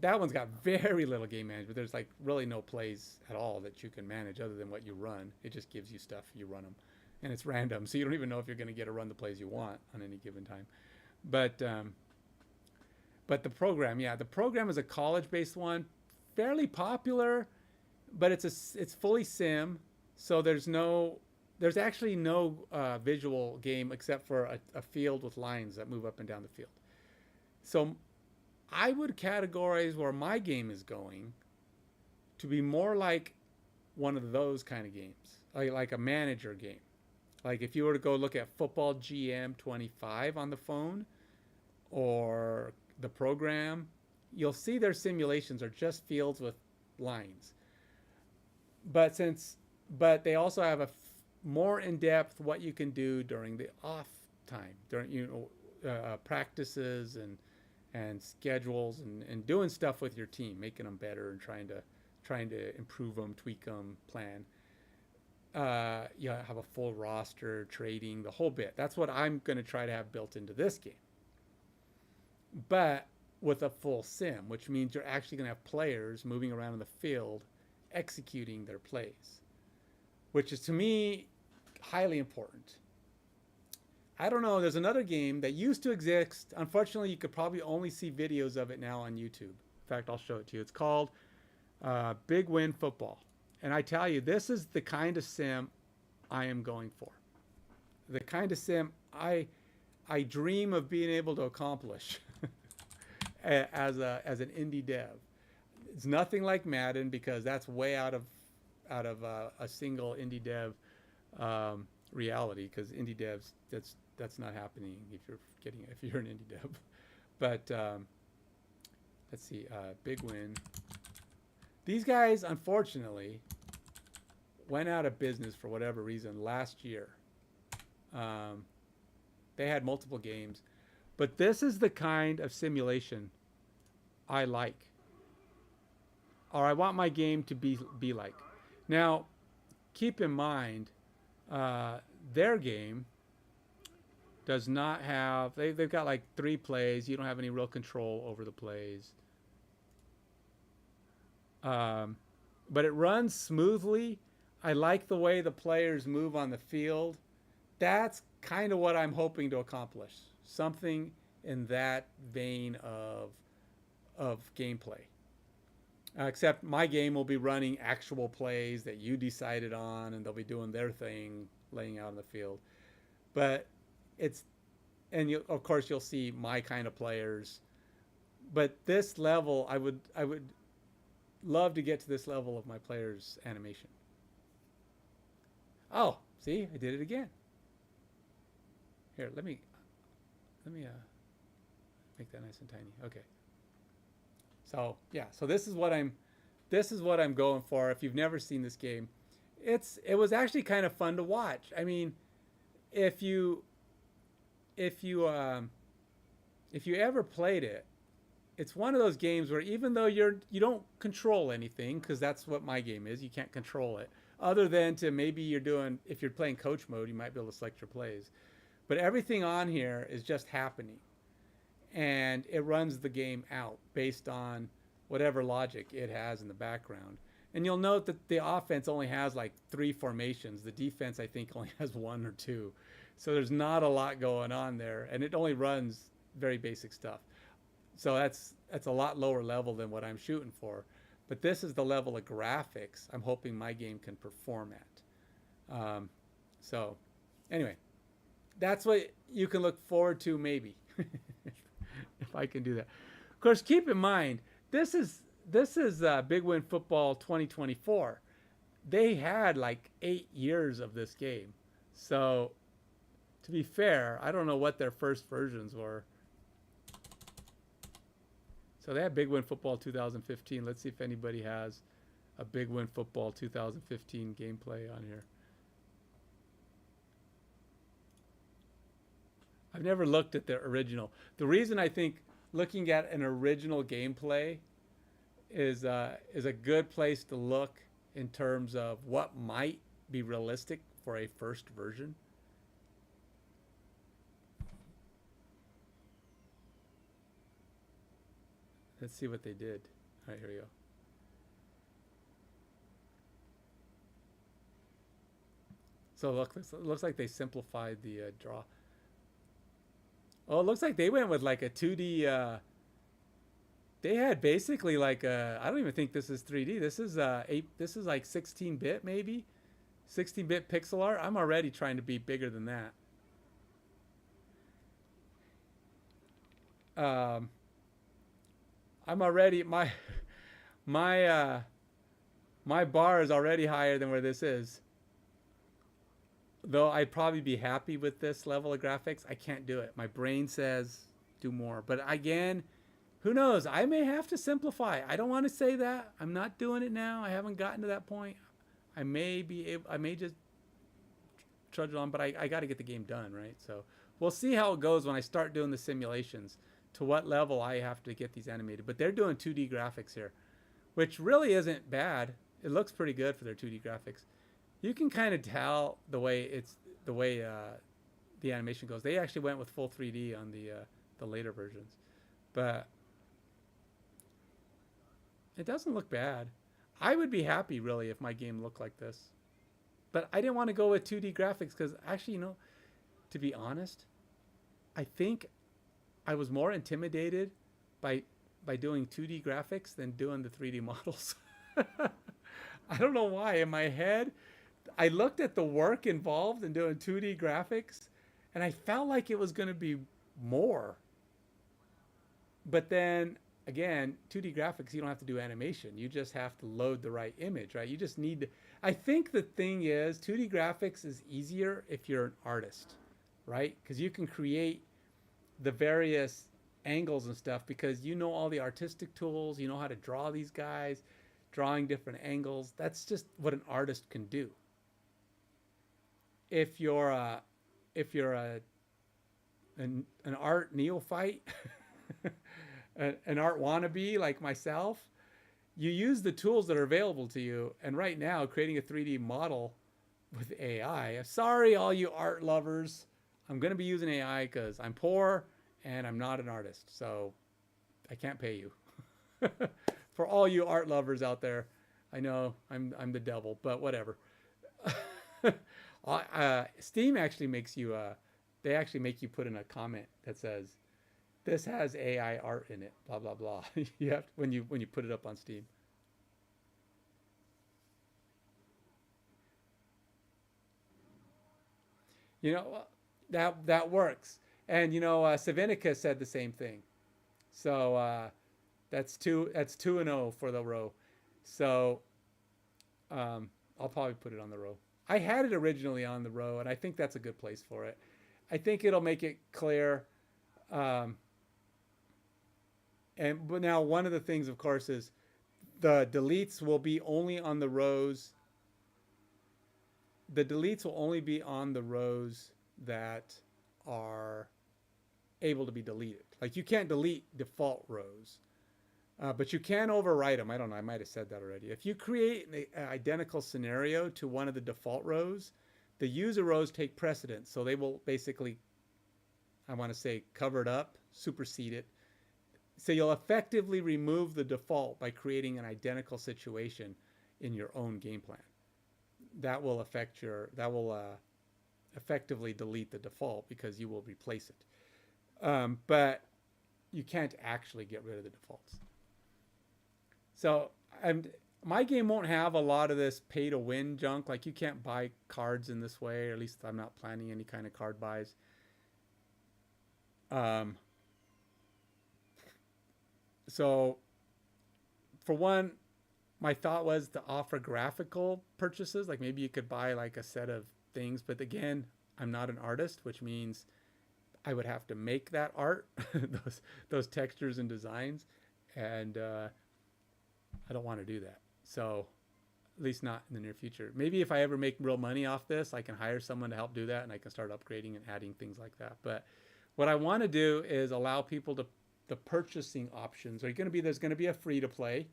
That one's got very little game management. There's like really no plays at all that you can manage other than what you run. It just gives you stuff, you run them, and it's random, so you don't even know if you're going to get to run the plays you want on any given time. But the program, the program is a college-based one, fairly popular, but it's fully sim, so there's no there's actually no visual game except for a field with lines that move up and down the field. So I would categorize where my game is going to be more like one of those kind of games, like a manager game. Like if you were to go look at Football GM 25 on the phone or the program, you'll see their simulations are just fields with lines. But they also have a more in depth what you can do during the off time, during practices and schedules and doing stuff with your team, making them better and trying to improve them, tweak them, plan. You have a full roster, trading, the whole bit. That's what I'm going to try to have built into this game. But with a full sim, which means you're actually going to have players moving around in the field executing their plays, which is to me highly important. I don't know, there's another game that used to exist. Unfortunately, you could probably only see videos of it now on YouTube. In fact, I'll show it to you. It's called Big Win Football. And I tell you, this is the kind of sim I am going for. The kind of sim I dream of being able to accomplish as an indie dev. It's nothing like Madden because that's way out of a single indie dev reality. Because indie devs, that's not happening if you're an indie dev. But let's see, Big Win. These guys, unfortunately, went out of business for whatever reason last year. They had multiple games, but this is the kind of simulation I like, or I want my game to be like. Now, keep in mind, their game does not have. They've got like 3 plays. You don't have any real control over the plays. But it runs smoothly. I like the way the players move on the field. That's kind of what I'm hoping to accomplish. Something in that vein of gameplay. Except my game will be running actual plays that you decided on, and they'll be doing their thing, laying out on the field. But of course you'll see my kind of players. But this level, I would love to get to this level of my players' animation. Oh, see, I did it again. Here, let me make that nice and tiny. Okay. So yeah, so this is what I'm going for. If you've never seen this game, it was actually kind of fun to watch. I mean, if you ever played it, it's one of those games where even though you don't control anything, because that's what my game is, you can't control it, other than to maybe if you're playing coach mode, you might be able to select your plays. But everything on here is just happening. And it runs the game out based on whatever logic it has in the background. And you'll note that the offense only has like 3 formations. The defense, I think, only has 1 or 2. So there's not a lot going on there. And it only runs very basic stuff. So that's a lot lower level than what I'm shooting for. But this is the level of graphics I'm hoping my game can perform at. So anyway, that's what you can look forward to maybe. If I can do that. Of course, keep in mind, this is Big Win Football 2024. They had like 8 years of this game. So to be fair, I don't know what their first versions were. So they had Big Win Football 2015. Let's see if anybody has a Big Win Football 2015 gameplay on here. I've never looked at the original. The reason I think looking at an original gameplay is a good place to look in terms of what might be realistic for a first version. Let's see what they did. All right, here we go. So look, it looks like they simplified the draw. Oh, it looks like they went with like a 2D. They had basically like I don't even think this is 3D. This is This is like 16-bit maybe. 16-bit pixel art. I'm already trying to be bigger than that. I'm already my my bar is already higher than where this is. Though I'd probably be happy with this level of graphics, I can't do it. My brain says do more. But again, who knows? I may have to simplify. I don't want to say that. I'm not doing it now. I haven't gotten to that point. I may be able, I may just trudge on, but I got to get the game done, right? So we'll see how it goes when I start doing the simulations, to what level I have to get these animated. But they're doing 2D graphics here, which really isn't bad. It looks pretty good for their 2D graphics. You can kind of tell the way the animation goes. They actually went with full 3D on the later versions, but it doesn't look bad. I would be happy really if my game looked like this, but I didn't want to go with 2D graphics because actually, you know, to be honest, I think I was more intimidated by doing 2D graphics than doing the 3D models. I don't know why. In my head, I looked at the work involved in doing 2D graphics, and I felt like it was going to be more. But then, again, 2D graphics, you don't have to do animation. You just have to load the right image, right? You just need to... I think the thing is, 2D graphics is easier if you're an artist, right? Because you can create the various angles and stuff because you know all the artistic tools. You know how to draw these guys, drawing different angles. That's just what an artist can do. If you're an art neophyte, an art wannabe like myself, you use the tools that are available to you. And right now, creating a 3D model with AI, sorry, all you art lovers, I'm going to be using AI because I'm poor and I'm not an artist. So I can't pay you. For all you art lovers out there, I know I'm the devil, but whatever. Steam actually makes you, they actually make you put in a comment that says, this has AI art in it, blah, blah, blah. You have to, when you put it up on Steam. You know, that works. And, you know, Savinica said the same thing. So that's 2-0 for the row. So I'll probably put it on the row. I had it originally on the row, and I think that's a good place for it. I think it'll make it clear. But now one of the things, of course, is the deletes will be only on the rows. The deletes will only be on the rows that are able to be deleted. Like you can't delete default rows, but you can overwrite them. I don't know. I might have said that already. If you create an identical scenario to one of the default rows, the user rows take precedence. So they will basically, I want to say, cover it up, supersede it. So you'll effectively remove the default by creating an identical situation in your own game plan. That will effectively delete the default because you will replace it. But you can't actually get rid of the defaults. So my game won't have a lot of this pay to win junk. Like you can't buy cards in this way, or at least I'm not planning any kind of card buys. So for one, my thought was to offer graphical purchases. Like maybe you could buy like a set of things, but again, I'm not an artist, which means I would have to make that art, those textures and designs. And I don't want to do that. So at least not in the near future. Maybe if I ever make real money off this, I can hire someone to help do that and I can start upgrading and adding things like that. But what I want to do is allow people to, the purchasing options are going to be, there's going to be a free to play.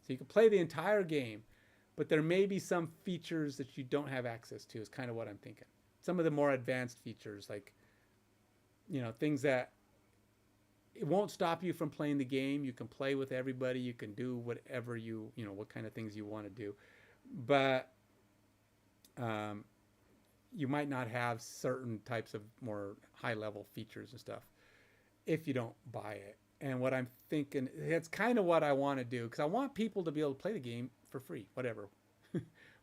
So you can play the entire game, but there may be some features that you don't have access to is kind of what I'm thinking. Some of the more advanced features, like, you know, things that it won't stop you from playing the game. You can play with everybody. You can do whatever you know, what kind of things you want to do. But you might not have certain types of more high level features and stuff if you don't buy it. And what I'm thinking, it's kind of what I want to do, because I want people to be able to play the game for free, whatever.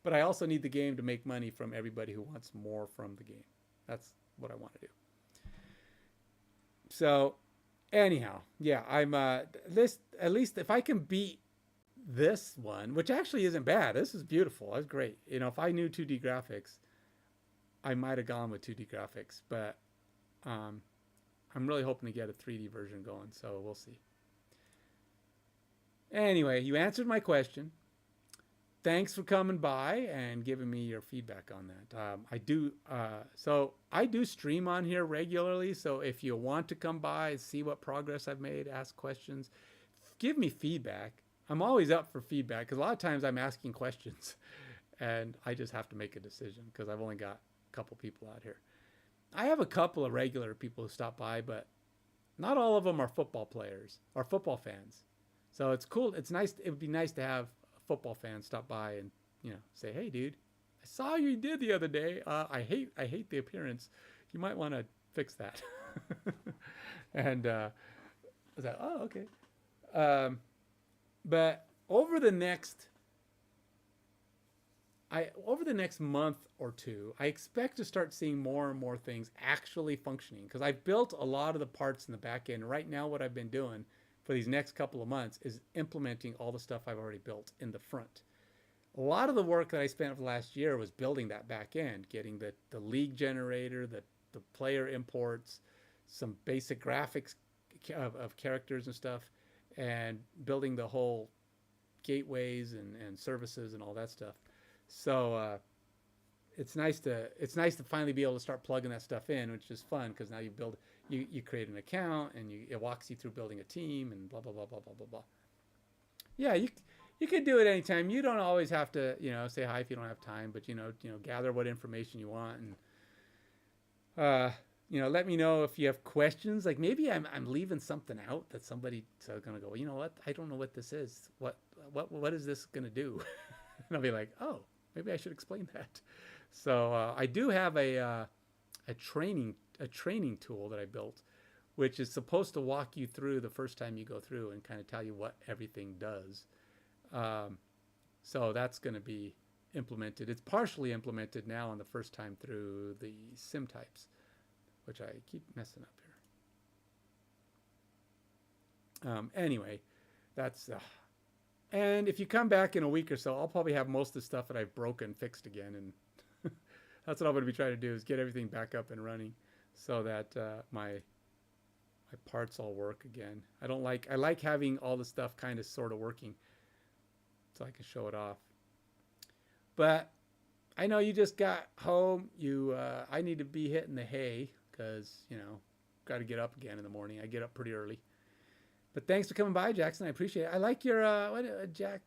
but I also need the game to make money from everybody who wants more from the game. That's what I want to do. So anyhow, yeah, I'm this, at least if I can beat this one, which actually isn't bad. This is beautiful. That's great. You know, if I knew 2D graphics, I might have gone with 2D graphics, but I'm really hoping to get a 3D version going, so we'll see. Anyway, you answered my question. Thanks for coming by and giving me your feedback on that. I do stream on here regularly, so if you want to come by and see what progress I've made, ask questions, give me feedback. I'm always up for feedback because a lot of times I'm asking questions and I just have to make a decision because I've only got a couple people out here. I have a couple of regular people who stop by, but not all of them are football players or football fans. So it's cool. It's nice. It would be nice to have a football fan stop by and, you know, say, "Hey, dude, I saw you did the other day. I hate the appearance. You might want to fix that." And I was like, "Oh, okay." But over the next month or two, I expect to start seeing more and more things actually functioning because I've built a lot of the parts in the back end. Right now, what I've been doing for these next couple of months is implementing all the stuff I've already built in the front. A lot of the work that I spent for the last year was building that back end, getting the league generator, the player imports, some basic graphics of characters and stuff, and building the whole gateways and services and all that stuff. So it's nice to finally be able to start plugging that stuff in, which is fun because now you create an account and it walks you through building a team and blah blah blah blah blah blah blah. Yeah, you can do it anytime. You don't always have to, you know, say hi if you don't have time, but you know gather what information you want and you know, let me know if you have questions. Like maybe I'm leaving something out that somebody's gonna go, you know what? I don't know what this is. What is this gonna do? And I'll be like, oh, maybe I should explain that. So I do have a training tool that I built, which is supposed to walk you through the first time you go through and kind of tell you what everything does. So that's going to be implemented. It's partially implemented now on the first time through the sim types, which I keep messing up here. Anyway, that's and if you come back in a week or so, I'll probably have most of the stuff that I've broken fixed again, and that's what I'm going to be trying to do is get everything back up and running so that my parts all work again. I like having all the stuff kind of sort of working so I can show it off. But I know you just got home. I need to be hitting the hay because, you know, got to get up again in the morning. I get up pretty early. But thanks for coming by, Jackson. I appreciate it. I like your Jack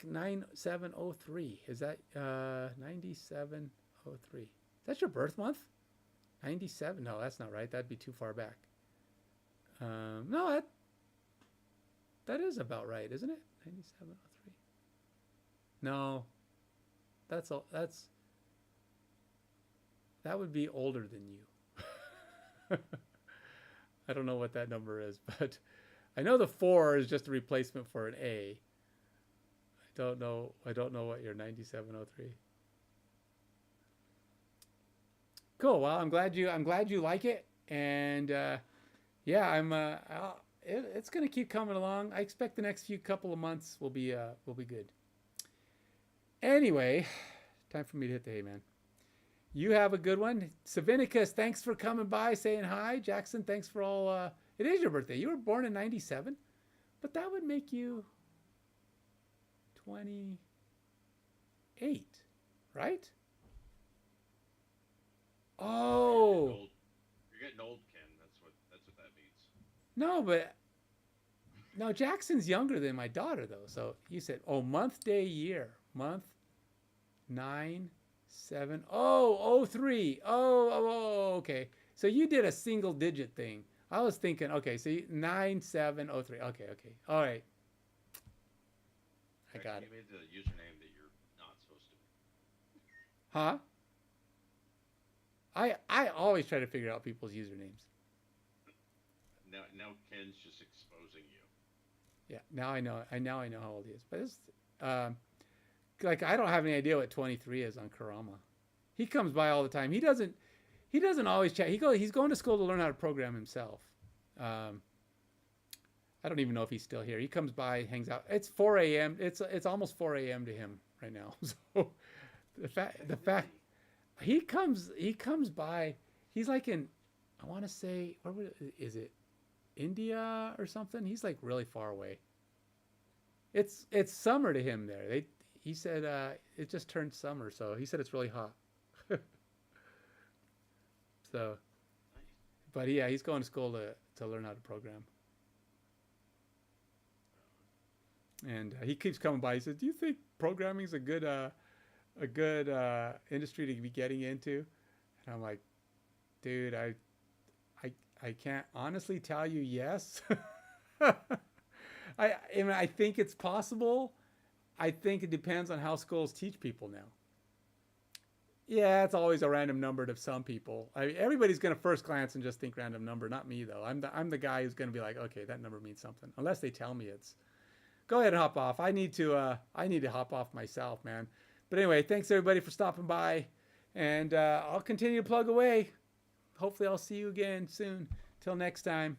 9703. Is that 9703? That's your birth month? 97? No, that's not right. That'd be too far back. No, that is about right, isn't it? 9703. No, that would be older than you. I don't know what that number is, but I know the 4 is just a replacement for an A. I don't know what your 9703. Cool. Well, I'm glad you like it, and yeah, it's gonna keep coming along. I expect the next couple of months will be good. Anyway, time for me to hit the hay, man. You have a good one. Savinicus, thanks for coming by, saying hi. Jackson, thanks for all. It is your birthday. You were born in 97, but that would make you 28, right? Oh. You're getting old, Ken. That's what that means. No, Jackson's younger than my daughter, though. So you said, month, day, year. Month, 9, 7, 03. Okay. So you did a single digit thing. I was thinking, okay, so 9703. Okay. All right. I got it. You made the username that you're not supposed to be. Huh? I always try to figure out people's usernames. Now Ken's just exposing you. Yeah, now I know how old he is. But it's like I don't have any idea what 23 is on Kurama. He comes by all the time. He doesn't always chat. He's going to school to learn how to program himself. I don't even know if he's still here. He comes by, hangs out. It's 4 a.m. It's almost 4 a.m. to him right now. So the fact he comes by, he's like in, I want to say, is it India or something? He's like really far away. It's summer to him there. He said it just turned summer, so he said it's really hot. So, but yeah, he's going to school to learn how to program. And he keeps coming by. He says, "Do you think programming is a good industry to be getting into?" And I'm like, "Dude, I can't honestly tell you yes." I think it's possible. I think it depends on how schools teach people now. Yeah, it's always a random number to some people. Everybody's going to first glance and just think random number. Not me though. I'm the guy who's going to be like, okay, that number means something. Unless they tell me it's. Go ahead and hop off. I need to hop off myself, man. But anyway, thanks everybody for stopping by, and I'll continue to plug away. Hopefully, I'll see you again soon. Till next time.